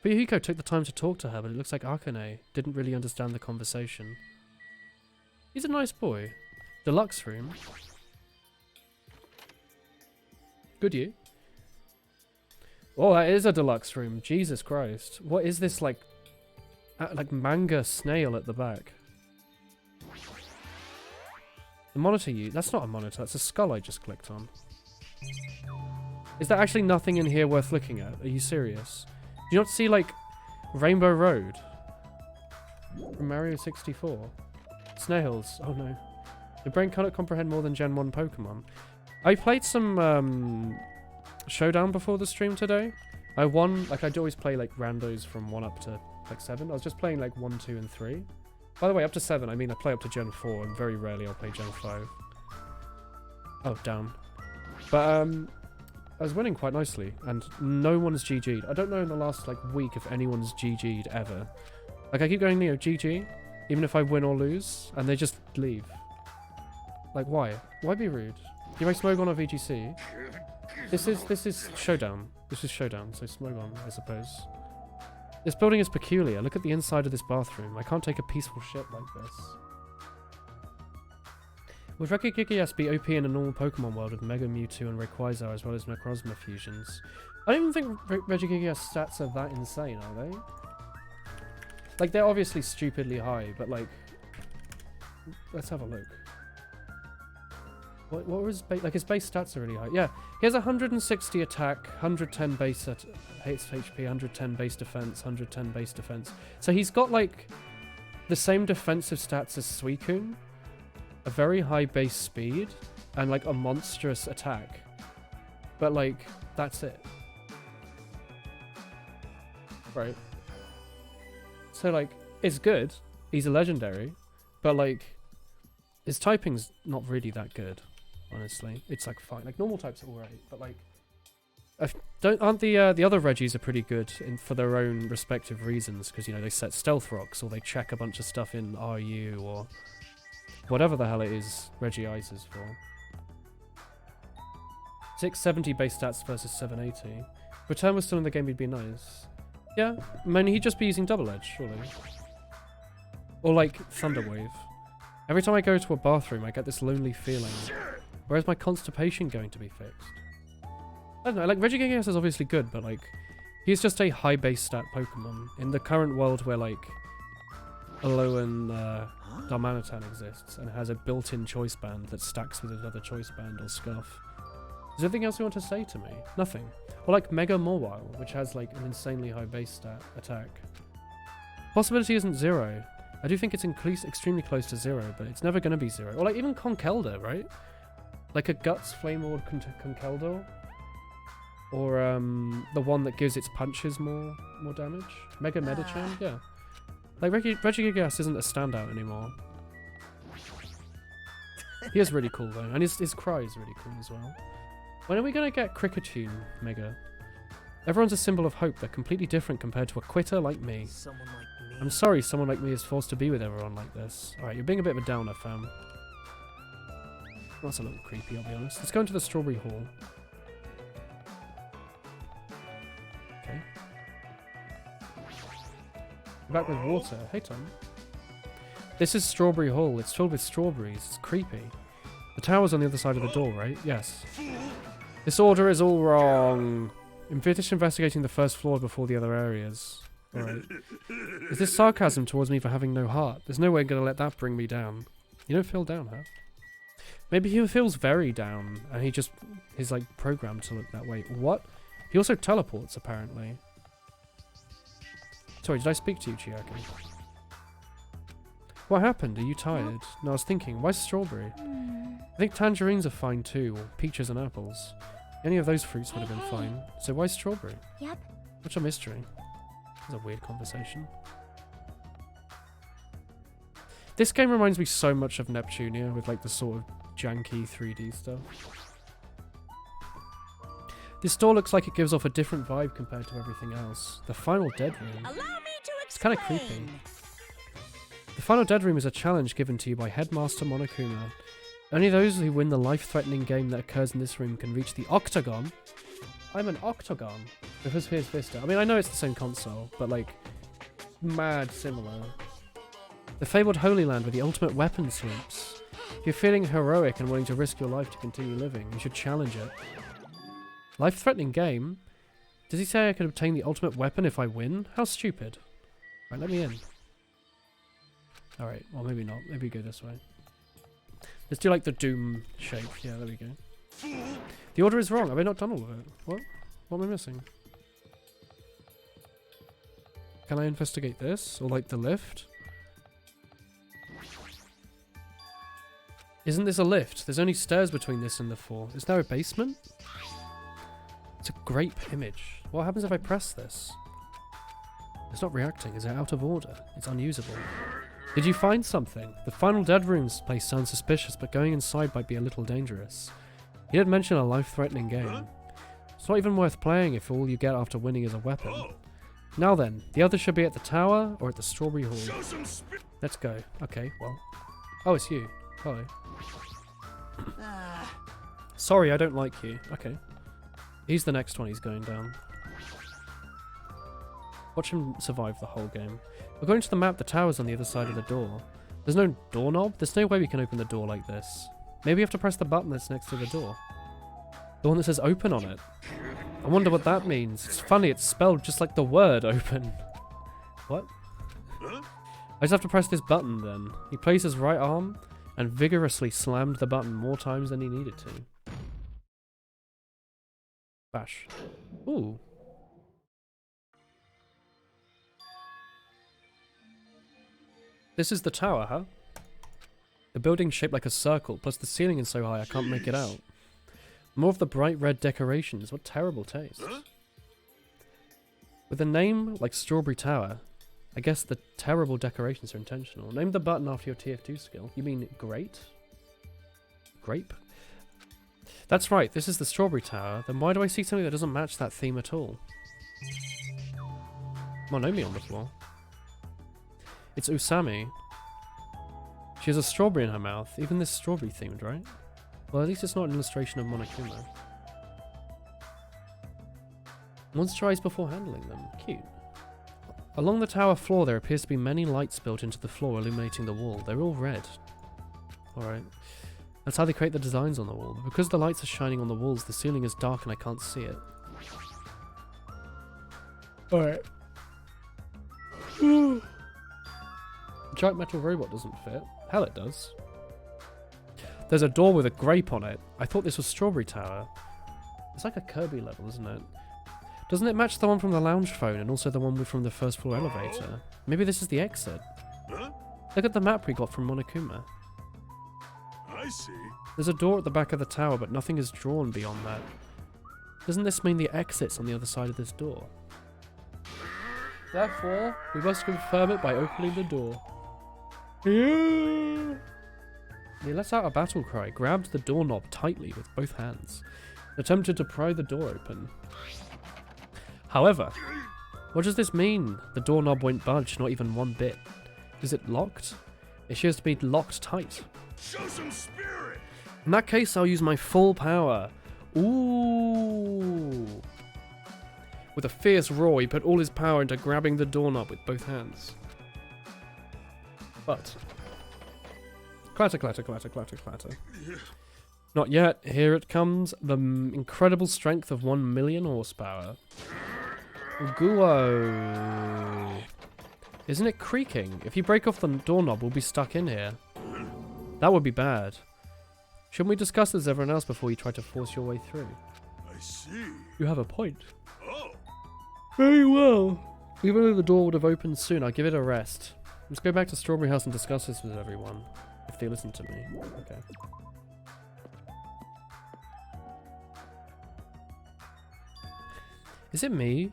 Fuyuhiko took the time to talk to her, but it looks like Akane didn't really understand the conversation. He's a nice boy. Deluxe room. Good you. Oh, that is a deluxe room. Jesus Christ. What is this, like manga snail at the back? The monitor that's not a monitor, that's a skull I just clicked on. Is there actually nothing in here worth looking at? Are you serious? Do you not see, like, Rainbow Road? From Mario 64? Snails. Oh no. Your brain cannot comprehend more than Gen 1 Pokemon. I played some, Showdown before the stream today. I won, like, I'd always play, like, randos from 1 up to, like, 7. I was just playing, like, 1, 2, and 3. By the way, up to 7, I mean I play up to Gen 4, and very rarely I'll play Gen 5. Oh, down. But, I was winning quite nicely, and no one's GG'd. I don't know in the last, like, week if anyone's GG'd ever. Like, I keep going, you know, GG, even if I win or lose, and they just leave. Like, why? Why be rude? You make Smogon or VGC? This is Showdown. This is Showdown, so Smogon, I suppose. This building is peculiar. Look at the inside of this bathroom. I can't take a peaceful shit like this. Would Regigigas be OP in a normal Pokemon world with Mega Mewtwo and Rayquaza as well as Necrozma fusions? I don't even think Regigigas stats are that insane, are they? Like, they're obviously stupidly high, but like... Let's have a look. What was like his base stats are really high. Yeah, he has 160 attack, 110 base HP, 110 base defense, 110 base defense. So he's got like the same defensive stats as Suicune, a very high base speed, and like a monstrous attack. But like that's it. Right. So like it's good. He's a legendary, but like his typing's not really that good. Honestly, it's like fine. Like normal types are alright, but like, aren't the other Reggies are pretty good for their own respective reasons? Because you know they set stealth rocks or they check a bunch of stuff in RU or whatever the hell it is Reggie Ice is for. 670 base stats versus 780. Return was still in the game, he'd be nice. Yeah, I mean he'd just be using Double Edge, surely. Or like Thunder Wave. Every time I go to a bathroom, I get this lonely feeling. Where's my constipation going to be fixed? I don't know, like Regigigas is obviously good, but like he's just a high base stat Pokemon in the current world where like Alolan Darmanitan exists and has a built-in choice band that stacks with another choice band or Scuff. Is there anything else you want to say to me? Nothing. Or like Mega Mawile, which has like an insanely high base stat attack. Possibility isn't 0. I do think it's extremely close to 0, but it's never going to be 0. Or like even Conkeldurr, right? Like a Guts Flame Orb Conkeldurr? Or the one that gives its punches more damage? Mega Medicham? Yeah. Like Regigigas isn't a standout anymore. He is really cool though, and his cry is really cool as well. When are we going to get Kricketune, Mega? Everyone's a symbol of hope. They're completely different compared to a quitter like me. Someone like me. I'm sorry someone like me is forced to be with everyone like this. Alright, you're being a bit of a downer, fam. That's a little creepy, I'll be honest. Let's go into the Strawberry Hall. Okay. Back with water. Hey, Tom. This is Strawberry Hall. It's filled with strawberries. It's creepy. The tower's on the other side of the door, right? Yes. This order is all wrong. Finish investigating the first floor before the other areas. Alright. Is this sarcasm towards me for having no heart? There's no way I'm going to let that bring me down. You don't feel down, huh? Maybe he feels very down, and he just is like programmed to look that way. What? He also teleports, apparently. Sorry, did I speak to you, Chiaki? What happened? Are you tired? No, I was thinking, why strawberry? I think tangerines are fine too, or peaches and apples. Any of those fruits would have been fine. So why strawberry? Yep. What's a mystery? That's a weird conversation. This game reminds me so much of Neptunia with like the sort of janky 3D stuff. This door looks like it gives off a different vibe compared to everything else. The final dead room. Allow me to explain. It's kind of creepy. The final dead room is a challenge given to you by Headmaster Monokuma. Only those who win the life-threatening game that occurs in this room can reach the Octagon. I'm an Octagon. Because here's Vista. I mean, I know it's the same console, but like, mad similar. The fabled Holy Land with the ultimate weapon sweeps. If you're feeling heroic and willing to risk your life to continue living, you should challenge it. Life-threatening game? Does he say I could obtain the ultimate weapon if I win? How stupid. Right, let me in. Alright, well maybe not. Maybe go this way. Let's do like the Doom shape. Yeah, there we go. The order is wrong. Have I not done all of it? What? What am I missing? Can I investigate this? Or like the lift? Isn't this a lift? There's only stairs between this and the 4. Is there a basement? It's a grape image. What happens if I press this? It's not reacting. Is it out of order? It's unusable. Did you find something? The final dead room's place sounds suspicious, but going inside might be a little dangerous. You didn't mention a life-threatening game. It's not even worth playing if all you get after winning is a weapon. Now then, the others should be at the tower or at the Strawberry Hall. Let's go. Okay, well. Oh, it's you. Hi. Sorry, I don't like you. Okay. He's the next one he's going down. Watch him survive the whole game. According to the map, the tower's on the other side of the door. There's no doorknob? There's no way we can open the door like this. Maybe you have to press the button that's next to the door. The one that says open on it. I wonder what that means. It's funny, it's spelled just like the word open. What? I just have to press this button then. He placed his right arm and vigorously slammed the button more times than he needed to. Bash. Ooh. This is the tower, huh? The building's shaped like a circle, plus the ceiling is so high I can't make it out. More of the bright red decorations. What terrible taste. With a name like Strawberry Tower, I guess the terrible decorations are intentional. Name the button after your TF2 skill. You mean great? Grape? That's right, this is the Strawberry Tower. Then why do I see something that doesn't match that theme at all? Monomi on the floor. It's Usami. She has a strawberry in her mouth. Even this strawberry themed, right? Well, at least it's not an illustration of Monokuma. Moisturize before handling them. Cute. Along the tower floor, there appears to be many lights built into the floor, illuminating the wall. They're all red. Alright. That's how they create the designs on the wall. But because the lights are shining on the walls, the ceiling is dark and I can't see it. Alright. Giant metal robot doesn't fit. Hell, it does. There's a door with a grape on it. I thought this was Strawberry Tower. It's like a Kirby level, isn't it? Doesn't it match the one from the lounge phone and also the one from the first floor elevator? Maybe this is the exit. Look at the map we got from Monokuma. I see. There's a door at the back of the tower, but nothing is drawn beyond that. Doesn't this mean the exit's on the other side of this door? Therefore, we must confirm it by opening the door. He lets out a battle cry, grabbed the doorknob tightly with both hands, attempted to pry the door open. However, what does this mean? The doorknob won't budge, not even one bit. Is it locked? It appears to be locked tight. Show some spirit. In that case, I'll use my full power. Ooh. With a fierce roar, he put all his power into grabbing the doorknob with both hands. But... clatter, clatter, clatter, clatter, clatter. Not yet. Here it comes. The incredible strength of 1 million horsepower. Guo. Isn't it creaking? If you break off the doorknob, we'll be stuck in here. That would be bad. Shouldn't we discuss this with everyone else before you try to force your way through? I see. You have a point. Oh. Very well. Even though the door would have opened soon, I'll give it a rest. Let's go back to Strawberry House and discuss this with everyone. If they listen to me. Okay. Is it me?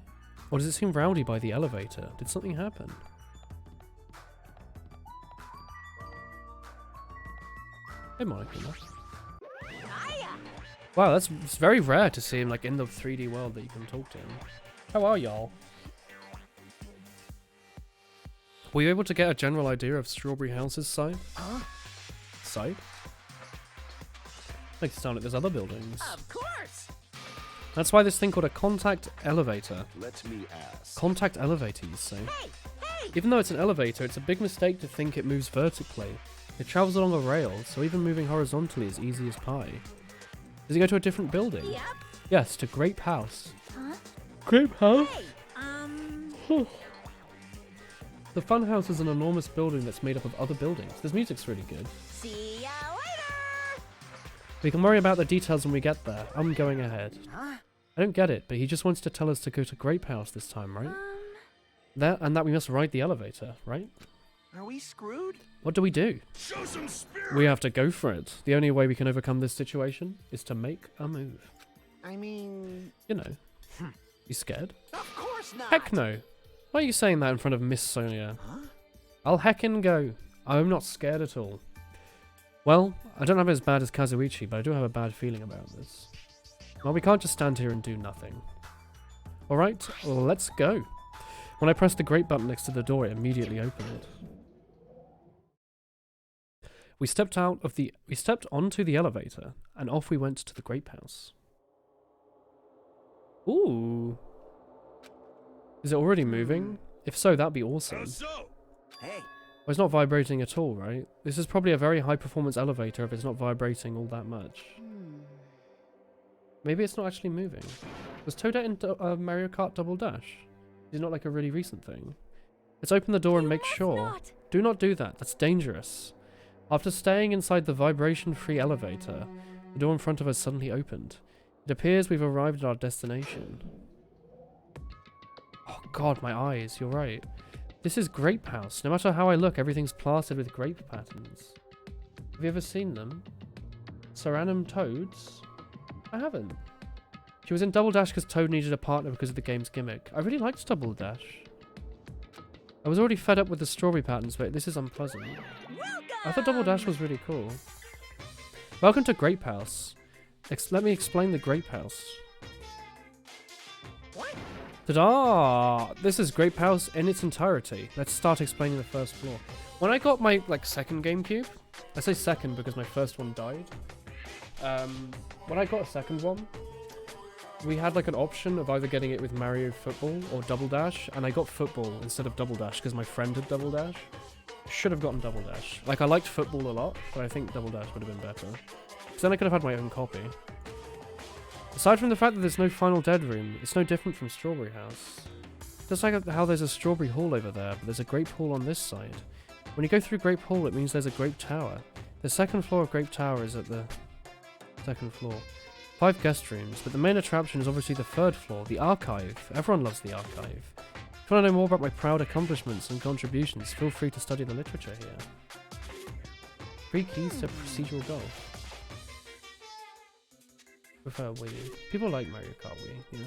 Or does it seem rowdy by the elevator? Did something happen? Hey, Monica. Wow, it's very rare to see him like in the 3D world that you can talk to him. How are y'all? Were you able to get a general idea of Strawberry House's side? Huh? Side? Makes it sound like there's other buildings. Of course. That's why this thing called a contact elevator. Let me ask. Contact elevator, you say? Hey, hey. Even though it's an elevator, it's a big mistake to think it moves vertically. It travels along a rail, so even moving horizontally is easy as pie. Does it go to a different building? Yep. Yes, to Grape House. Huh? Grape House? Hey, The Fun House is an enormous building that's made up of other buildings. This music's really good. see ya later. We can worry about the details when we get there. I'm going ahead. Huh? I don't get it, but he just wants to tell us to go to Grape House this time, right? And that we must ride the elevator, right? Are we screwed? What do we do? Show some spirit. We have to go for it. The only way we can overcome this situation is to make a move. I mean... You know. You scared? Of course not! Heck no. Why are you saying that in front of Miss Sonia? Huh? I'll heckin' go. I'm not scared at all. Well, I don't have it as bad as Kazuichi, but I do have a bad feeling about this. Well, we can't just stand here and do nothing. Alright, let's go. When I pressed the grate button next to the door, it immediately opened. We stepped onto the elevator, and off we went to the Grape House. Ooh. Is it already moving? If so, that'd be awesome. How so? Hey, Well, it's not vibrating at all, right? This is probably a very high-performance elevator if it's not vibrating all that much. Maybe it's not actually moving. Was Toadette in Mario Kart Double Dash? Is it not like a really recent thing? Let's open the door and make sure. Do not do that. That's dangerous. After staying inside the vibration-free elevator, the door in front of us suddenly opened. It appears we've arrived at our destination. Oh god, my eyes. You're right. This is Grape House. No matter how I look, everything's plastered with grape patterns. Have you ever seen them? Ceranum Toads? I haven't. She was in Double Dash because Toad needed a partner because of the game's gimmick. I really liked Double Dash. I was already fed up with the strawberry patterns, but this is unpleasant. I thought Double Dash was really cool. Welcome to Grape House. Let me explain the Grape House. Ta-da! This is Grape House in its entirety. Let's start explaining the first floor. When I got my second GameCube, I say second because my first one died. When I got a second one, we had like an option of either getting it with Mario Football or Double Dash, and I got Football instead of Double Dash because my friend had Double Dash. Should have gotten Double Dash. Like, I liked Football a lot, but I think Double Dash would have been better. Because then I could have had my own copy. Aside from the fact that there's no final dead room, it's no different from Strawberry House. Just like how there's a Strawberry Hall over there, but there's a Grape Hall on this side. When you go through Grape Hall, it means there's a Grape Tower. The second floor of Grape Tower is at the second floor. 5 guest rooms, but the main attraction is obviously the third floor, the archive. Everyone loves the archive. If you want to know more about my proud accomplishments and contributions, feel free to study the literature here. 3 keys to procedural golf. Prefer Wii. People like Mario Kart Wii, you know.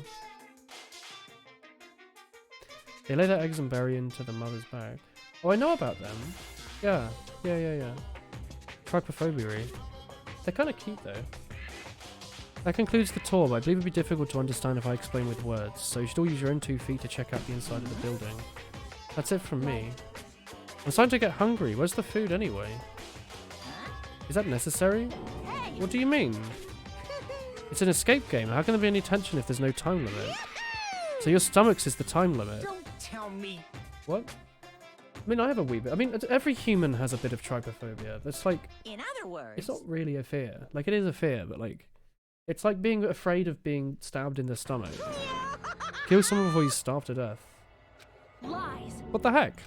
They lay their eggs and bury into the mother's bag. Oh, I know about them. Yeah. Trypophobia. They're kind of cute though. That concludes the tour, but I believe it would be difficult to understand if I explain with words, so you should all use your own 2 feet to check out the inside of the building. That's it from me. I'm starting to get hungry. Where's the food anyway? Is that necessary? Hey, What do you mean? It's an escape game. How can there be any tension if there's no time limit? So your stomach's is the time limit. Don't tell me. What? I mean, I have a wee bit. I mean, every human has a bit of trypophobia. That's like... In other words, It's not really a fear. Like, it is a fear, but like... It's like being afraid of being stabbed in the stomach. Kill someone before you starve to death. lies. What the heck?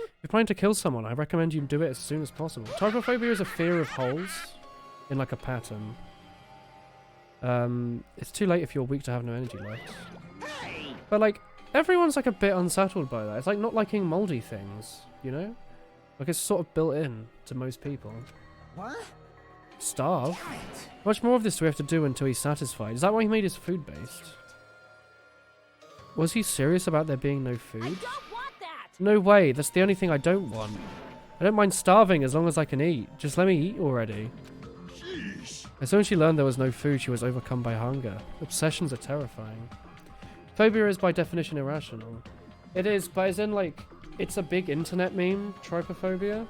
If you're planning to kill someone, I recommend you do it as soon as possible. Trypophobia is a fear of holes in like a pattern. It's too late if you're weak to have no energy left. But like, everyone's like a bit unsettled by that. It's like not liking moldy things, you know? Like it's sort of built in to most people. What? Starve? How much more of this do we have to do until he's satisfied? Is that why he made his food based? Was he serious about there being no I food? don't want that. No way, that's the only thing I don't want. I don't mind starving as long as I can eat. Just let me eat already. As soon as she learned there was no food, she was overcome by hunger. Obsessions are terrifying. Phobia is by definition irrational. It is, but as in like, it's a big internet meme, trypophobia.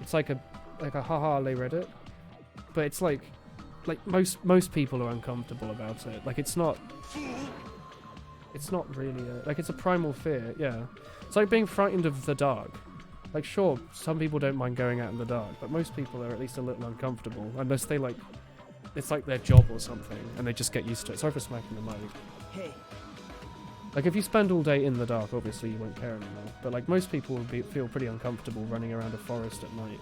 It's like a haha they read it. But it's like most people are uncomfortable about it. Like it's not really like it's a primal fear, yeah. It's like being frightened of the dark. Like sure, some people don't mind going out in the dark, but most people are at least a little uncomfortable unless they like, it's like their job or something and they just get used to it. Sorry for smacking the mic. Hey. Like if you spend all day in the dark, obviously you won't care anymore. But like most people would feel pretty uncomfortable running around a forest at night.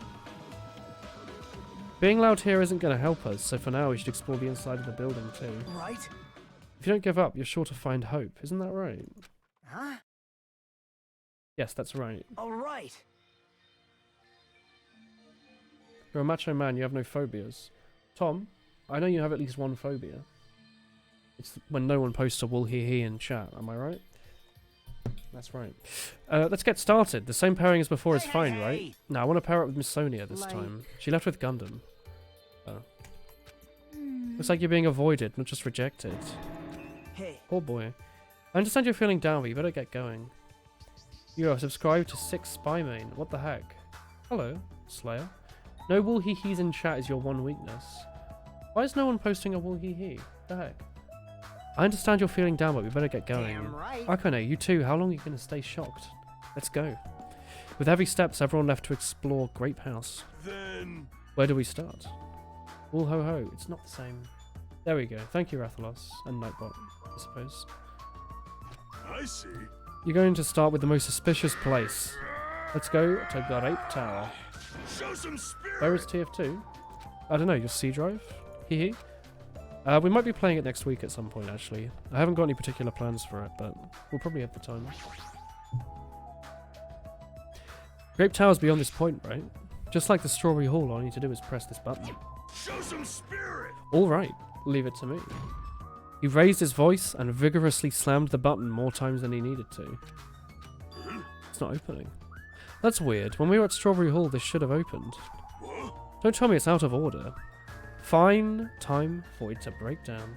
Being loud here isn't going to help us, so for now we should explore the inside of the building too. Right? If you don't give up, you're sure to find hope. Isn't that right? Huh? Yes, that's right. All right. You're a macho man, you have no phobias. Tom, I know you have at least one phobia. It's when no one posts a wool hee hee in chat, am I right? That's right. Let's get started. The same pairing as before is fine, right? No, I want to pair up with Miss Sonia this time. She left with Gundam. Oh. Looks like you're being avoided, not just rejected. Hey. Poor boy. I understand you're feeling down, but you better get going. You are subscribed to 6 Spy Main. What the heck? Hello, Slayer. No wool hee hees in chat is your one weakness. Why is no one posting a wool hee hee? The heck? I understand you're feeling down, but we better get going. Damn right. Akane, you too. How long are you going to stay shocked? Let's go. With heavy steps, everyone left to explore Grape House. Then... Where do we start? Wool ho ho. It's not the same. There we go. Thank you, Rathalos. And Nightbot, I suppose. I see. You're going to start with the most suspicious place. Let's go to Grape Tower. Show some spirit. Where is TF2? I don't know, your C drive? Hee hee. We might be playing it next week at some point, actually. I haven't got any particular plans for it, but we'll probably have the time. Grape Tower's beyond this point, right? Just like the Strawberry Hall, all I need to do is press this button. Show some spirit. Alright, leave it to me. He raised his voice and vigorously slammed the button more times than he needed to. It's not opening. That's weird. When we were at Strawberry Hall, this should have opened. Don't tell me it's out of order. Fine time for it to break down.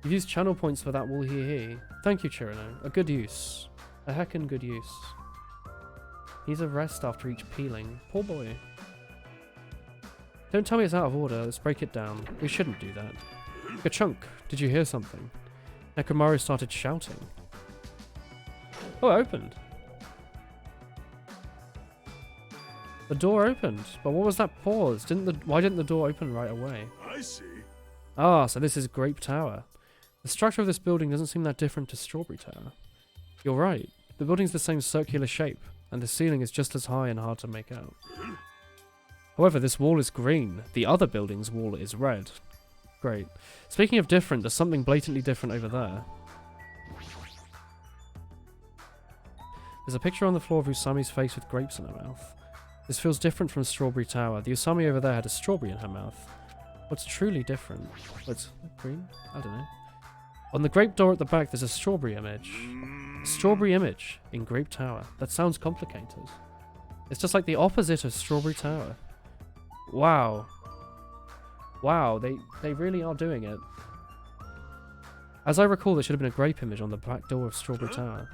You've used channel points for that wool hee hee. Thank you, Chirino. A good use. A heckin' good use. Needs a rest after each peeling. Poor boy. Don't tell me it's out of order. Let's break it down. We shouldn't do that. Ka-chunk, did you hear something? Nekomaru started shouting. Oh, it opened. The door opened, but what was that pause? Why didn't the door open right away? I see. Ah, so this is Grape Tower. The structure of this building doesn't seem that different to Strawberry Tower. You're right. The building's the same circular shape, and the ceiling is just as high and hard to make out. However, this wall is green. The other building's wall is red. Great. Speaking of different, there's something blatantly different over there. There's a picture on the floor of Usami's face with grapes in her mouth. This feels different from Strawberry Tower. The Usami over there had a strawberry in her mouth. What's truly different? What's green? I don't know. On the grape door at the back, there's a strawberry image. A strawberry image in Grape Tower. That sounds complicated. It's just like the opposite of Strawberry Tower. Wow. Wow, they really are doing it. As I recall, there should have been a grape image on the back door of Strawberry Tower.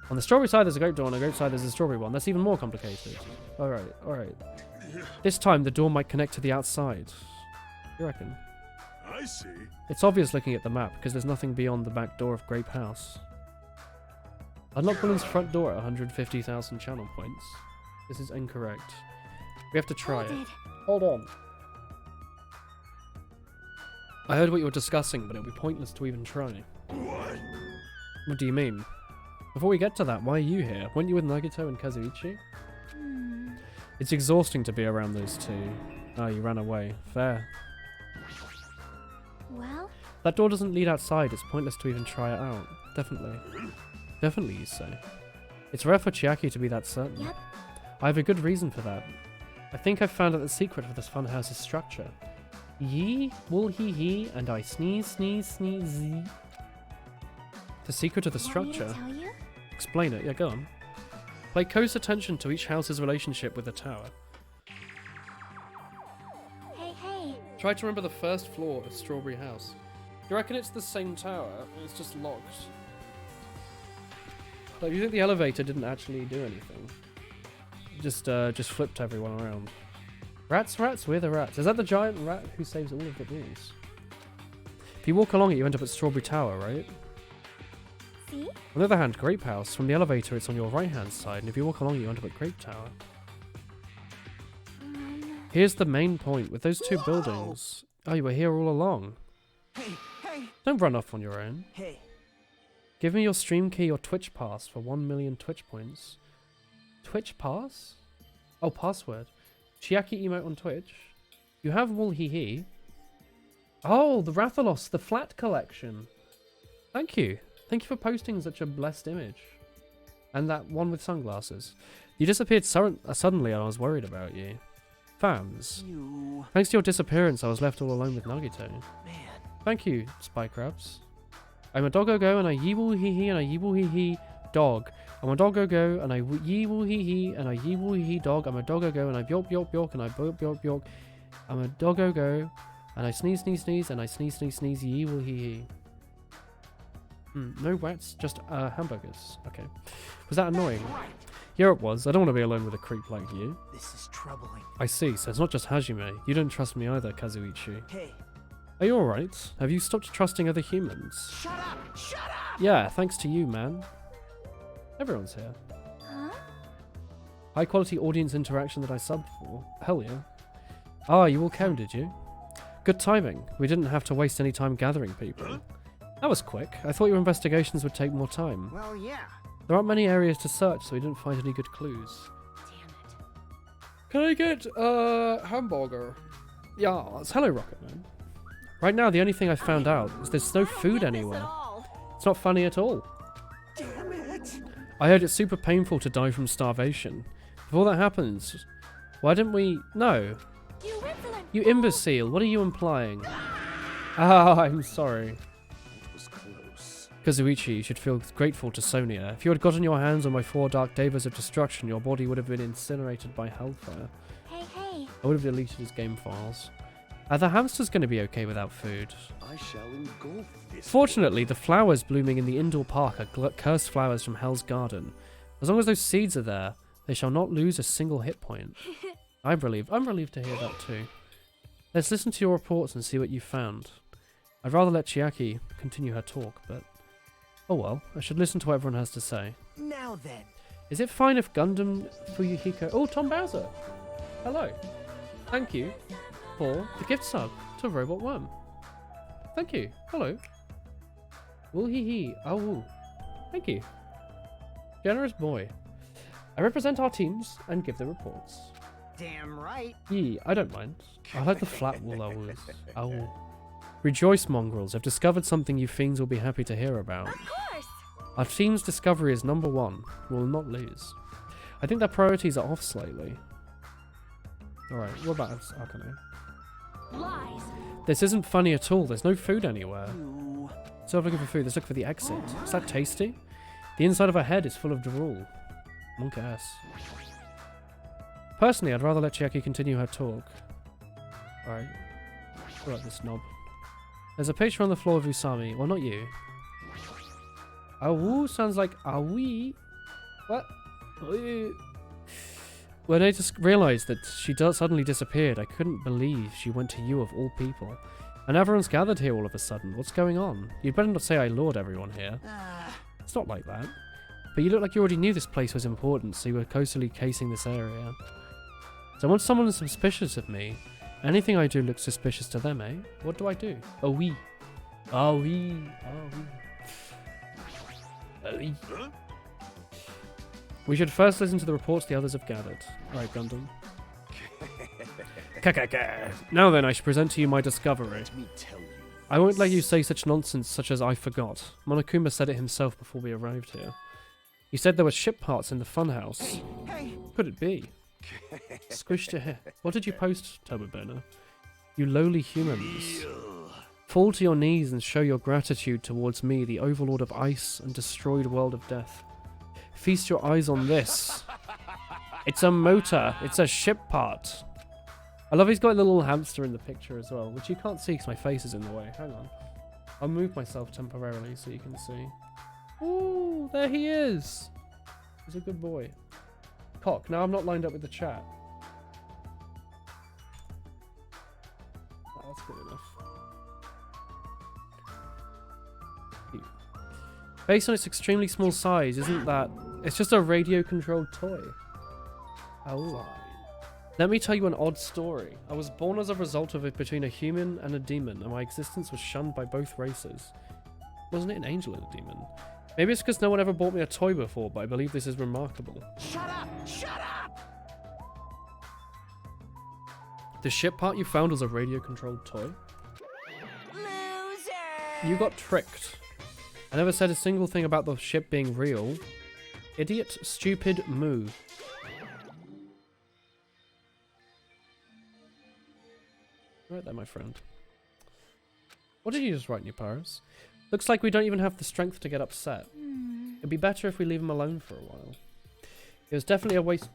On the strawberry side, there's a grape door. On the grape side, there's a strawberry one. That's even more complicated. Alright, alright. This time the door might connect to the outside. You reckon? I see. It's obvious looking at the map because there's nothing beyond the back door of Grape House. Unlock Willen's front door at 150,000 channel points. This is incorrect. We have to try it. Hold on. I heard what you were discussing, but it would be pointless to even try. What? What do you mean? Before we get to that, why are you here? Weren't you with Nagito and Kazuichi? It's exhausting to be around those two. Oh, you ran away. Fair. Well, That door doesn't lead outside. It's pointless to even try it out. Definitely. Definitely, you say. It's rare for Chiaki to be that certain. Yep. I have a good reason for that. I think I've found out the secret for this funhouse's structure. Ye, wool he, and I sneeze, sneeze, sneeze. The secret of the want me to structure. tell you? Explain it. Yeah, go on. Pay close attention to each house's relationship with the tower. Hey. Try to remember the first floor of Strawberry House. You reckon it's the same tower? It's just locked. Like, you think the elevator didn't actually do anything? Just flipped everyone around. Rats, we're the rats. Is that the giant rat who saves all of the balls? If you walk along it, you end up at Strawberry Tower, right? See? On the other hand, Grape House. From the elevator, it's on your right-hand side, and if you walk along it, you end up at Grape Tower. Here's the main point. With those two buildings... Oh, you were here all along. Hey. Don't run off on your own. Hey. Give me your stream key or Twitch pass for 1 million Twitch points. Twitch pass? Oh, password. Chiaki emote on Twitch. You have wool he. Oh, the Rathalos, the flat collection. Thank you. Thank you for posting such a blessed image. And that one with sunglasses. You disappeared suddenly and I was worried about you. Fans. You. Thanks to your disappearance, I was left all alone with Nagito. Man. Thank you, Spy Crabs. I'm a doggo and I yeeble hee and I yeeble hee dog. I'm a doggo and I yeeble hee and I yeeble hee dog. I'm a doggo and I byork and I byork. I'm a doggo and I sneeze and I sneeze yeeble hee. No rats, just hamburgers. Okay. Was that annoying? Yeah, it was. I don't want to be alone with a creep like you. This is troubling. I see, so it's not just Hajime. You don't trust me either, Kazuichi. Hey. Are you alright? Have you stopped trusting other humans? Shut up! Shut up! Yeah, thanks to you, man. Everyone's here. Huh? High quality audience interaction that I subbed for. Hell yeah. Ah, you all came, did you? Good timing. We didn't have to waste any time gathering people. That was quick. I thought your investigations would take more time. Well, yeah. There aren't many areas to search, so we didn't find any good clues. Damn it. Can I get a hamburger? Yeah, it's Hello Rocket Man. Right now, the only thing I found out is there's no food anywhere. It's not funny at all. Damn it! I heard it's super painful to die from starvation. Before that happens, why didn't we... No. You imbecile, what are you implying? Ah, I'm sorry. It was close. Kazuichi, you should feel grateful to Sonia. If you had gotten your hands on my 4 Dark Devas of Destruction, your body would have been incinerated by hellfire. Hey. I would have deleted his game files. Are the hamsters going to be okay without food? I shall engulf this. Fortunately, the flowers blooming in the indoor park are cursed flowers from Hell's Garden. As long as those seeds are there, they shall not lose a single hit point. I'm relieved to hear that too. Let's listen to your reports and see what you found. I'd rather let Chiaki continue her talk, but... Oh well, I should listen to what everyone has to say. Now then. Is it fine if Gundam Fuyuhiko... Oh, Tom Bowser! Hello. Thank you for the gift sub to Robot Worm. Thank you. Hello. Woo hee hee. Oh, woo. Thank you. Generous boy. I represent our teams and give the reports. Damn right. Yee, I don't mind. I like the flat wool owls. Owl. Rejoice, mongrels. I've discovered something you fiends will be happy to hear about. Of course. Our team's discovery is number 1. We'll not lose. I think their priorities are off slightly. Alright, what about Akane? Lies. This isn't funny at all. There's no food anywhere. You. So I'm looking for food. Let's look for the exit. Is that tasty? The inside of her head is full of drool. Monk ass. Personally, I'd rather let Chiaki continue her talk. Alright. Alright, this knob. There's a picture on the floor of Usami. Well, not you. Awoo sounds like awee. What? When I just realised that she suddenly disappeared, I couldn't believe she went to you of all people. And everyone's gathered here all of a sudden. What's going on? You'd better not say I lured everyone here. It's not like that. But you look like you already knew this place was important, so you were closely casing this area. So once someone is suspicious of me, anything I do looks suspicious to them, eh? What do I do? Oh, oui. Oh, oui. Oh, oui. Oh, oui. Huh? We should first listen to the reports the others have gathered. Alright, Gundam. Kakaka. Now then, I should present to you my discovery. Let me tell you. I won't let you say such nonsense such as I forgot. Monokuma said it himself before we arrived here. He said there were ship parts in the funhouse. Hey. Could it be? Squished your hair. What did you post, Turbo Burner? You lowly humans. Fall to your knees and show your gratitude towards me, the overlord of ice and destroyed world of death. Feast your eyes on this. It's a motor. It's a ship part. I love he's got a little hamster in the picture as well, which you can't see because my face is in the way. Hang on. I'll move myself temporarily so you can see. Ooh, there he is. He's a good boy. Cock, now I'm not lined up with the chat. Oh, that's good enough. Cute. Based on its extremely small size, isn't that... It's just a radio-controlled toy. Oh. Let me tell you an odd story. I was born as a result of it between a human and a demon, and my existence was shunned by both races. Wasn't it an angel and a demon? Maybe it's because no one ever bought me a toy before, but I believe this is remarkable. Shut up! Shut up! The ship part you found was a radio-controlled toy? Loser! You got tricked. I never said a single thing about the ship being real. Idiot, stupid, moo. Right there, my friend. What did you just write in your Paris? Looks like we don't even have the strength to get upset. It'd be better if we leave him alone for a while. It was definitely a waste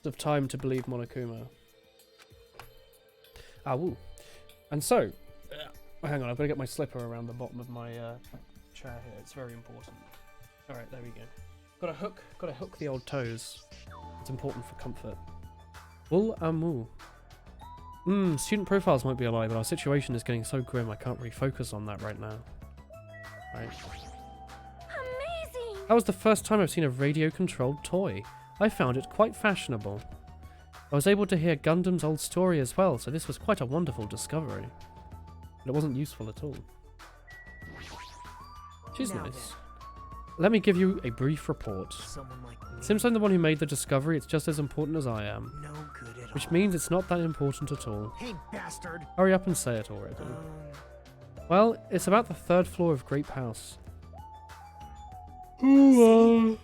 of time to believe Monokuma. Ah, woo. And so, hang on, I've got to get my slipper around the bottom of my chair here. It's very important. All right, there we go. Got to hook the old toes. It's important for comfort. Wool amu. Student profiles might be a lie, but our situation is getting so grim I can't really focus on that right now. Right. Amazing! That was the first time I've seen a radio-controlled toy. I found it quite fashionable. I was able to hear Gundam's old story as well, so this was quite a wonderful discovery. But it wasn't useful at all. She's Now nice. then. Let me give you a brief report. Someone like me. Since I'm the one who made the discovery, it's just as important as I am. No good at Which all. means it's not that important at all. Hey, bastard! Hurry up and say it already. Well, it's about the 3rd floor of Grape House. Do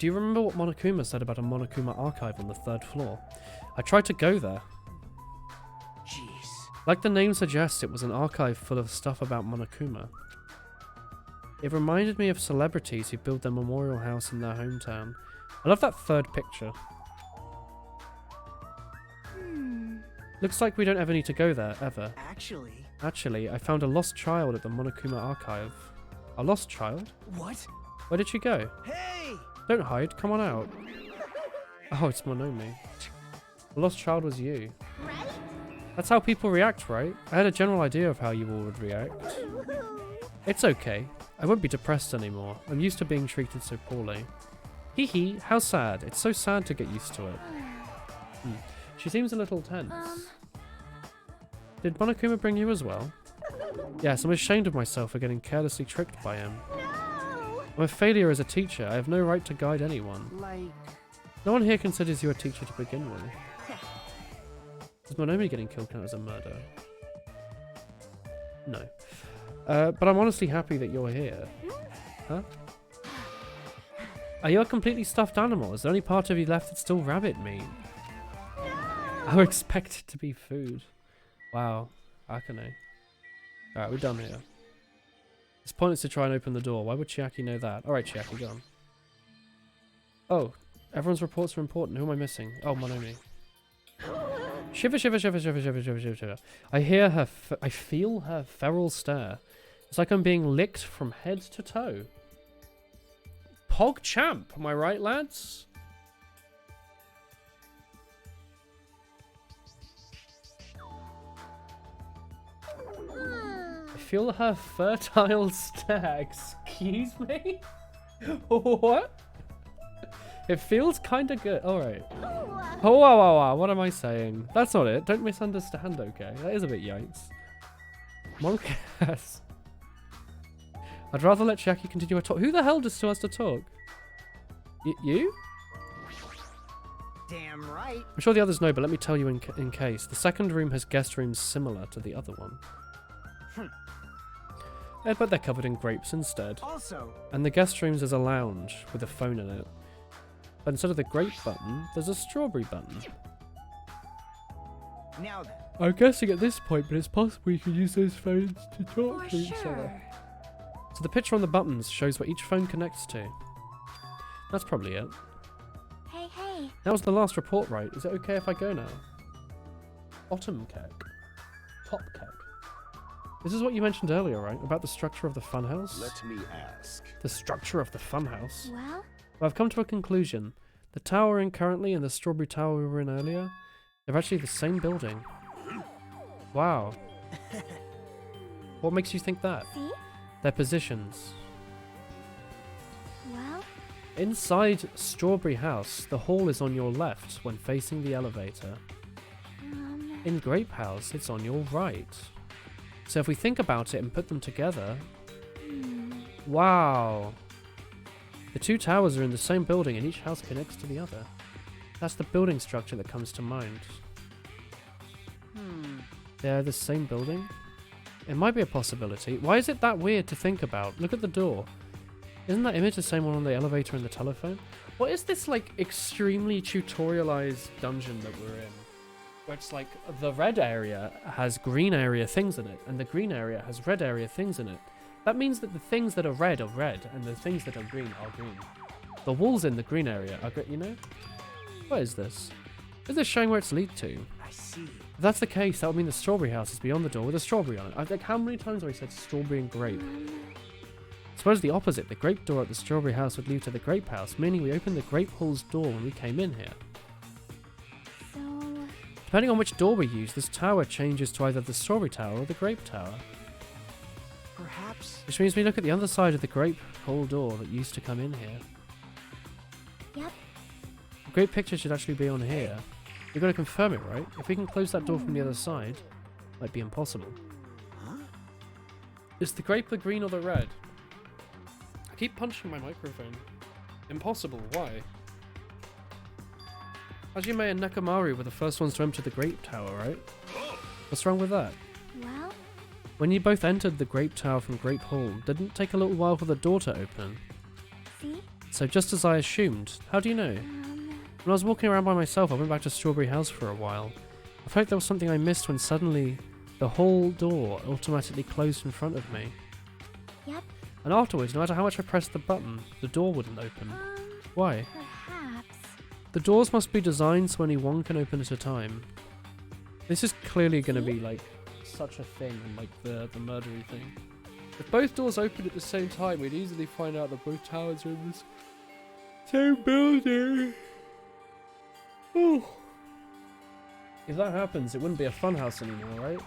you remember what Monokuma said about a Monokuma archive on the 3rd floor? I tried to go there. Jeez. Like the name suggests, it was an archive full of stuff about Monokuma. It reminded me of celebrities who build their memorial house in their hometown. I love that 3rd picture. Looks like we don't ever need to go there, ever. Actually, I found a lost child at the Monokuma archive. A lost child? What? Where did she go? Hey! Don't hide, come on out. Oh, it's Monomi. The lost child was you. Right? That's how people react, right? I had a general idea of how you all would react. It's okay. I won't be depressed anymore. I'm used to being treated so poorly. Hee hee, how sad. It's so sad to get used to it. She seems a little tense. Did Monokuma bring you as well? Yes, I'm ashamed of myself for getting carelessly tricked by him. No! I'm a failure as a teacher. I have no right to guide anyone. Like... No one here considers you a teacher to begin with. Does Monomi getting killed count as a murder? No. But I'm honestly happy that you're here. Huh? Are you a completely stuffed animal? Is there any part of you left that's still rabbit meat? I would expect it to be food. Wow. Akane. Alright, we're done here. It's pointless to try and open the door. Why would Chiaki know that? Alright, Chiaki, go on. Oh, everyone's reports are important. Who am I missing? Oh, Monomi. Shiver, shiver, shiver, shiver, shiver, shiver, shiver, shiver. I hear her, I feel her feral stare. It's like I'm being licked from head to toe. Pog Champ. Am I right, lads? I feel her fertile stag. Excuse me? What? It feels kind of good. Alright. Oh, wow. What am I saying? That's not it. Don't misunderstand, okay? That is a bit yikes. Monkass. I'd rather let Jackie continue her talk. Who the hell just still has to talk? You? Damn right. I'm sure the others know, but let me tell you in case. The second room has guest rooms similar to the other one. But they're covered in grapes instead. Also, And the guest rooms is a lounge with a phone in it. But instead of the grape button, there's a strawberry button. now then. I'm guessing at this point, but it's possible you can use those phones to talk For to each other. sure. So the picture on the buttons shows what each phone connects to. That's probably it. Hey. That was the last report, right? Is it okay if I go now? Bottom keg. Top keg. This is what you mentioned earlier, right? About the structure of the funhouse? Let me ask. The structure of the funhouse? Well, Well, I've come to a conclusion. The tower we're in currently and the strawberry tower we were in earlier, they're actually the same building. Wow. What makes you think that? see? Their positions. Well, Inside Strawberry House, the hall is on your left when facing the elevator. In Grape House, it's on your right. So if we think about it and put them together... Wow. The two towers are in the same building and each house connects to the other. That's the building structure that comes to mind. They're the same building? It might be a possibility. Why is it that weird to think about? Look at the door. Isn't that image the same one on the elevator and the telephone? What is this, like, extremely tutorialized dungeon that we're in? Where it's like, the red area has green area things in it, and the green area has red area things in it. That means that the things that are red, and the things that are green are green. The walls in the green area are green, you know? What is this? Is this showing where it's lead to? I see. If that's the case, that would mean the strawberry house is beyond the door with a strawberry on it. Like, how many times have I said strawberry and grape? Suppose the opposite, the grape door at the strawberry house would lead to the grape house, meaning we opened the grape hall's door when we came in here. so... Depending on which door we use, this tower changes to either the strawberry tower or the grape tower. Perhaps. Which means we look at the other side of the grape hall door that used to come in here. Yep. The grape picture should actually be on here. We've got to confirm it, right? If we can close that door from the other side, it might be impossible. Huh? Is the grape the green or the red? I keep punching my microphone. Impossible, why? Hajime and Nakamaru were the first ones to enter the grape tower, right? What's wrong with that? Well, When you both entered the grape tower from Grape Hall, didn't it take a little while for the door to open? see? So just as I assumed, how do you know? When I was walking around by myself, I went back to Strawberry House for a while. I felt there was something I missed when suddenly the whole door automatically closed in front of me. Yep. And afterwards, no matter how much I pressed the button, the door wouldn't open. Why? Perhaps. The doors must be designed so only one can open at a time. This is clearly going to be like such a thing, like the murdery thing. If both doors opened at the same time, we'd easily find out that both towers are in this same building. Ooh. If that happens, it wouldn't be a funhouse anymore, right?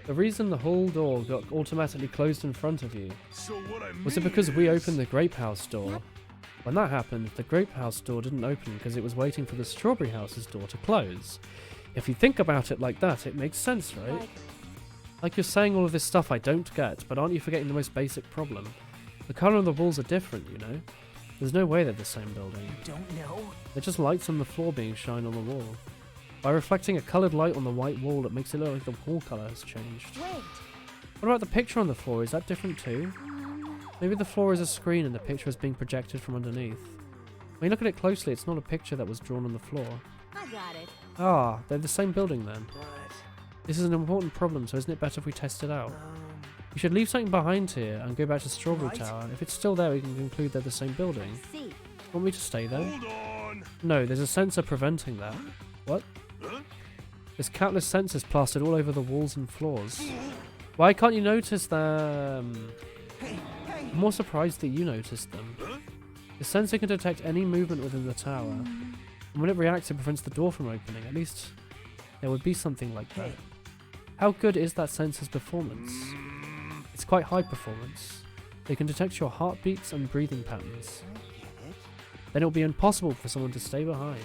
The reason the whole door got automatically closed in front of you, So what I mean was it because we is- opened the grape house door? Yep. When that happened, the grape house door didn't open because it was waiting for the strawberry house's door to close. If you think about it like that, it makes sense, right? Like you're saying all of this stuff I don't get, but aren't you forgetting the most basic problem? The colour of the walls are different, you know? There's no way they're the same building. Don't know. They're just lights on the floor being shined on the wall. By reflecting a coloured light on the white wall, it makes it look like the wall colour has changed. Wait. What about the picture on the floor? Is that different too? Maybe the floor is a screen and the picture is being projected from underneath. When you look at it closely, it's not a picture that was drawn on the floor. I got it. Ah, they're the same building then. But, This is an important problem, so isn't it better if we test it out? We should leave something behind here and go back to Strawberry Right. Tower. If it's still there, we can conclude they're the same building. See. Want me to stay there? Hold on. No, there's a sensor preventing that. What? Huh? There's countless sensors plastered all over the walls and floors. Why can't you notice them? hey, I'm more surprised that you noticed them. The sensor can detect any movement within the tower, and when it reacts, it prevents the door from opening. At least there would be something like that. How good is that sensor's performance? It's quite high performance. They can detect your heartbeats and breathing patterns. Then it'll be impossible for someone to stay behind.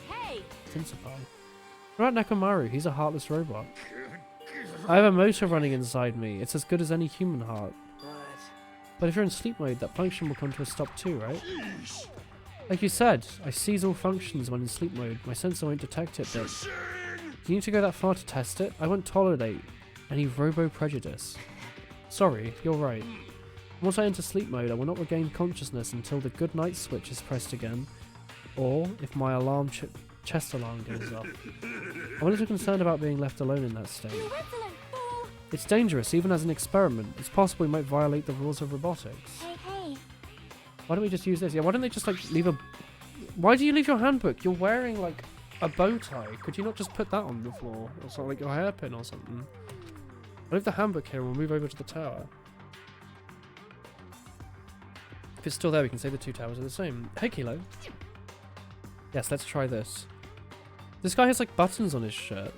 Hey! Sensible. What about Nekomaru? He's a heartless robot. I have a motor running inside me. It's as good as any human heart. But if you're in sleep mode, that function will come to a stop too, right? Like you said, I seize all functions when in sleep mode. My sensor won't detect it, but... Do you need to go that far to test it? I won't tolerate any robo-prejudice. Sorry, you're right. Once I enter sleep mode, I will not regain consciousness until the good night switch is pressed again, or if my alarm chest alarm goes off. I'm a little concerned about being left alone in that state. It's dangerous, even as an experiment. It's possible we might violate the rules of robotics. Hey. Why don't we just use this? Yeah, why don't they just, like, leave a... Why do you leave your handbook? You're wearing, like, a bow tie. Could you not just put that on the floor? Or something, like your hairpin or something? I'll leave the handbook here and we'll move over to the tower. If it's still there, we can say the two towers are the same. Hey, Kilo. Yes, let's try this. This guy has, like, buttons on his shirt.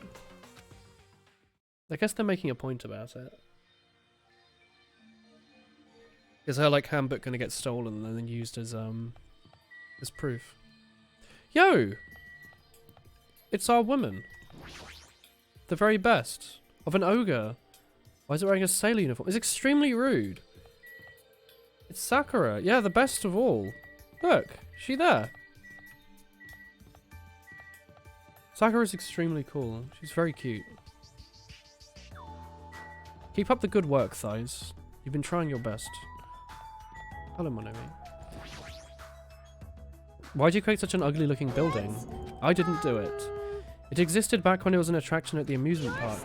I guess they're making a point about it. Is her, like, handbook gonna get stolen and then used as proof? Yo! It's our woman. The very best. Of an ogre. Why is it wearing a sailor uniform? It's extremely rude. It's Sakura. Yeah, the best of all. Look, is she there? Sakura's extremely cool. She's very cute. Keep up the good work, Thighs. You've been trying your best. Hello, Monomi. Why'd you create such an ugly looking building? I didn't do it. It existed back when it was an attraction at the amusement park.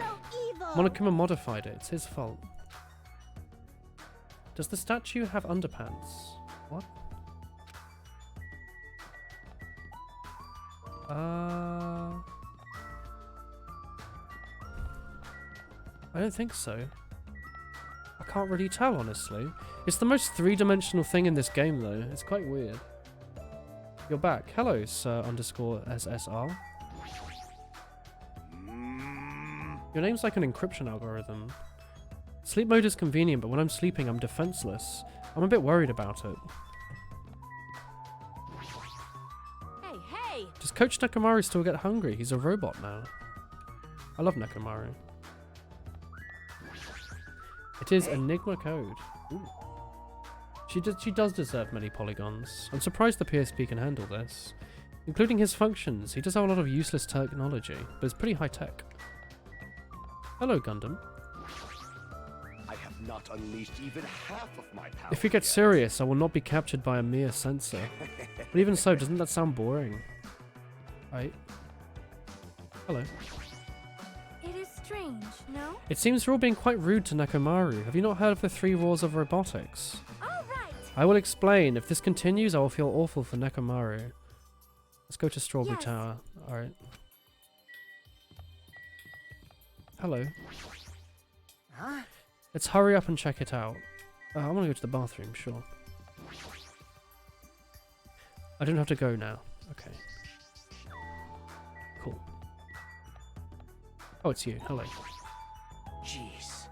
Monokuma modified it. It's his fault. Does the statue have underpants? What? I don't think so. I can't really tell, honestly. It's the most three-dimensional thing in this game, though. It's quite weird. You're back. Hello, Sir_SSR. Your name's like an encryption algorithm. Sleep mode is convenient, but when I'm sleeping, I'm defenseless. I'm a bit worried about it. Hey! Does Coach Nekomaru still get hungry? He's a robot now. I love Nekomaru. It is Enigma code. Ooh. She does deserve many polygons. I'm surprised the PSP can handle this. Including his functions, he does have a lot of useless technology, but it's pretty high tech. Hello, Gundam. I have not unleashed even half of my power. If you get serious, I will not be captured by a mere sensor. But even so, doesn't that sound boring? Right. Hello. It is strange, no? It seems you're all being quite rude to Nekomaru. Have you not heard of the 3 rules of robotics? All right. I will explain. If this continues, I will feel awful for Nekomaru. Let's go to Strawberry Yes. Tower. Alright. Hello. Huh? Let's hurry up and check it out. I want to go to the bathroom, sure. I don't have to go now. Okay. Cool. Oh, it's you. Hello. Jeez.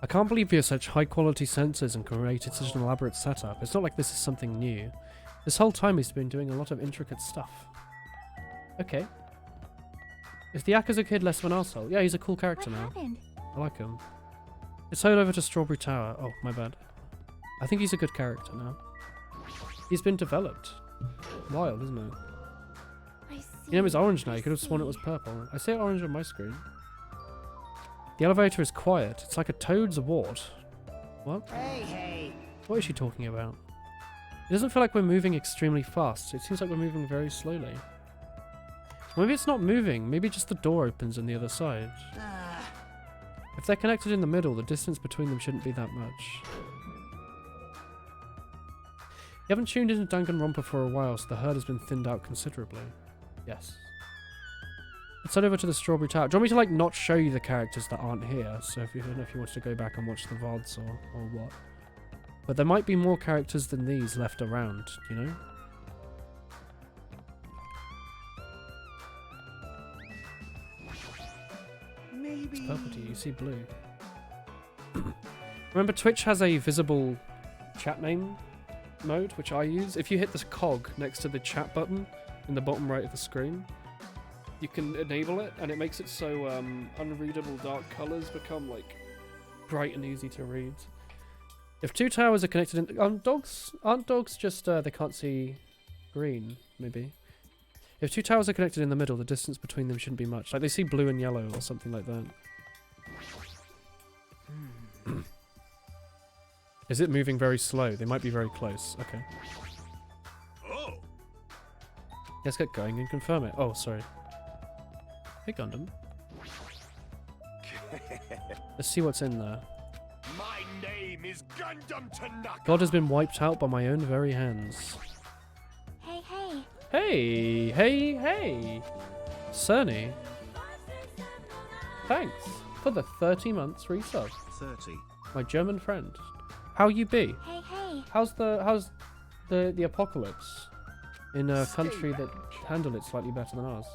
I can't believe you have such high quality sensors and created such an elaborate setup. It's not like this is something new. This whole time he's been doing a lot of intricate stuff. Okay. Is the Yakuza kid less of an arsehole? Yeah, he's a cool character What now. happened? I like him. Let's head over to Strawberry Tower. Oh, my bad. I think he's a good character now. He's been developed. Wild, isn't it? I see. Your name is orange now. You could have I sworn it see. was purple. I see orange on my screen. The elevator is quiet. It's like a toad's wart. What? Hey. What is she talking about? It doesn't feel like we're moving extremely fast. It seems like we're moving very slowly. Maybe it's not moving. Maybe just the door opens on the other side. If they're connected in the middle, the distance between them shouldn't be that much. You haven't tuned into Danganronpa for a while, so the herd has been thinned out considerably. Yes. Let's head over to the Strawberry Tower. Do you want me to, like, not show you the characters that aren't here? So if you don't know if you want to go back and watch the VODs or what. But there might be more characters than these left around, you know? Maybe. It's purple to you, you see blue. Remember, Twitch has a visible chat name mode, which I use. If you hit this cog next to the chat button in the bottom right of the screen, you can enable it, and it makes it so unreadable dark colors become like bright and easy to read. If two towers are connected in, aren't dogs just they can't see green? Maybe. If two towers are connected in the middle, the distance between them shouldn't be much. Like they see blue and yellow or something like that. Is it moving very slow? They might be very close. Okay. Oh. Let's get going and confirm it. Oh, sorry. Hey, Gundam. Let's see what's in there. My name is Gundam Tanaka. God has been wiped out by my own very hands. Hey, hey. Hey, hey, hey. Cerny. Thanks for the 30 months resub. 30. My German friend. How you be? Hey, hey. How's the apocalypse in a country that handled it slightly better than ours?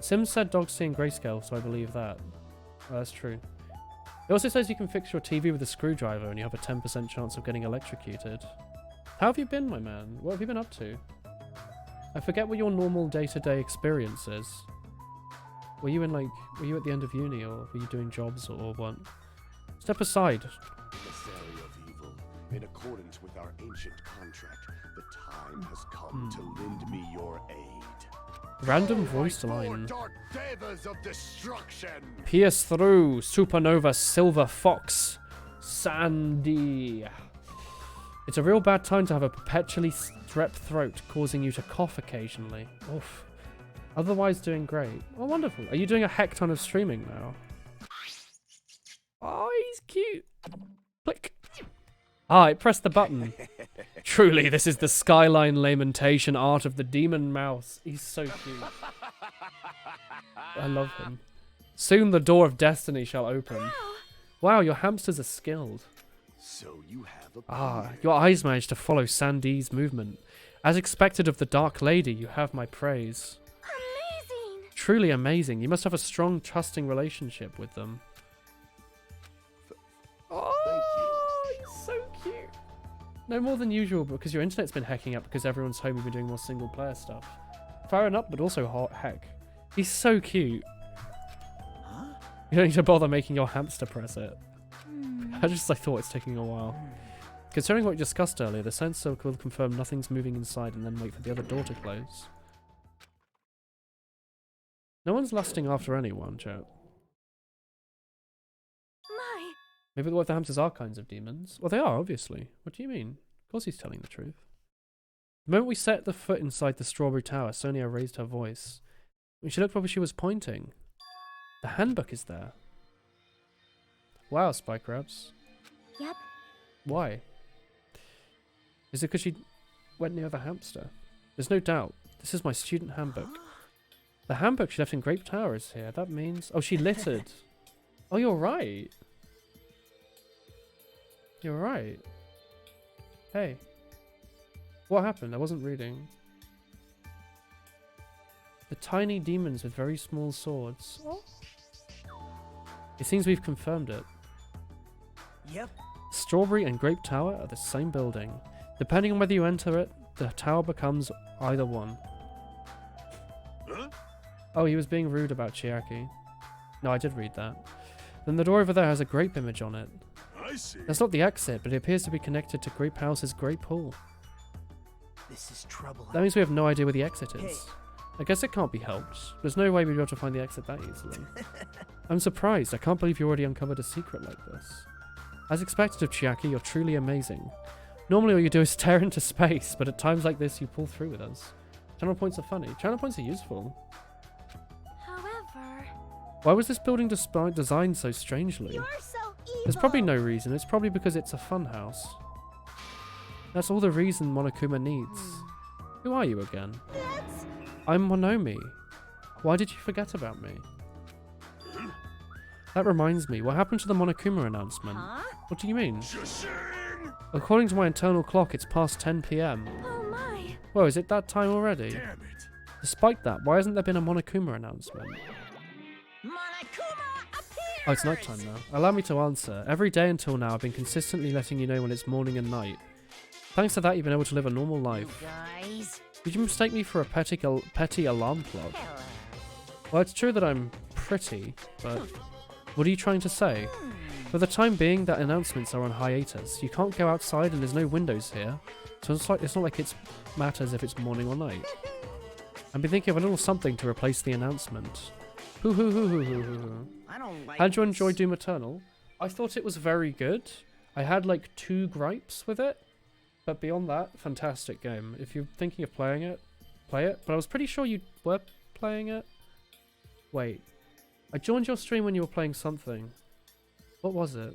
Sims said dogs see in grayscale, so I believe that. Oh, that's true. It also says you can fix your TV with a screwdriver and you have a 10% chance of getting electrocuted. How have you been, my man? What have you been up to? I forget what your normal day-to-day experience is. Were you at the end of uni, or were you doing jobs, or what? Step aside. Emissary of evil, in accordance with our ancient contract, the time has come to lend me your aid. Random voice line. Dark devas of destruction. Pierce through, Supernova, Silver Fox, Sandy. It's a real bad time to have a perpetually strep throat, causing you to cough occasionally. Oof. Otherwise doing great. Oh, wonderful. Are you doing a heck ton of streaming now? Oh, he's cute. Click. Ah, it pressed the button. Truly, this is the skyline lamentation art of the demon mouse. He's so cute. I love him. Soon the door of destiny shall open. Wow, your hamsters are skilled. So you have a Ah, your eyes managed to follow Sandy's movement. As expected of the Dark Lady, you have my praise. Amazing. Truly amazing. You must have a strong, trusting relationship with them. Oh, he's so cute. No more than usual, because your internet's been hacking up because everyone's home. You've been doing more single-player stuff. Fair enough, but also hot heck. He's so cute. Huh? You don't need to bother making your hamster press it. I thought it's taking a while. Considering what we discussed earlier, the sensor will confirm nothing's moving inside and then wait for the other door to close. No one's lusting after anyone, chat. My. Maybe what if the hamsters are kinds of demons? Well, they are, obviously. What do you mean? Of course he's telling the truth. The moment we set the foot inside the strawberry tower, Sonia raised her voice. When she looked up where she was pointing, the handbook is there. Wow, Spy Crabs. Yep. Why? Is it because she went near the hamster? There's no doubt. This is my student handbook. The handbook she left in Grape Tower is here. That means... Oh, she littered. Oh, you're right. You're right. Hey. What happened? I wasn't reading. The tiny demons with very small swords. It seems we've confirmed it. Yep. Strawberry and Grape Tower are the same building. Depending on whether you enter it, the tower becomes either one. Huh? Oh, he was being rude about Chiaki. No, I did read that. Then the door over there has a grape image on it. I see. That's not the exit, but it appears to be connected to Grape House's Grape Hall. This is trouble. That means we have no idea where the exit is. Hey. I guess it can't be helped. There's no way we'd be able to find the exit that easily. I'm surprised. I can't believe you already uncovered a secret like this. As expected of Chiaki, you're truly amazing. Normally all you do is stare into space, but at times like this you pull through with us. Channel points are funny. Channel points are useful. However, Why was this building designed so strangely? You're so evil. There's probably no reason. It's probably because it's a fun house. That's all the reason Monokuma needs. Who are you again? That's... I'm Monomi. Why did you forget about me? That reminds me, what happened to the Monokuma announcement? Huh? What do you mean? Shashing! According to my internal clock, it's past 10 p.m. Oh my. Whoa, is it that time already? Damn it. Despite that, why hasn't there been a Monokuma announcement? Monokuma appears! Oh, it's nighttime now. Allow me to answer. Every day until now, I've been consistently letting you know when it's morning and night. Thanks to that, you've been able to live a normal life. Guys, Did you mistake me for a petty alarm clock? hello. Well, it's true that I'm pretty, but what are you trying to say? For the time being, that announcements are on hiatus. You can't go outside and there's no windows here, so it's not like it matters if it's morning or night. I've been thinking of a little something to replace the announcement. Hoo hoo hoo hoo hoo hoo hoo. I don't like How'd you enjoy this. Doom Eternal? I thought it was very good. I had like 2 gripes with it, but beyond that, fantastic game. If you're thinking of playing it, play it. But I was pretty sure you were playing it. Wait, I joined your stream when you were playing something. What was it?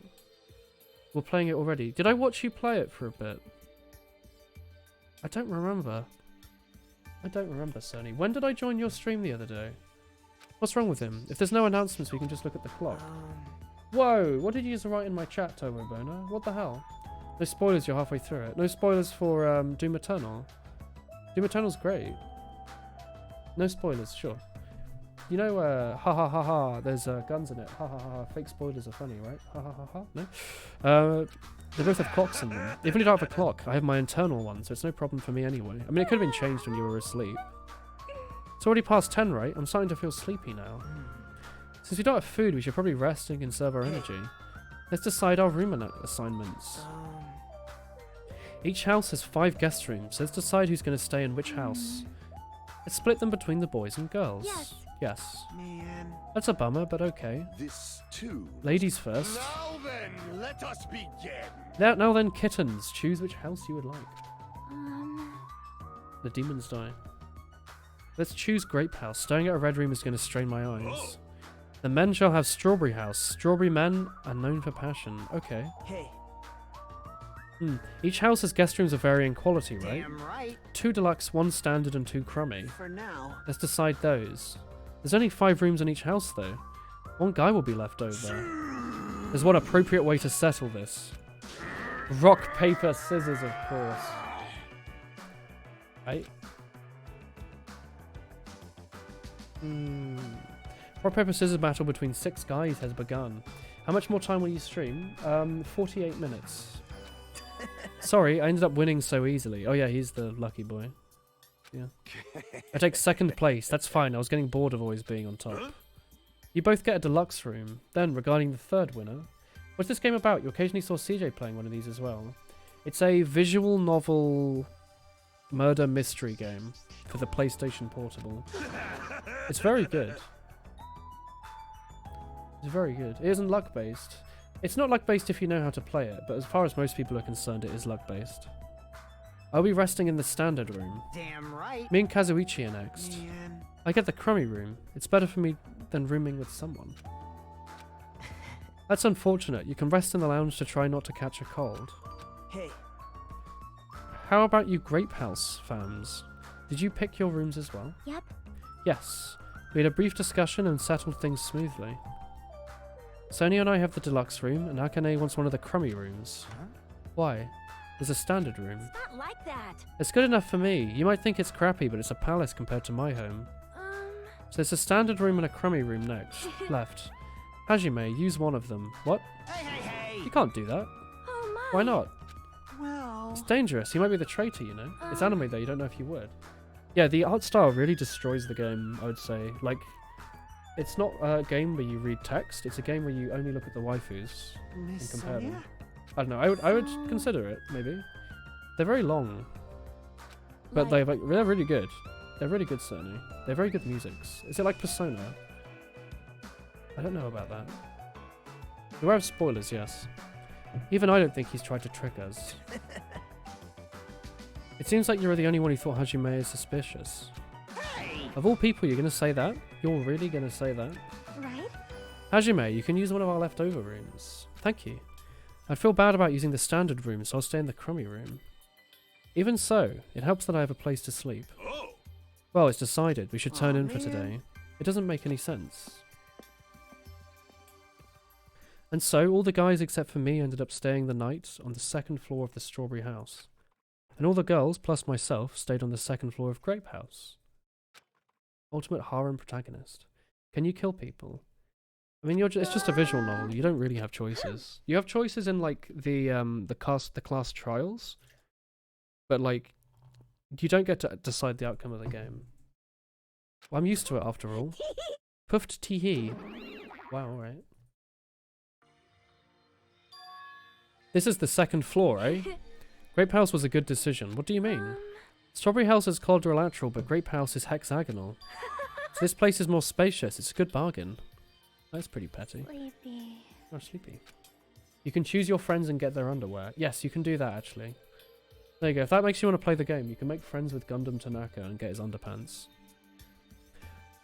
We're playing it already. Did I watch you play it for a bit? I don't remember. I don't remember, Sony. When did I join your stream the other day? What's wrong with him? If there's no announcements, we can just look at the clock. Whoa! What did you use to write in my chat, Tomo Boner? What the hell? No spoilers, you're halfway through it. No spoilers for Doom Eternal. Doom Eternal's great. No spoilers, sure. You know, ha ha ha ha, there's guns in it. Ha ha ha ha, fake spoilers are funny, right? Ha ha ha ha, no? They both have clocks in them. Even if I don't have a clock, I have my internal one, so it's no problem for me anyway. I mean, it could have been changed when you were asleep. It's already past 10, right? I'm starting to feel sleepy now. Since we don't have food, we should probably rest and conserve our energy. Let's decide our room assignments. Each house has 5 guest rooms. Let's decide who's going to stay in which house. Let's split them between the boys and girls. Yes. Yes. Man. That's a bummer, but okay. This too. Ladies first. Now then, let us begin. Now then, kittens. Choose which house you would like. Um. The demons die. Let's choose Grape House. Staring at a red room is going to strain my eyes. Oh. The men shall have Strawberry House. Strawberry men are known for passion. Okay. Hey. Each house has guest rooms of varying quality, right? Damn right. 2 deluxe, 1 standard, and 2 crummy. For now. Let's decide those. There's only 5 rooms in each house, though. 1 guy will be left over. There's one appropriate way to settle this. Rock, paper, scissors, of course. Right? Rock, paper, scissors battle between 6 guys has begun. How much more time will you stream? 48 minutes. Sorry, I ended up winning so easily. Oh yeah, he's the lucky boy. Yeah. I take 2nd place. That's fine. I was getting bored of always being on top. You both get a deluxe room. Then, regarding the 3rd winner, what's this game about? You occasionally saw CJ playing one of these as well. It's a visual novel murder mystery game for the PlayStation Portable. It's very good. It's very good. It isn't luck-based. It's not luck-based if you know how to play it, but as far as most people are concerned, it is luck-based. I'll be resting in the standard room. Damn right. Me and Kazuichi are next. Man. I get the crummy room. It's better for me than rooming with someone. That's unfortunate. You can rest in the lounge to try not to catch a cold. Hey. How about you Grape House fams? Did you pick your rooms as well? Yep. Yes. We had a brief discussion and settled things smoothly. Sonia and I have the deluxe room, and Akane wants one of the crummy rooms. Huh? Why? There's a standard room. It's not like that. It's good enough for me. You might think it's crappy, but it's a palace compared to my home. So there's a standard room and a crummy room next. Left. Hajime, use one of them. What? Hey, hey, hey. You can't do that. Oh my. Why not? Well. It's dangerous. You might be the traitor, you know? It's Um. anime though, you don't know if you would. Yeah, the art style really destroys the game, I would say. Like, it's not a game where you read text, it's a game where you only look at the waifus Miss and compare Sonia? them. I don't know, I would consider it, maybe. They're very long. But they're really good. They're really good, certainly. They're very good musics. Is it like Persona? I don't know about that. Beware of spoilers, yes. Even I don't think he's tried to trick us. It seems like you're the only one who thought Hajime is suspicious. Hey. Of all people, you're gonna say that? You're really gonna say that? Right? Hajime, you can use one of our leftover rooms. Thank you. I feel bad about using the standard room, so I'll stay in the crummy room. Even so, it helps that I have a place to sleep. Oh. Well, it's decided. We should turn Aw, in for man. today. It doesn't make any sense. And so, all the guys except for me ended up staying the night on the second floor of the Strawberry House. And all the girls, plus myself, stayed on the second floor of Grape House. Ultimate harem protagonist. Can you kill people? I mean, it's just a visual novel. You don't really have choices. You have choices in like the class trials, but like you don't get to decide the outcome of the game. Well, I'm used to it after all. Puffed tee. Wow, alright. This is the second floor, eh? Grape House was a good decision. What do you mean? Strawberry House is quadrilateral, but Grape House is hexagonal. So this place is more spacious. It's a good bargain. That's pretty petty. Sleepy. Oh, sleepy. You can choose your friends and get their underwear. Yes, you can do that, actually. There you go. If that makes you want to play the game, you can make friends with Gundam Tanaka and get his underpants.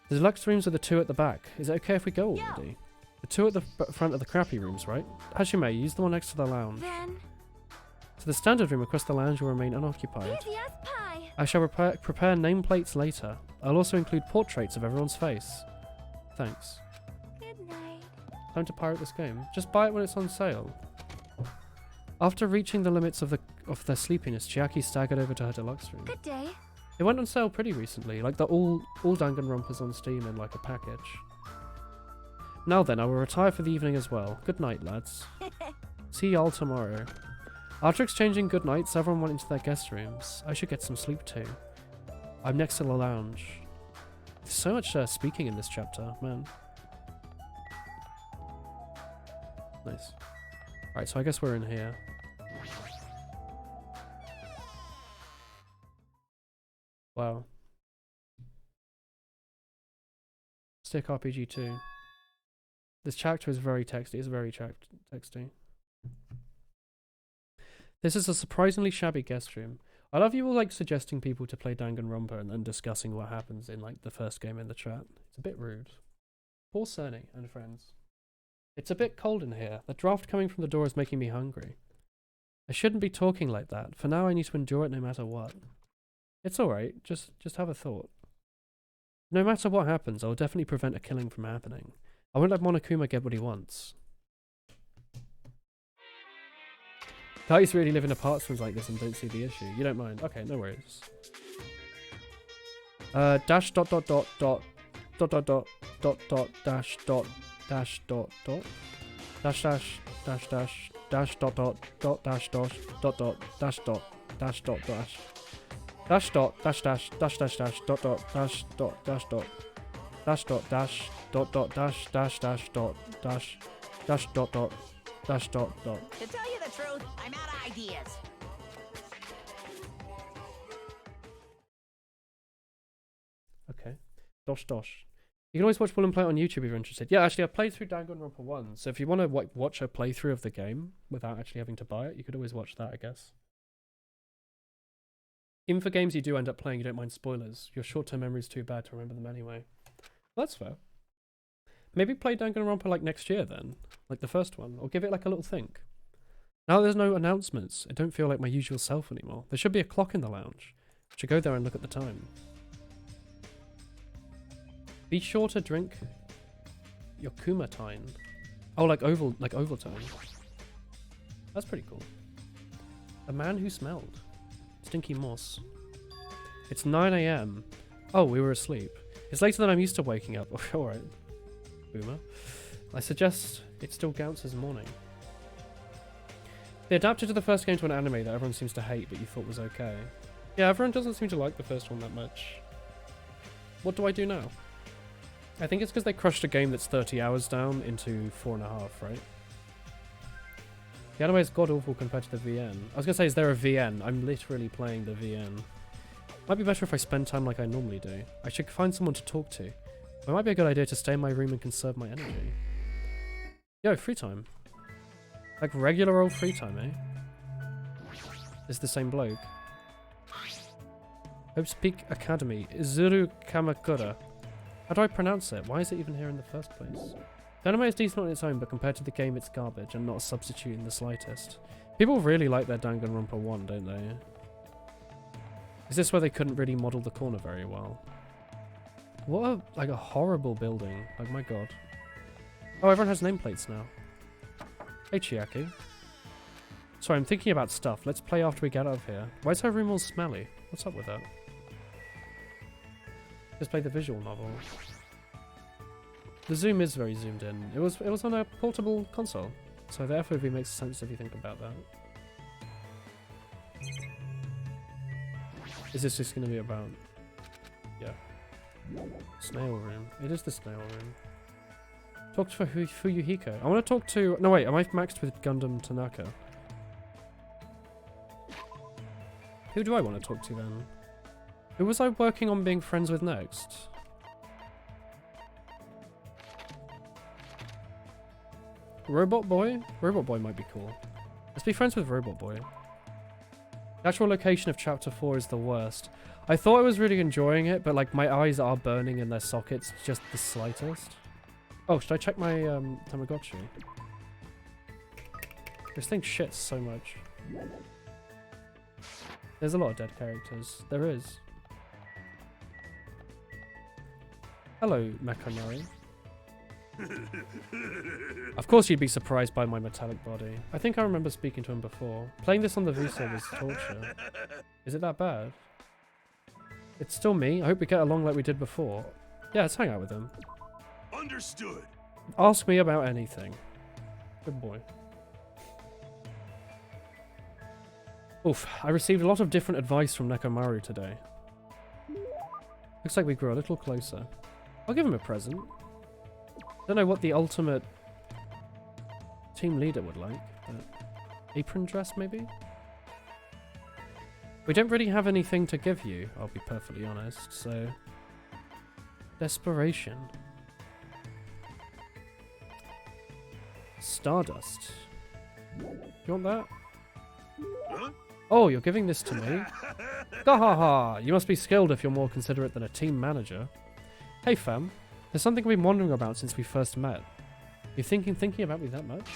The deluxe rooms are the two at the back. Is it okay if we go already? The two at the front are the crappy rooms, right? Hajime, use the one next to the lounge. Then. So the standard room across the lounge will remain unoccupied. Easy as pie. I shall prepare nameplates later. I'll also include portraits of everyone's face. Thanks. Good night. Time to pirate this game. Just buy it when it's on sale. After reaching the limits of their sleepiness, Chiaki staggered over to her deluxe room. Good day. It went on sale pretty recently, like the all Danganronpas on Steam in like a package. Now then, I will retire for the evening as well. Good night, lads. See y'all tomorrow. After exchanging good nights, everyone went into their guest rooms. I should get some sleep too. I'm next to the lounge. There's so much speaking in this chapter, man. Nice. Alright, so I guess we're in here. Wow. Stick RPG 2. This chapter is very texty. It's very texty. This is a surprisingly shabby guest room. I love you all like suggesting people to play Danganronpa and then discussing what happens in like the first game in the chat. It's a bit rude. Poor Cerny and friends. It's a bit cold in here. The draft coming from the door is making me hungry. I shouldn't be talking like that. For now I need to endure it no matter what. It's alright. Just have a thought. No matter what happens, I'll definitely prevent a killing from happening. I won't let Monokuma get what he wants. Guys really live in apartments like this and don't see the issue. You don't mind. Okay, no worries. Dash dot dot dot dot dot dot dot dot dot dash dot dash dot dot dash dash dash dash dash dot dot dot dash dot dot dot dash dot dash dot dash dash dot dash dash dash dash dash dot dot dash dot dash dot dash dot dash dot dot dash dash dash dot dash dash dot dot dash dot dot. To tell you the truth, I'm out of ideas. Okay. Dosh dosh. You can always watch Will and play it on YouTube if you're interested. Yeah, actually, I played through Danganronpa 1, so if you want to watch a playthrough of the game without actually having to buy it, you could always watch that, I guess. Even for games you do end up playing, you don't mind spoilers. Your short-term memory is too bad to remember them anyway. That's fair. Maybe play Danganronpa like next year then, like the first one, or give it like a little think. Now there's no announcements, I don't feel like my usual self anymore. There should be a clock in the lounge. I should go there and look at the time. Be sure to drink your Kumatine. Oh, like Ovaltine. That's pretty cool. A man who smelled. Stinky moss. It's 9 AM. Oh, we were asleep. It's later than I'm used to waking up. Alright. Boomer. I suggest it still counts as morning. They adapted to the first game to an anime that everyone seems to hate but you thought was okay. Yeah, everyone doesn't seem to like the first one that much. What do I do now? I think it's because they crushed a game that's 30 hours down into 4.5, right? The anime is god-awful compared to the VN. I was going to say, is there a VN? I'm literally playing the VN. Might be better if I spend time like I normally do. I should find someone to talk to. It might be a good idea to stay in my room and conserve my energy. Yo, free time. Like regular old free time, eh? It's the same bloke. Hope's Peak Academy. Izuru Kamakura. How do I pronounce it? Why is it even here in the first place? The anime is decent on its own, but compared to the game it's garbage and not a substitute in the slightest. People really like their Danganronpa 1, don't they? Is this where they couldn't really model the corner very well? What a horrible building. Like, my god. Oh, everyone has nameplates now. Hey, Chiaki. Sorry, I'm thinking about stuff. Let's play after we get out of here. Why is her room all smelly? What's up with that? Just play the visual novel. The zoom is very zoomed in. It was on a portable console, so the FOV makes sense if you think about that. Is this just going to be about... Yeah. Snail room. It is the snail room. Talk to Fuyuhiko. I want to talk to... No, wait. Am I maxed with Gundam Tanaka? Who do I want to talk to then? Who was I working on being friends with next? Robot Boy? Robot Boy might be cool. Let's be friends with Robot Boy. The actual location of Chapter 4 is the worst. I thought I was really enjoying it, but like my eyes are burning in their sockets just the slightest. Oh, should I check my Tamagotchi? This thing shits so much. There's a lot of dead characters. There is. Hello, Mecha Of course you'd be surprised by my metallic body. I think I remember speaking to him before. Playing this on the Visa was torture. Is it that bad? It's still me. I hope we get along like we did before. Yeah, let's hang out with him. Understood. Ask me about anything. Good boy. Oof, I received a lot of different advice from Nekomaru today. Looks like we grew a little closer. I'll give him a present. Don't know what the ultimate team leader would like, but apron dress maybe? We don't really have anything to give you, I'll be perfectly honest, so... Desperation. Stardust. You want that? Huh? Oh, you're giving this to me? Gahaha! You must be skilled if you're more considerate than a team manager. Hey fam, there's something I've been wondering about since we first met. You thinking about me that much?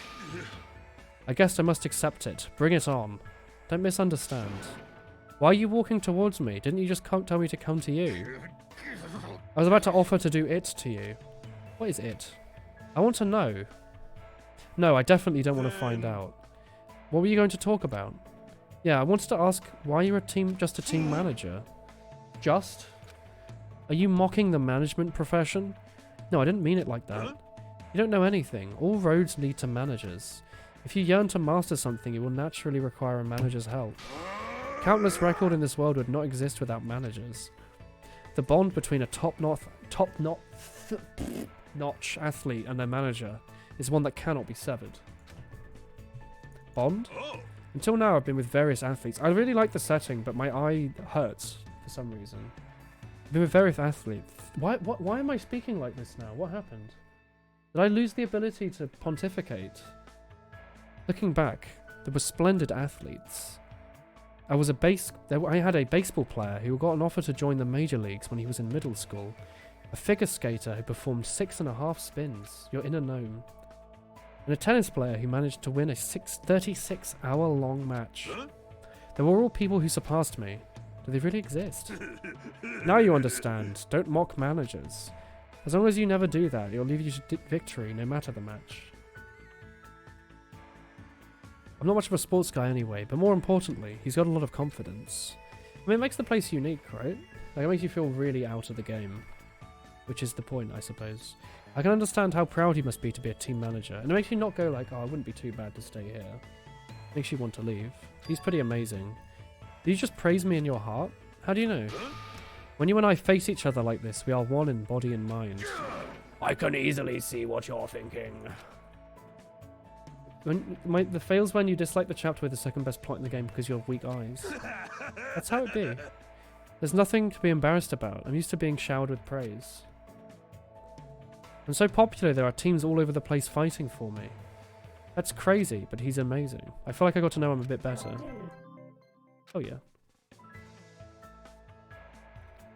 I guess I must accept it. Bring it on. Don't misunderstand. Why are you walking towards me? Didn't you just tell me to come to you? I was about to offer to do it to you. What is it? I want to know. No, I definitely don't want to find out. What were you going to talk about? Yeah, I wanted to ask why you're just a team manager. Just? Are you mocking the management profession? No, I didn't mean it like that. You don't know anything. All roads lead to managers. If you yearn to master something, it will naturally require a manager's help. Countless records in this world would not exist without managers. The bond between a top-notch athlete and their manager is one that cannot be severed. Bond? Oh. Until now, I've been with various athletes. I really like the setting, but my eye hurts for some reason. I've been with various athletes. Why am I speaking like this now? What happened? Did I lose the ability to pontificate? Looking back, there were splendid athletes. I had a baseball player who got an offer to join the major leagues when he was in middle school. A figure skater who performed 6.5 spins. Your inner gnome. And a tennis player who managed to win a 36-hour-long match. Huh? They were all people who surpassed me. Do they really exist? Now you understand. Don't mock managers. As long as you never do that, it'll lead you to victory, no matter the match. I'm not much of a sports guy anyway, but more importantly, he's got a lot of confidence. I mean, it makes the place unique, right? Like, it makes you feel really out of the game. Which is the point, I suppose. I can understand how proud he must be to be a team manager, and it makes you not go like, oh, it wouldn't be too bad to stay here. It makes you want to leave. He's pretty amazing. Do you just praise me in your heart? How do you know? When you and I face each other like this, we are one in body and mind. I can easily see what you're thinking. The fails when you dislike the chapter with the second best plot in the game because you have weak eyes. That's how it be. There's nothing to be embarrassed about. I'm used to being showered with praise. I'm so popular there are teams all over the place fighting for me. That's crazy, but he's amazing. I feel like I got to know him a bit better. Oh yeah.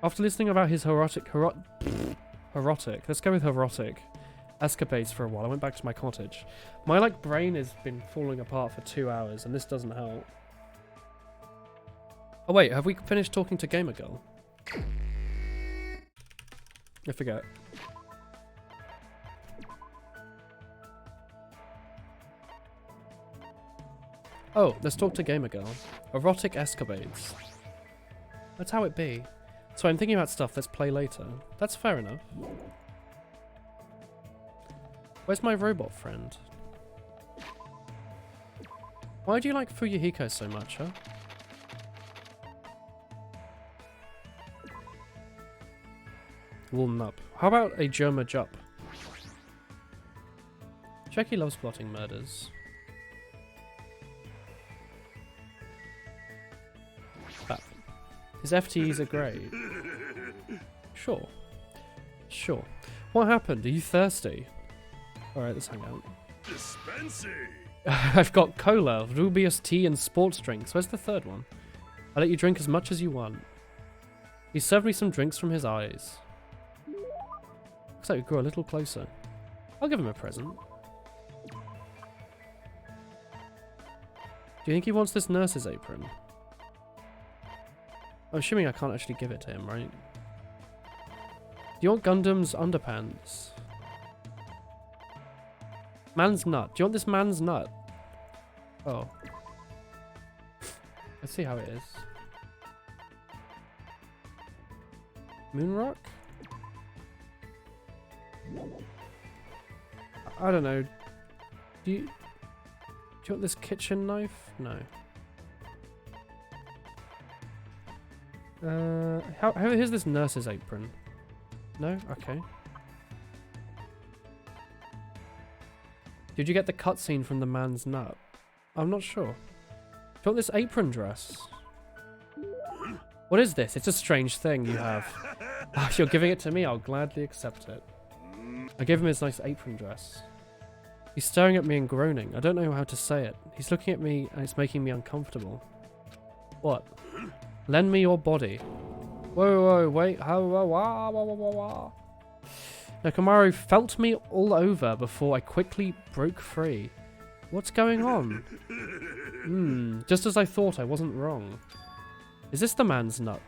After listening about his erotic, let's go with erotic escapades for a while, I went back to my cottage. My brain has been falling apart for 2 hours, and this doesn't help. Oh wait, have we finished talking to Gamer Girl? I forget. Oh, let's talk to Gamer Girl. Erotic escapades. That's how it be. So I'm thinking about stuff, let's play later. That's fair enough. Where's my robot friend? Why do you like Fuyuhiko so much, huh? Wooln up. How about a Germa Jup? Checky loves plotting murders. Bap. His FTEs are great. Sure. Sure. What happened? Are you thirsty? Alright, let's hang out. Dispensing. I've got cola, Rubius tea, and sports drinks. Where's the third one? I'll let you drink as much as you want. He served me some drinks from his eyes. Looks like we grew a little closer. I'll give him a present. Do you think he wants this nurse's apron? I'm assuming I can't actually give it to him, right? Do you want Gundam's underpants? Man's nut. Do you want this man's nut? Oh. Let's see how it is. Moonrock? I don't know. Do you want this kitchen knife? No. Here's this nurse's apron. No? Okay. Did you get the cutscene from the man's nut? I'm not sure. Do you want this apron dress? What is this? It's a strange thing you have. Oh, if you're giving it to me, I'll gladly accept it. I gave him his nice apron dress. He's staring at me and groaning. I don't know how to say it. He's looking at me and it's making me uncomfortable. What? Lend me your body. Whoa, wait. Nakamaru felt me all over before I quickly broke free. What's going on? Just as I thought, I wasn't wrong. Is this the man's nut?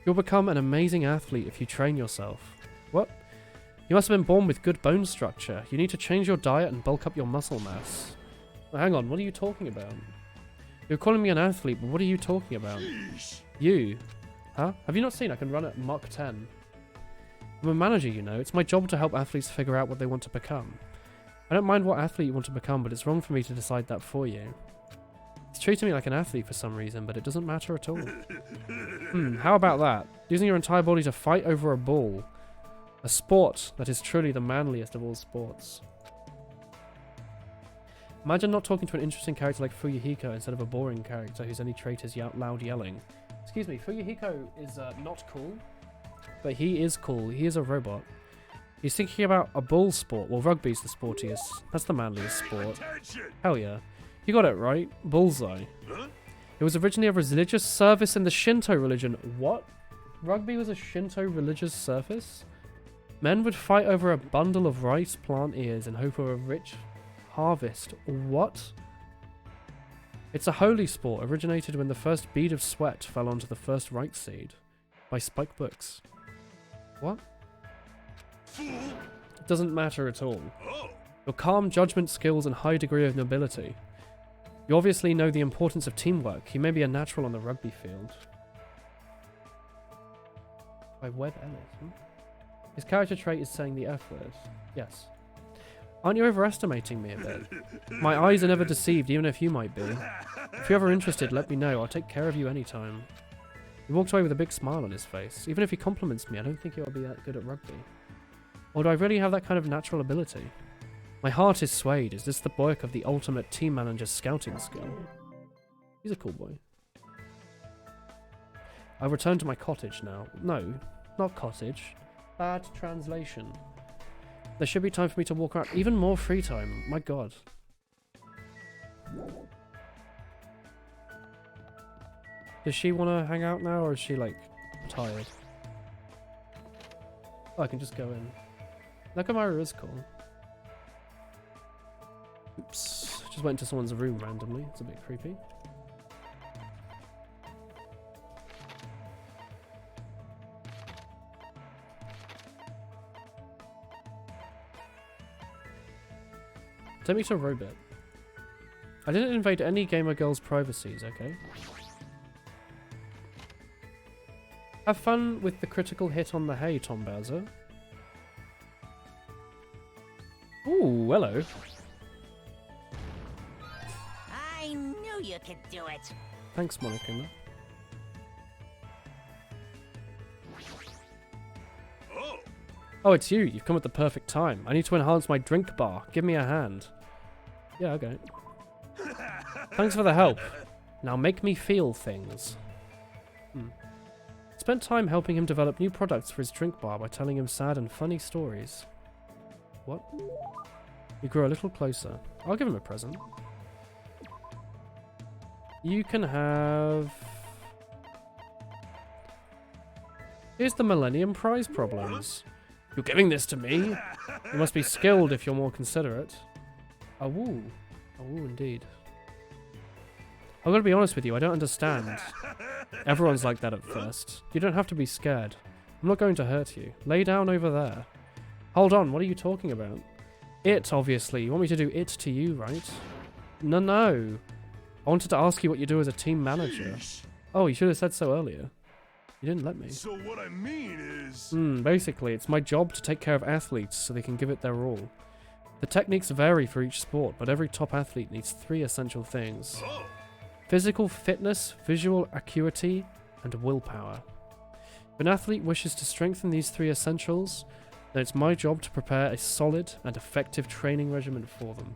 You'll become an amazing athlete if you train yourself. What? You must have been born with good bone structure. You need to change your diet and bulk up your muscle mass. Well, hang on, what are you talking about? You're calling me an athlete, but what are you talking about? You? Huh? Have you not seen I can run at Mach 10? I'm a manager, you know. It's my job to help athletes figure out what they want to become. I don't mind what athlete you want to become, but it's wrong for me to decide that for you. It's treating me like an athlete for some reason, but it doesn't matter at all. How about that? Using your entire body to fight over a ball. A sport that is truly the manliest of all sports. Imagine not talking to an interesting character like Fuyuhiko instead of a boring character whose only trait is loud yelling. Excuse me, Fuyuhiko is not cool. But he is cool. He is a robot. He's thinking about a ball sport. Well, rugby's the sportiest. That's the manliest sport. Hell yeah. You got it right. Bullseye. It was originally a religious service in the Shinto religion. What? Rugby was a Shinto religious service? Men would fight over a bundle of rice plant ears in hope of a rich harvest. What? It's a holy sport originated when the first bead of sweat fell onto the first right seed. By Spike Books. What? It doesn't matter at all. Your calm judgment skills and high degree of nobility. You obviously know the importance of teamwork. You may be a natural on the rugby field. By Webb Ellis. His character trait is saying the F word. Yes. Aren't you overestimating me a bit? My eyes are never deceived, even if you might be. If you're ever interested, let me know. I'll take care of you anytime. He walked away with a big smile on his face. Even if he compliments me, I don't think he'll be that good at rugby. Or do I really have that kind of natural ability? My heart is swayed. Is this the work of the ultimate team manager's scouting skill? He's a cool boy. I'll return to my cottage now. No, not cottage. Bad translation. There should be time for me to walk around. Even more free time. My god. Does she want to hang out now, or is she, like, tired? Oh, I can just go in. Nakamaru is cool. Oops. Just went into someone's room randomly. It's a bit creepy. Take me to a robot. I didn't invade any gamer girl's privacies, okay? Have fun with the critical hit on the hay, Tom Bowser. Ooh, hello. I knew you could do it. Thanks, Monokuma. Oh, Oh, it's you. You've come at the perfect time. I need to enhance my drink bar. Give me a hand. Yeah, okay. Thanks for the help. Now make me feel things. Spent time helping him develop new products for his drink bar by telling him sad and funny stories. What? He grew a little closer. I'll give him a present. You can have... Here's the Millennium Prize problems. You're giving this to me? You must be skilled if you're more considerate. A woo. A woo indeed. I'm gonna be honest with you, I don't understand. Everyone's like that at first. You don't have to be scared. I'm not going to hurt you. Lay down over there. Hold on, what are you talking about? It, obviously. You want me to do it to you, right? No. I wanted to ask you what you do as a team manager. Sheesh. Oh, you should have said so earlier. You didn't let me. So what I mean is... Basically, it's my job to take care of athletes so they can give it their all. The techniques vary for each sport, but every top athlete needs 3 essential things. Oh, Physical fitness, visual acuity, and willpower. If an athlete wishes to strengthen these 3 essentials, then it's my job to prepare a solid and effective training regimen for them.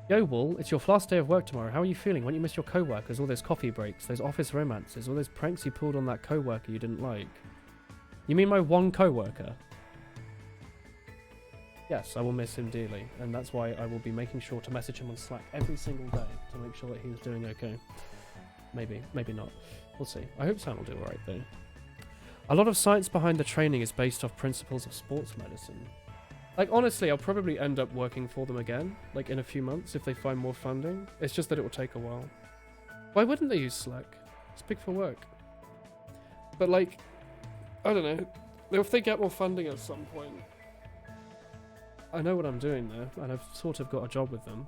Yo, Wool, it's your last day of work tomorrow. How are you feeling? Won't you miss your co-workers, all those coffee breaks, those office romances, all those pranks you pulled on that co-worker you didn't like? You mean my one co-worker? Yes, I will miss him dearly, and that's why I will be making sure to message him on Slack every single day to make sure that he's doing okay. Maybe, maybe not. We'll see. I hope Sam will do alright though. A lot of science behind the training is based off principles of sports medicine. Like, honestly, I'll probably end up working for them again, like in a few months if they find more funding. It's just that it will take a while. Why wouldn't they use Slack? It's big for work. But like, I don't know. If they get more funding at some point, I know what I'm doing there, and I've sort of got a job with them.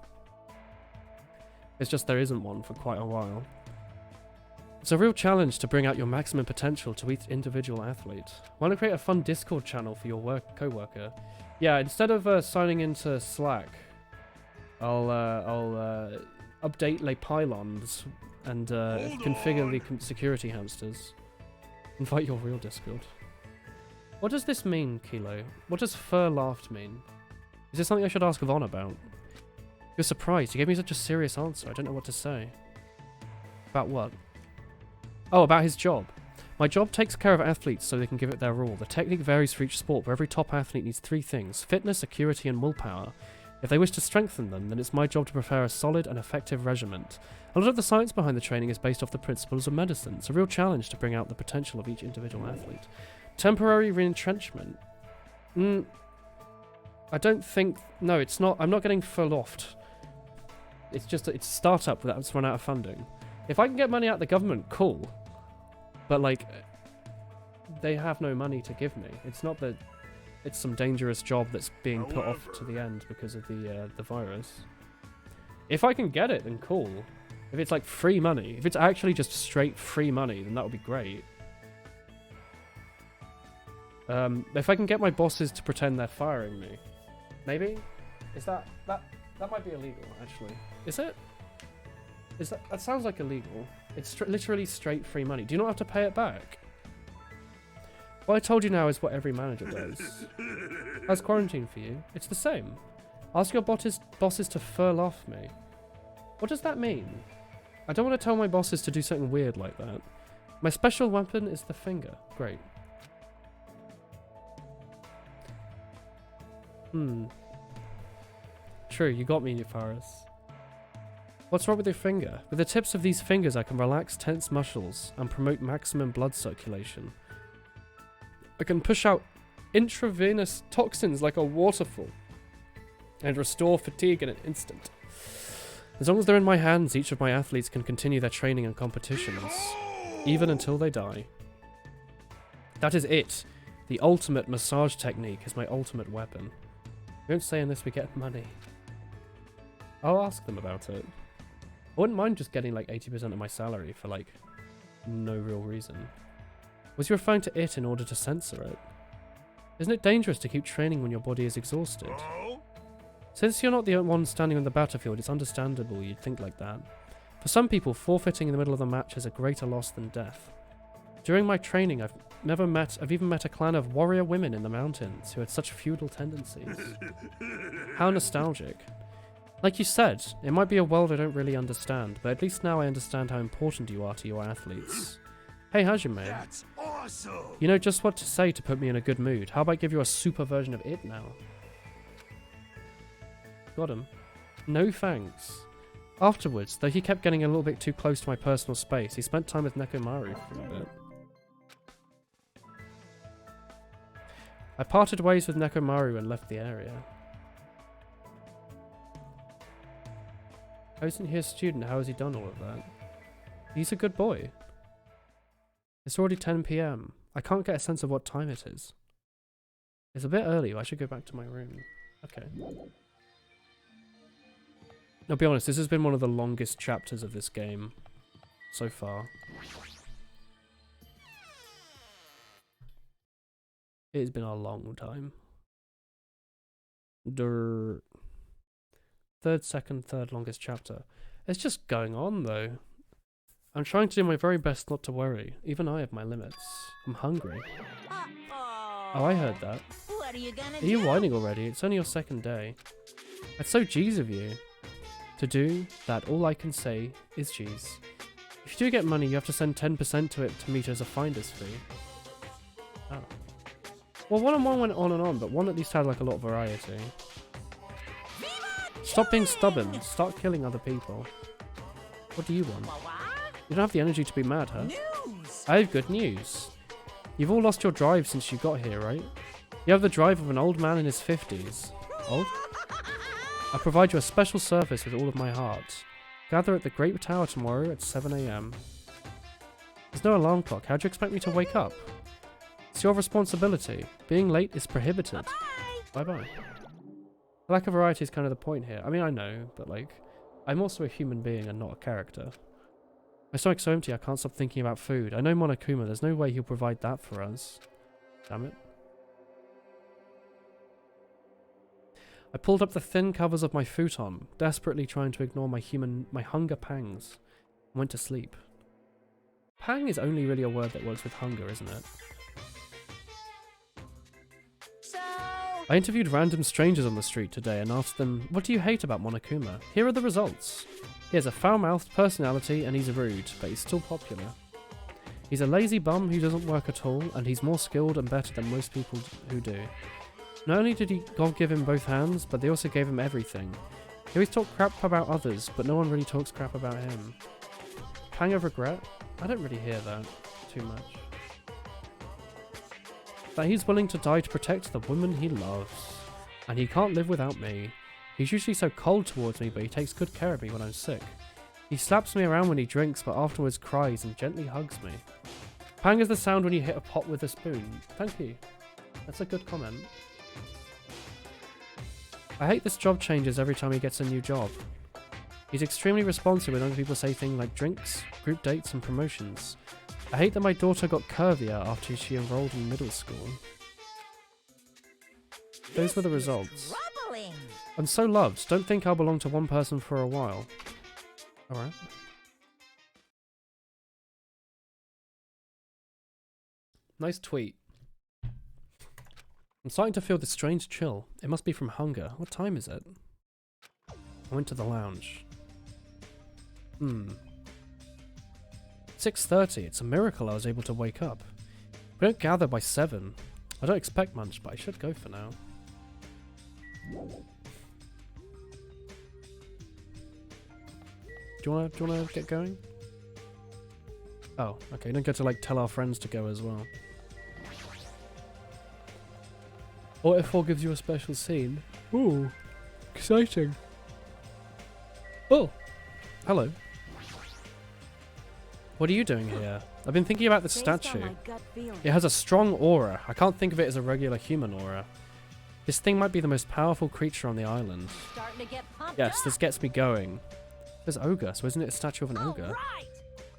It's just there isn't one for quite a while. It's a real challenge to bring out your maximum potential to each individual athlete. Want to create a fun Discord channel for your co-worker? Yeah, instead of signing into Slack, I'll update les pylons and configure the security hamsters. Invite your real Discord. What does this mean, Kilo? What does fur laughed mean? Is this something I should ask Von about? You're surprised. You gave me such a serious answer. I don't know what to say. About what? Oh, about his job. My job takes care of athletes so they can give it their all. The technique varies for each sport, but every top athlete needs 3 things: fitness, acuity, and willpower. If they wish to strengthen them, then it's my job to prepare a solid and effective regiment. A lot of the science behind the training is based off the principles of medicine. It's a real challenge to bring out the potential of each individual athlete. Temporary re-entrenchment. I don't think... No, it's not. I'm not getting full oft. It's just that it's a startup that's run out of funding. If I can get money out of the government, cool. But, like, they have no money to give me. It's not that it's some dangerous job that's being put off to the end because of the virus. If I can get it, then cool. If it's, like, free money, if it's actually just straight free money, then that would be great. If I can get my bosses to pretend they're firing me, maybe? Is that might be illegal, actually. Is it? That sounds like illegal. It's literally straight free money. Do you not have to pay it back? What I told you now is what every manager does. How's quarantine for you? It's the same. Ask your bosses to furl off me. What does that mean? I don't want to tell my bosses to do something weird like that. My special weapon is the finger. Great. True, you got me, Faris. What's wrong with your finger? With the tips of these fingers I can relax tense muscles and promote maximum blood circulation. I can push out intravenous toxins like a waterfall and restore fatigue in an instant. As long as they're in my hands, each of my athletes can continue their training and competitions, even until they die. That is it. The ultimate massage technique is my ultimate weapon. We don't say unless we get money. I'll ask them about it. I wouldn't mind just getting like 80% of my salary for like no real reason. Was you referring to it in order to censor it? Isn't it dangerous to keep training when your body is exhausted? Oh? Since you're not the one standing on the battlefield, it's understandable you'd think like that. For some people, forfeiting in the middle of the match is a greater loss than death. During my training, I've even met a clan of warrior women in the mountains who had such feudal tendencies. How nostalgic. Like you said, it might be a world I don't really understand, but at least now I understand how important you are to your athletes. Hey Hajime, That's awesome! you know just what to say to put me in a good mood. How about I give you a super version of it now? Got him. No thanks. Afterwards, though he kept getting a little bit too close to my personal space, he spent time with Nekomaru for a bit. I parted ways with Nekomaru and left the area. I isn't he a student? How has he done all of that? He's a good boy. It's already 10 PM. I can't get a sense of what time it is. It's a bit early. I should go back to my room. Okay. I'll be honest, this has been one of the longest chapters of this game so far. It has been a long time. Third longest chapter. It's just going on though. I'm trying to do my very best not to worry. Even I have my limits. I'm hungry. Oh, I heard that. What are you gonna Are you do? whining already? It's only your second day. That's so G's of you. To do that, all I can say is G's. If you do get money, you have to send 10% to it to meet as a finder's fee. Oh. Well, 1-on-1 went on and on, but 1 at least had like a lot of variety. Stop being stubborn. Start killing other people. What do you want? You don't have the energy to be mad, huh? News! I have good news. You've all lost your drive since you got here, right? You have the drive of an old man in his 50s. Old? I provide you a special service with all of my heart. Gather at the Great Tower tomorrow at 7 AM. There's no alarm clock. How do you expect me to wake up? It's your responsibility. Being late is prohibited. Bye-bye. The lack of variety is kind of the point here. I mean, I know, but like, I'm also a human being and not a character. My stomach's so empty I can't stop thinking about food. I know Monokuma, there's no way he'll provide that for us. Damn it. I pulled up the thin covers of my futon, desperately trying to ignore my hunger pangs, and went to sleep. Pang is only really a word that works with hunger, isn't it? So, I interviewed random strangers on the street today and asked them, what do you hate about Monokuma? Here are the results. He has a foul-mouthed personality and he's rude, but he's still popular. He's a lazy bum who doesn't work at all, and he's more skilled and better than most people who do. Not only did God give him both hands, but they also gave him everything. He always talked crap about others, but no one really talks crap about him. Pang of regret? I don't really hear that too much. That he's willing to die to protect the woman he loves. And he can't live without me. He's usually so cold towards me, but he takes good care of me when I'm sick. He slaps me around when he drinks, but afterwards cries and gently hugs me. Pang is the sound when you hit a pot with a spoon. Thank you. That's a good comment. I hate this job changes every time he gets a new job. He's extremely responsive when other people say things like drinks, group dates and promotions. I hate that my daughter got curvier after she enrolled in middle school. Those were the results. troubling. I'm so loved. Don't think I'll belong to one person for a while. Alright. Nice tweet. I'm starting to feel this strange chill. It must be from hunger. What time is it? I went to the lounge. 6:30. It's a miracle I was able to wake up. We don't gather by 7. I don't expect much, but I should go for now. Do you wanna get going? Oh, okay. Don't get to like tell our friends to go as well. Or if 4 gives you a special scene. Ooh, exciting. Oh, hello. What are you doing here? I've been thinking about the statue. It has a strong aura. I can't think of it as a regular human aura. This thing might be the most powerful creature on the island. Starting to get pumped Yes, up. this gets me going. There's ogre, so isn't it a statue of an ogre? Right.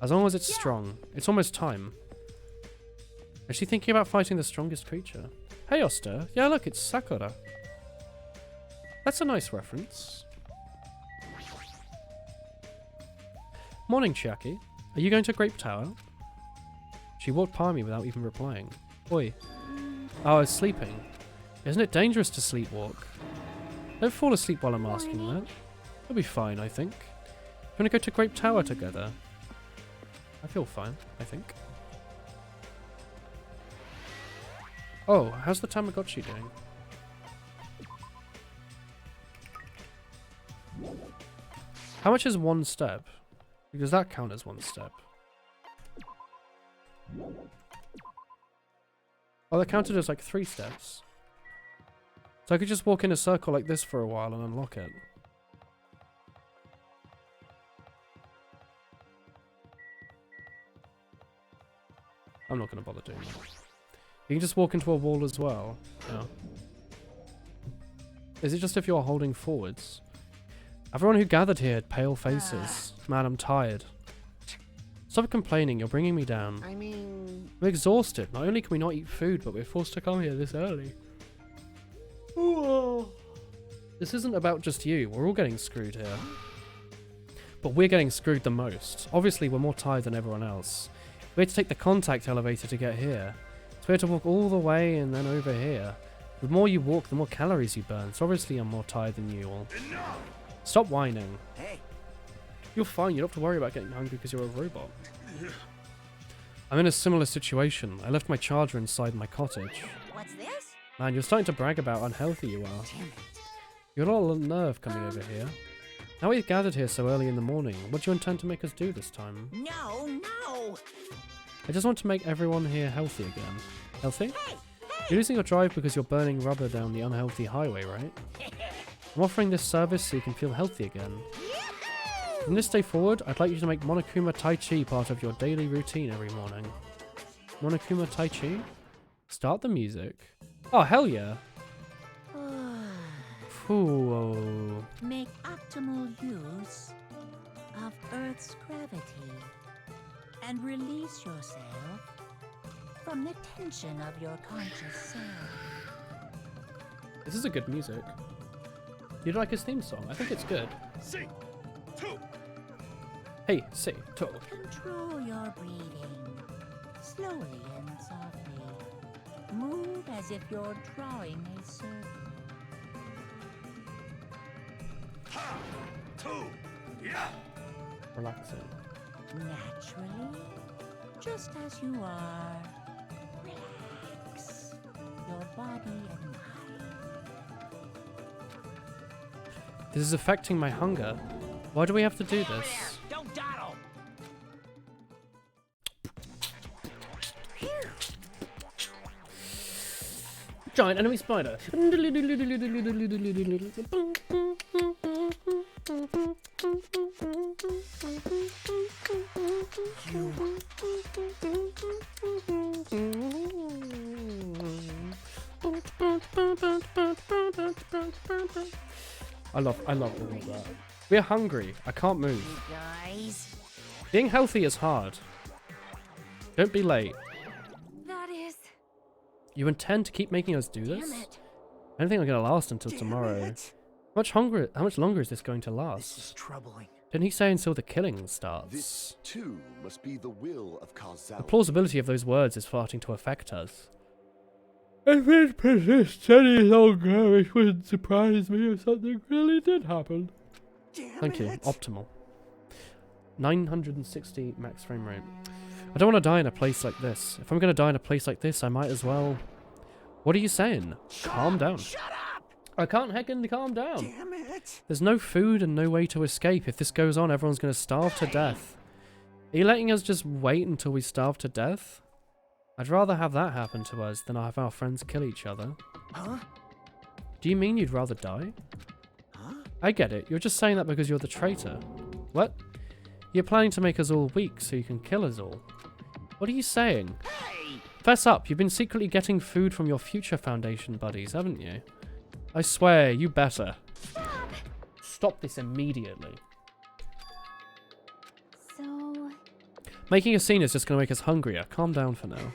As long as it's strong. It's almost time. Is she thinking about fighting the strongest creature? Hey, Oster. Yeah, look, it's Sakura. That's a nice reference. Morning, Chiaki. Are you going to Grape Tower? She walked by me without even replying. Oi. Oh, I was sleeping. Isn't it dangerous to sleepwalk? Don't fall asleep while I'm asking that. You'll be fine, I think. You want to go to Grape Tower together? I feel fine, I think. Oh, how's the Tamagotchi doing? How much is one step? Does that count as one step? Oh, that counted as like 3 steps. So I could just walk in a circle like this for a while and unlock it. I'm not going to bother doing that. You can just walk into a wall as well. Yeah. Is it just if you're holding forwards? Everyone who gathered here had pale faces. Man, I'm tired. Stop complaining, you're bringing me down. I mean... I'm exhausted. Not only can we not eat food, but we're forced to come here this early. Ooh. This isn't about just you. We're all getting screwed here. But we're getting screwed the most. Obviously, we're more tired than everyone else. We had to take the contact elevator to get here. So we had to walk all the way and then over here. The more you walk, the more calories you burn. So obviously I'm more tired than you all. Stop whining. Hey. You're fine. You don't have to worry about getting hungry because you're a robot. I'm in a similar situation. I left my charger inside my cottage. What's this? Man, you're starting to brag about how unhealthy you are. Damn it. You're a lot of nerve coming over here. Now we've gathered here so early in the morning. What do you intend to make us do this time? No, no. I just want to make everyone here healthy again. Healthy? Hey, You're losing your drive because you're burning rubber down the unhealthy highway, right? I'm offering this service so you can feel healthy again. From this day forward, I'd like you to make Monokuma Tai Chi part of your daily routine every morning. Monokuma Tai Chi? Start the music. Oh, hell yeah. Ooh. Make optimal use of Earth's gravity and release yourself from the tension of your conscious self. This is a good music. You like his theme song? I think it's good. See, two. Hey, say, to. Control your breathing, slowly and softly. Move as if you're drawing a circle. Ha, two. Yeah. Relaxing. Naturally, just as you are. Relax your body and mind. This is affecting my hunger. Why do we have to do this? Don't dawdle. Giant enemy spider. I love all of that. We're hungry. I can't move. Guys. Being healthy is hard. Don't be late. That is. You intend to keep making us do this? Damn it. I don't think I'm gonna last until tomorrow. How much longer is this going to This last? is troubling. Didn't he say until the killing starts? This, too, must be the will of Kazawa. The plausibility of those words is starting to affect us. If it persists any longer, it wouldn't surprise me if something really did happen. Damn Thank you. it. Optimal. 960 max frame rate. I don't want to die in a place like this. If I'm going to die in a place like this, I might as well... What are you saying? Calm down. Shut up! I can't heckin' calm down. Damn it. There's no food and no way to escape. If this goes on, everyone's going to starve to death. Are you letting us just wait until we starve to death? I'd rather have that happen to us than have our friends kill each other. Huh? Do you mean you'd rather die? Huh? I get it. You're just saying that because you're the traitor. What? You're planning to make us all weak so you can kill us all. What are you saying? Hey! Fess up. You've been secretly getting food from your future Foundation buddies, haven't you? I swear, you better. Stop this immediately. So, Making a scene is just going to make us hungrier. Calm down for now.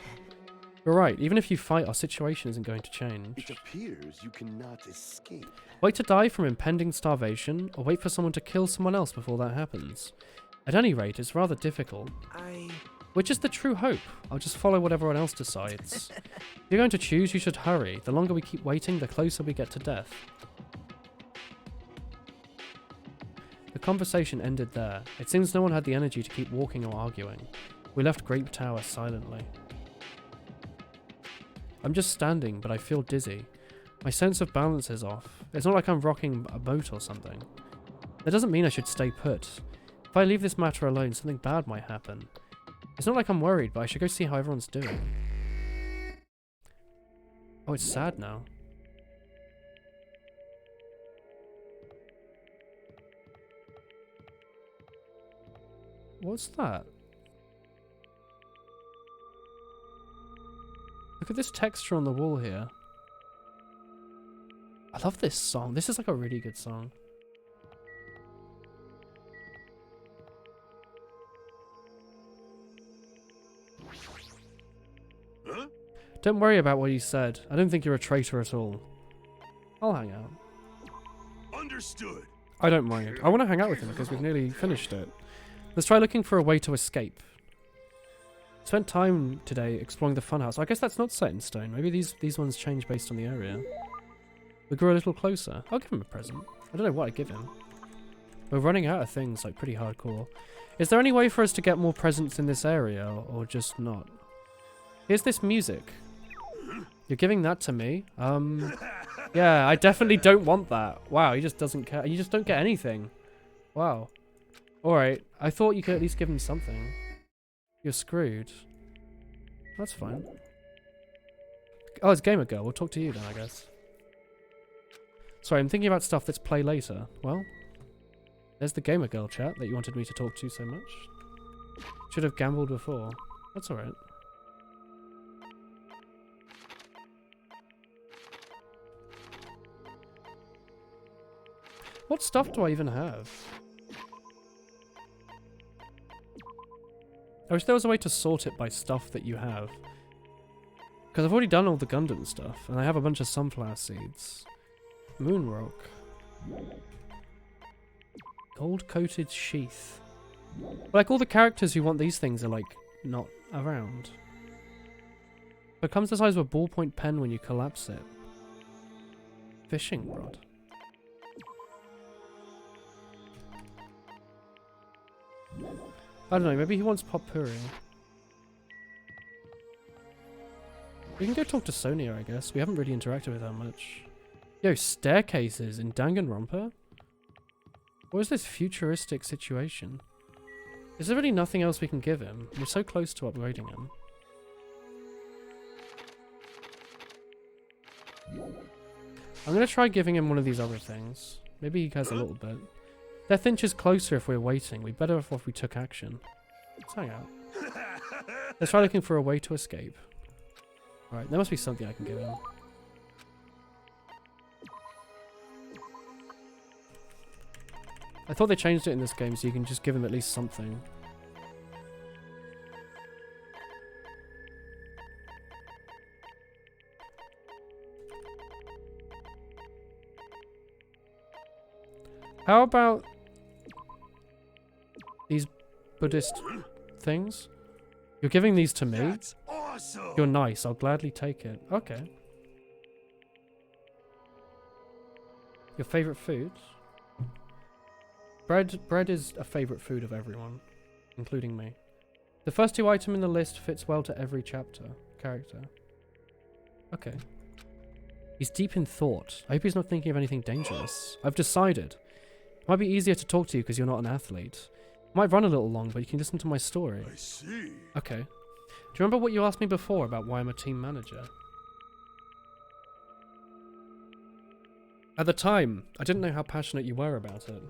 You're right, even if you fight, our situation isn't going to change. It appears you cannot escape. Wait to die from impending starvation, or wait for someone to kill someone else before that happens. At any rate, it's rather difficult. Which is the true hope? I'll just follow what everyone else decides. If you're going to choose, you should hurry. The longer we keep waiting, the closer we get to death. The conversation ended there. It seems no one had the energy to keep walking or arguing. We left Grape Tower silently. I'm just standing, but I feel dizzy. My sense of balance is off. It's not like I'm rocking a boat or something. That doesn't mean I should stay put. If I leave this matter alone, something bad might happen. It's not like I'm worried, but I should go see how everyone's doing. Oh, it's sad now. What's that? Look at this texture on the wall here. I love this song. This is like a really good song. Huh? Don't worry about what you said. I don't think you're a traitor at all. I'll hang out. Understood. I don't mind. I want to hang out with him because we've nearly finished it. Let's try looking for a way to escape. Spent time today exploring the funhouse. I guess that's not set in stone. Maybe these ones change based on the area. We grew a little closer. I'll give him a present. I don't know what I'd give him. We're running out of things, like pretty hardcore. Is there any way for us to get more presents in this area, or just not? Here's this music. You're giving that to me? Yeah, I definitely don't want that. Wow, he just doesn't care. You just don't get anything. Wow. Alright, I thought you could at least give him something. You're screwed. That's fine. Oh, it's Gamer Girl. We'll talk to you then, I guess. Sorry, I'm thinking about stuff that's play later. Well, there's the Gamer Girl chat that you wanted me to talk to so much. Should have gambled before. That's alright. What stuff do I even have? I wish there was a way to sort it by stuff that you have. Because I've already done all the Gundam stuff, and I have a bunch of sunflower seeds. Moonrock. Gold-coated sheath. Like, all the characters who want these things are, like, not around. It becomes the size of a ballpoint pen when you collapse it. Fishing rod. I don't know, maybe he wants potpourri. We can go talk to Sonia, I guess. We haven't really interacted with her much. Yo, staircases in Danganronpa? What is this futuristic situation? Is there really nothing else we can give him? We're so close to upgrading him. I'm gonna try giving him one of these other things. Maybe he has a little bit. Death inches closer if we're waiting. We'd better off if we took action. Let's hang out. Let's try looking for a way to escape. Alright, there must be something I can give him. I thought they changed it in this game so you can just give him at least something. How about these Buddhist things? You're giving these to me? That's awesome. You're nice. I'll gladly take it. Okay. Your favorite food? Bread is a favorite food of everyone, including me. The first two items in the list fits well to every character. Okay. He's deep in thought. I hope he's not thinking of anything dangerous. I've decided. It might be easier to talk to you because you're not an athlete. It might run a little long, but you can listen to my story. I see. Okay. Do you remember what you asked me before about why I'm a team manager? At the time, I didn't know how passionate you were about it.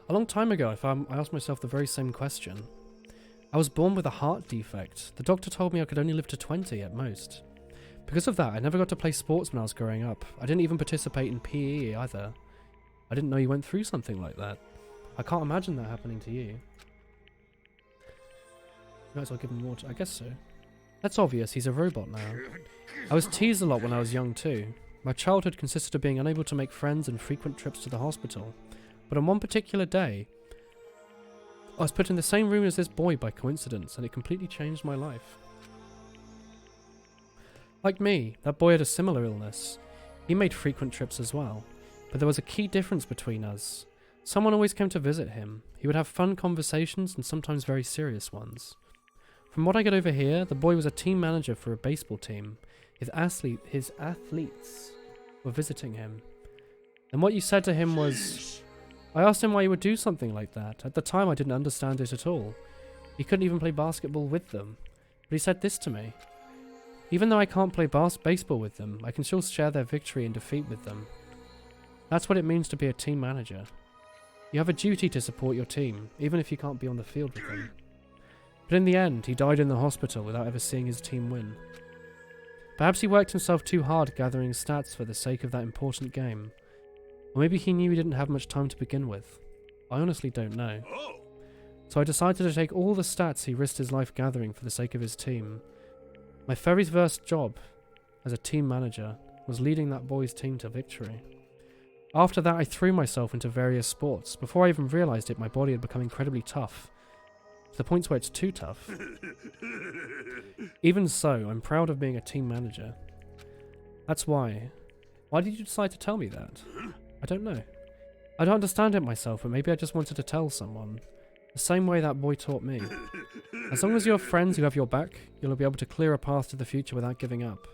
A long time ago, I asked myself the very same question. I was born with a heart defect. The doctor told me I could only live to 20 at most. Because of that, I never got to play sports when I was growing up. I didn't even participate in PE either. I didn't know you went through something like that. I can't imagine that happening to you. Might as well give him water. I guess so. That's obvious, he's a robot now. I was teased a lot when I was young too. My childhood consisted of being unable to make friends and frequent trips to the hospital. But on one particular day, I was put in the same room as this boy by coincidence, and it completely changed my life. Like me, that boy had a similar illness. He made frequent trips as well, but there was a key difference between us. Someone always came to visit him. He would have fun conversations and sometimes very serious ones. From what I could overhear, the boy was a team manager for a baseball team. His athletes were visiting him. And what you said to him was... I asked him why he would do something like that. At the time I didn't understand it at all. He couldn't even play basketball with them. But he said this to me. Even though I can't play baseball with them, I can still share their victory and defeat with them. That's what it means to be a team manager. You have a duty to support your team, even if you can't be on the field with them. But in the end, he died in the hospital without ever seeing his team win. Perhaps he worked himself too hard gathering stats for the sake of that important game. Or maybe he knew he didn't have much time to begin with. I honestly don't know. So I decided to take all the stats he risked his life gathering for the sake of his team. My very first job as a team manager was leading that boy's team to victory. After that, I threw myself into various sports. Before I even realised it, my body had become incredibly tough. To the point where it's too tough. Even so, I'm proud of being a team manager. That's why. Why did you decide to tell me that? I don't know. I don't understand it myself, but maybe I just wanted to tell someone. The same way that boy taught me. As long as you have friends who have your back, you'll be able to clear a path to the future without giving up.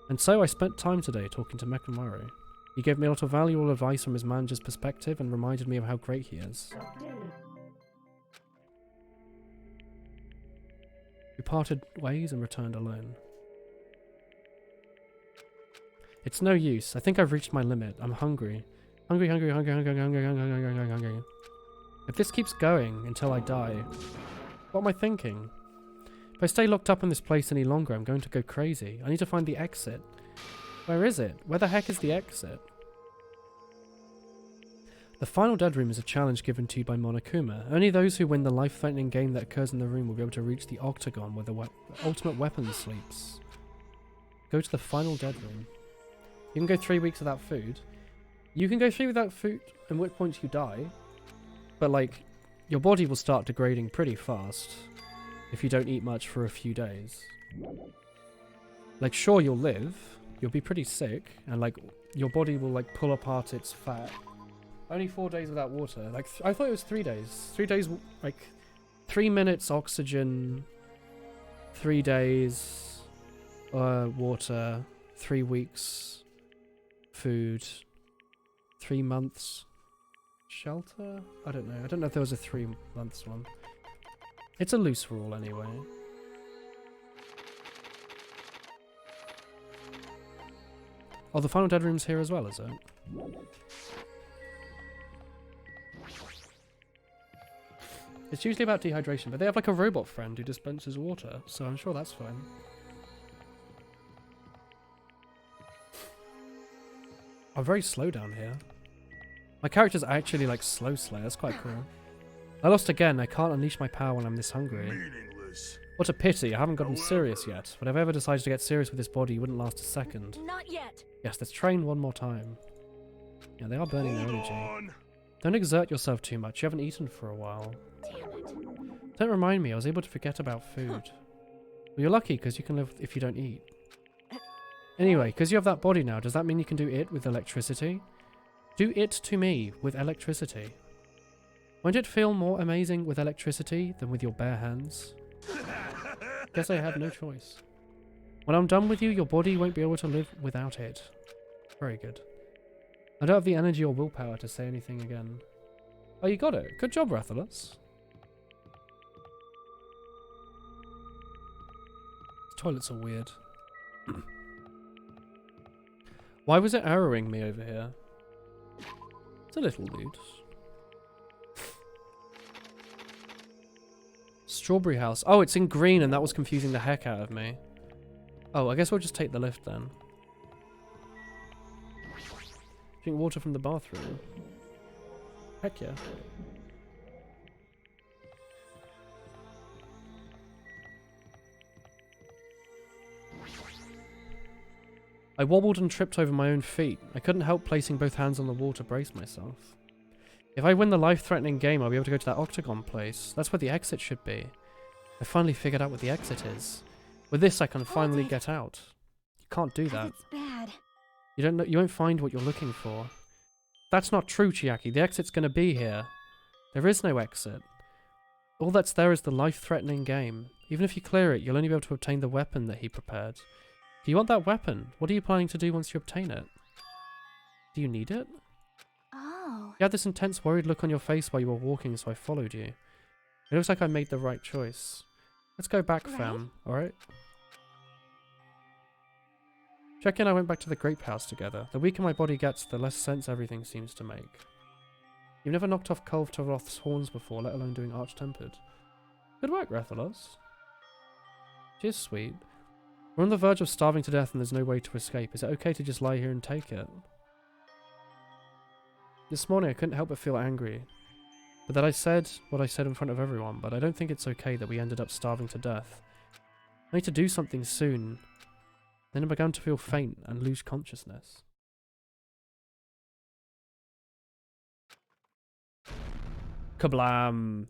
And so I spent time today talking to Mekamaru. He gave me a lot of valuable advice from his manager's perspective and reminded me of how great he is. We parted ways and returned alone. It's no use. I think I've reached my limit. I'm hungry. Hungry. If this keeps going until I die, what am I thinking? If I stay locked up in this place any longer, I'm going to go crazy. I need to find the exit. Where is it? Where the heck is the exit? The final dead room is a challenge given to you by Monokuma. Only those who win the life-threatening game that occurs in the room will be able to reach the octagon where the ultimate weapon sleeps. Go to the final dead room. You can go 3 weeks without food. You can go 3 without food, at which point you die. But, like, your body will start degrading pretty fast if you don't eat much for a few days. Like, sure, you'll live. You'll be pretty sick. And, like, your body will, like, pull apart its fat. Only 4 days without water. Like, I thought it was 3 days. 3 days, like, 3 minutes oxygen. 3 days water. 3 weeks food. 3 months shelter? I don't know. I don't know if there was a 3 months one. It's a loose rule anyway. Oh, the final dead room's here as well, is it? It's usually about dehydration, but they have like a robot friend who dispenses water, so I'm sure that's fine. I'm very slow down here. My character's actually like slow slay, that's quite cool. I lost again, I can't unleash my power when I'm this hungry. Meaningless. What a pity, I haven't gotten serious yet. But if I ever decided to get serious with this body, you wouldn't last a second. Not yet. Yes, let's train one more time. Yeah, they are burning their energy. On. Don't exert yourself too much, you haven't eaten for a while. Damn it. Don't remind me, I was able to forget about food. Well, you're lucky, because you can live if you don't eat. Anyway, because you have that body now, does that mean you can do it with electricity? Do it to me with electricity. Won't it feel more amazing with electricity than with your bare hands? Guess I have no choice. When I'm done with you, your body won't be able to live without it. Very good. I don't have the energy or willpower to say anything again. Oh, you got it. Good job, Rathalos. Toilets are weird. Why was it arrowing me over here? It's a little dude. Strawberry house. Oh, it's in green and that was confusing the heck out of me. Oh, I guess we'll just take the lift then. Drink water from the bathroom. Heck yeah. I wobbled and tripped over my own feet. I couldn't help placing both hands on the wall to brace myself. If I win the life-threatening game, I'll be able to go to that octagon place. That's where the exit should be. I finally figured out what the exit is. With this, I can finally get out. You can't do that. It's bad. You don't know. You won't find what you're looking for. That's not true, Chiaki. The exit's going to be here. There is no exit. All that's there is the life-threatening game. Even if you clear it, you'll only be able to obtain the weapon that he prepared. Do you want that weapon? What are you planning to do once you obtain it? Do you need it? Oh. You had this intense worried look on your face while you were walking, so I followed you. It looks like I made the right choice. Let's go back, fam, alright? Check in, I went back to the grape house together. The weaker my body gets, the less sense everything seems to make. You've never knocked off Kulvtaroth's horns before, let alone doing Arch-Tempered. Good work, Rathalos. She is sweet. We're on the verge of starving to death and there's no way to escape. Is it okay to just lie here and take it? This morning I couldn't help but feel angry. But that I said what I said in front of everyone, but I don't think it's okay that we ended up starving to death. I need to do something soon. Then I began to feel faint and lose consciousness. Kablam!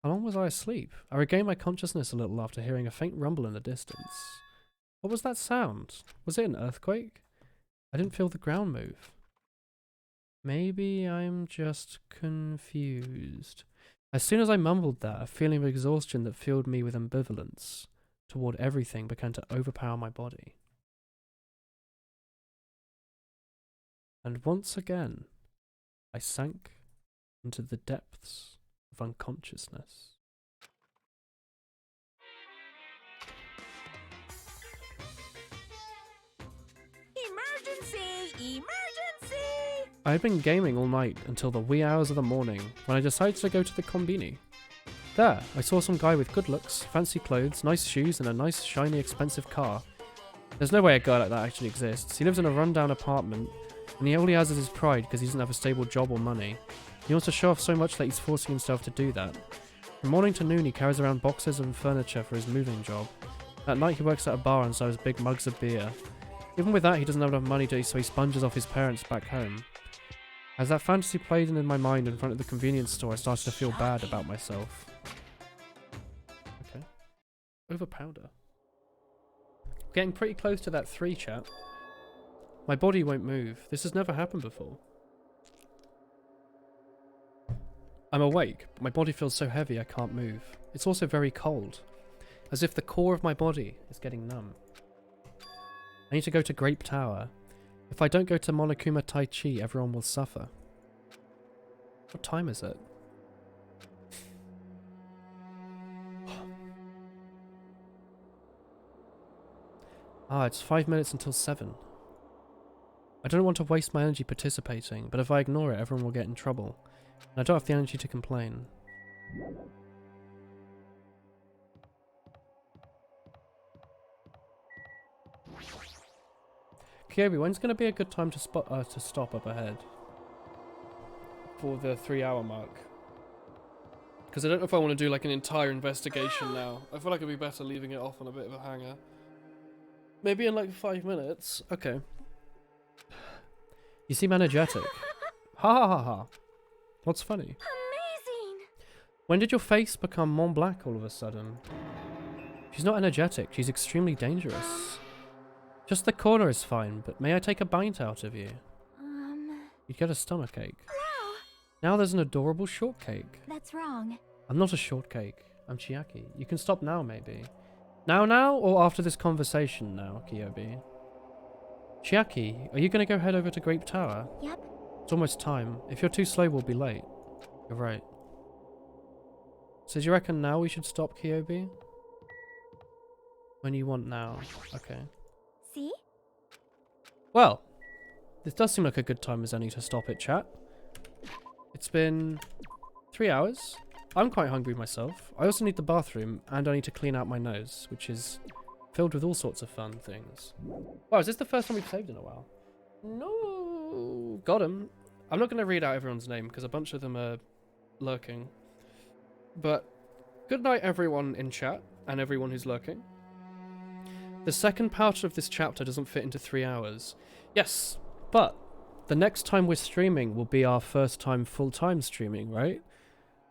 How long was I asleep? I regained my consciousness a little after hearing a faint rumble in the distance. What was that sound? Was it an earthquake? I didn't feel the ground move. Maybe I'm just confused. As soon as I mumbled that, a feeling of exhaustion that filled me with ambivalence toward everything began to overpower my body. And once again, I sank into the depths of unconsciousness. Emergency! Emergency! I had been gaming all night until the wee hours of the morning when I decided to go to the Konbini. There, I saw some guy with good looks, fancy clothes, nice shoes and a nice, shiny, expensive car. There's no way a guy like that actually exists. He lives in a rundown apartment and all he has is his pride because he doesn't have a stable job or money. He wants to show off so much that he's forcing himself to do that. From morning to noon he carries around boxes and furniture for his moving job. At night he works at a bar and serves big mugs of beer. Even with that he doesn't have enough money so he sponges off his parents back home. As that fantasy played in my mind in front of the convenience store, I started to feel bad about myself. Okay. Over powder. Getting pretty close to that 3, chat. My body won't move. This has never happened before. I'm awake, but my body feels so heavy I can't move. It's also very cold. As if the core of my body is getting numb. I need to go to Grape Tower. If I don't go to Monokuma Tai Chi, everyone will suffer. What time is it? It's 5 minutes until 7. I don't want to waste my energy participating, but if I ignore it, everyone will get in trouble. And I don't have the energy to complain. Kyobi, when's going to be a good time to stop up ahead? For the 3-hour mark. Because I don't know if I want to do like an entire investigation now. I feel like it'd be better leaving it off on a bit of a hanger. Maybe in like 5 minutes. Okay. You seem energetic. Ha ha ha ha. What's funny? Amazing! When did your face become Mont Blanc all of a sudden? She's not energetic. She's extremely dangerous. Just the corner is fine, but may I take a bite out of you? You'd get a stomachache. No! Now there's an adorable shortcake. That's wrong. I'm not a shortcake. I'm Chiaki. You can stop now, maybe. Now, or after this conversation now, Kyobi? Chiaki, are you going to go head over to Grape Tower? Yep. It's almost time. If you're too slow, we'll be late. You're right. So do you reckon now we should stop, Kyobi? When you want now. Okay. See? Well, this does seem like a good time as any to stop it, chat. It's been 3 hours. I'm quite hungry myself. I also need the bathroom, and I need to clean out my nose, which is filled with all sorts of fun things. Wow, is this the first time we've saved in a while? No. Got him. I'm not going to read out everyone's name, because a bunch of them are lurking. But good night, everyone in chat, and everyone who's lurking. The second part of this chapter doesn't fit into 3 hours. Yes, but the next time we're streaming will be our first time full-time streaming, right?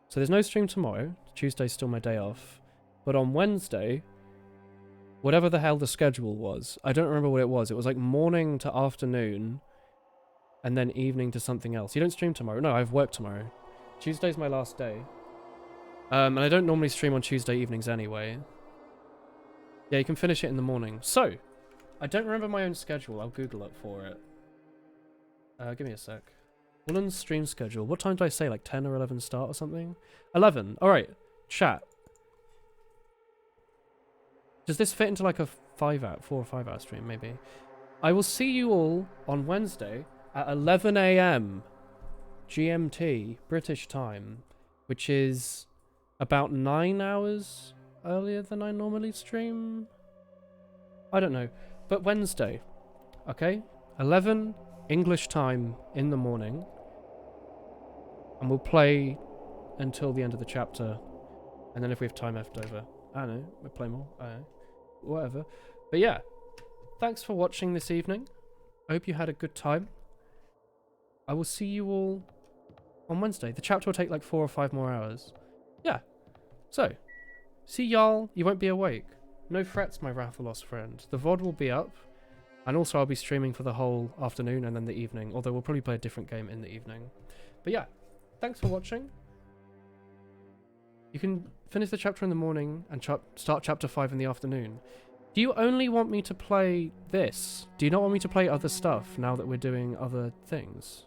So there's no stream tomorrow. Tuesday's still my day off. But on Wednesday, whatever the hell the schedule was, I don't remember what it was. It was like morning to afternoon, and then evening to something else. You don't stream tomorrow? No, I have work tomorrow. Tuesday's my last day. And I don't normally stream on Tuesday evenings anyway. Yeah, you can finish it in the morning. So, I don't remember my own schedule. I'll Google it for it. Give me a sec. Woolen's stream schedule. What time did I say? Like 10 or 11 start or something? 11. Alright. Chat. Does this fit into like a 4 or 5 hour stream? Maybe. I will see you all on Wednesday at 11 AM GMT British time, which is about 9 hours earlier than I normally stream. I don't know. But Wednesday. Okay? 11 English time in the morning. And we'll play until the end of the chapter. And then if we have time left over, I don't know, we'll play more. I don't know. Whatever. But yeah. Thanks for watching this evening. I hope you had a good time. I will see you all on Wednesday. The chapter will take like 4 or 5 more hours. Yeah. So, see y'all. You won't be awake. No frets, my Rathalos friend. The VOD will be up. And also I'll be streaming for the whole afternoon and then the evening. Although we'll probably play a different game in the evening. But yeah. Thanks for watching. You can finish the chapter in the morning and start chapter 5 in the afternoon. Do you only want me to play this? Do you not want me to play other stuff now that we're doing other things?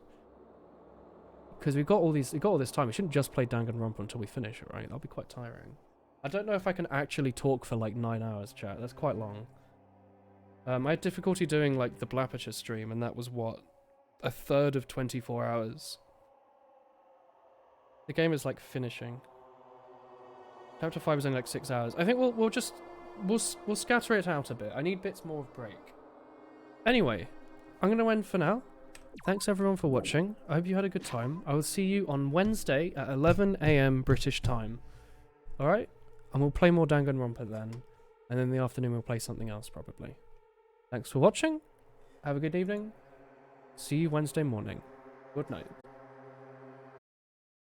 Because we've got all this time. We shouldn't just play Danganronpa until we finish it, right? That'll be quite tiring. I don't know if I can actually talk for like 9 hours, chat. That's quite long. I had difficulty doing like the Blapature stream, and that was what? A third of 24 hours. The game is like finishing. Chapter 5 is only like 6 hours. I think we'll scatter it out a bit. I need bits more of break. Anyway, I'm going to end for now. Thanks everyone for watching. I hope you had a good time. I will see you on Wednesday at 11 AM British time. Alright? And we'll play more Danganronpa then. And then in the afternoon we'll play something else probably. Thanks for watching. Have a good evening. See you Wednesday morning. Good night.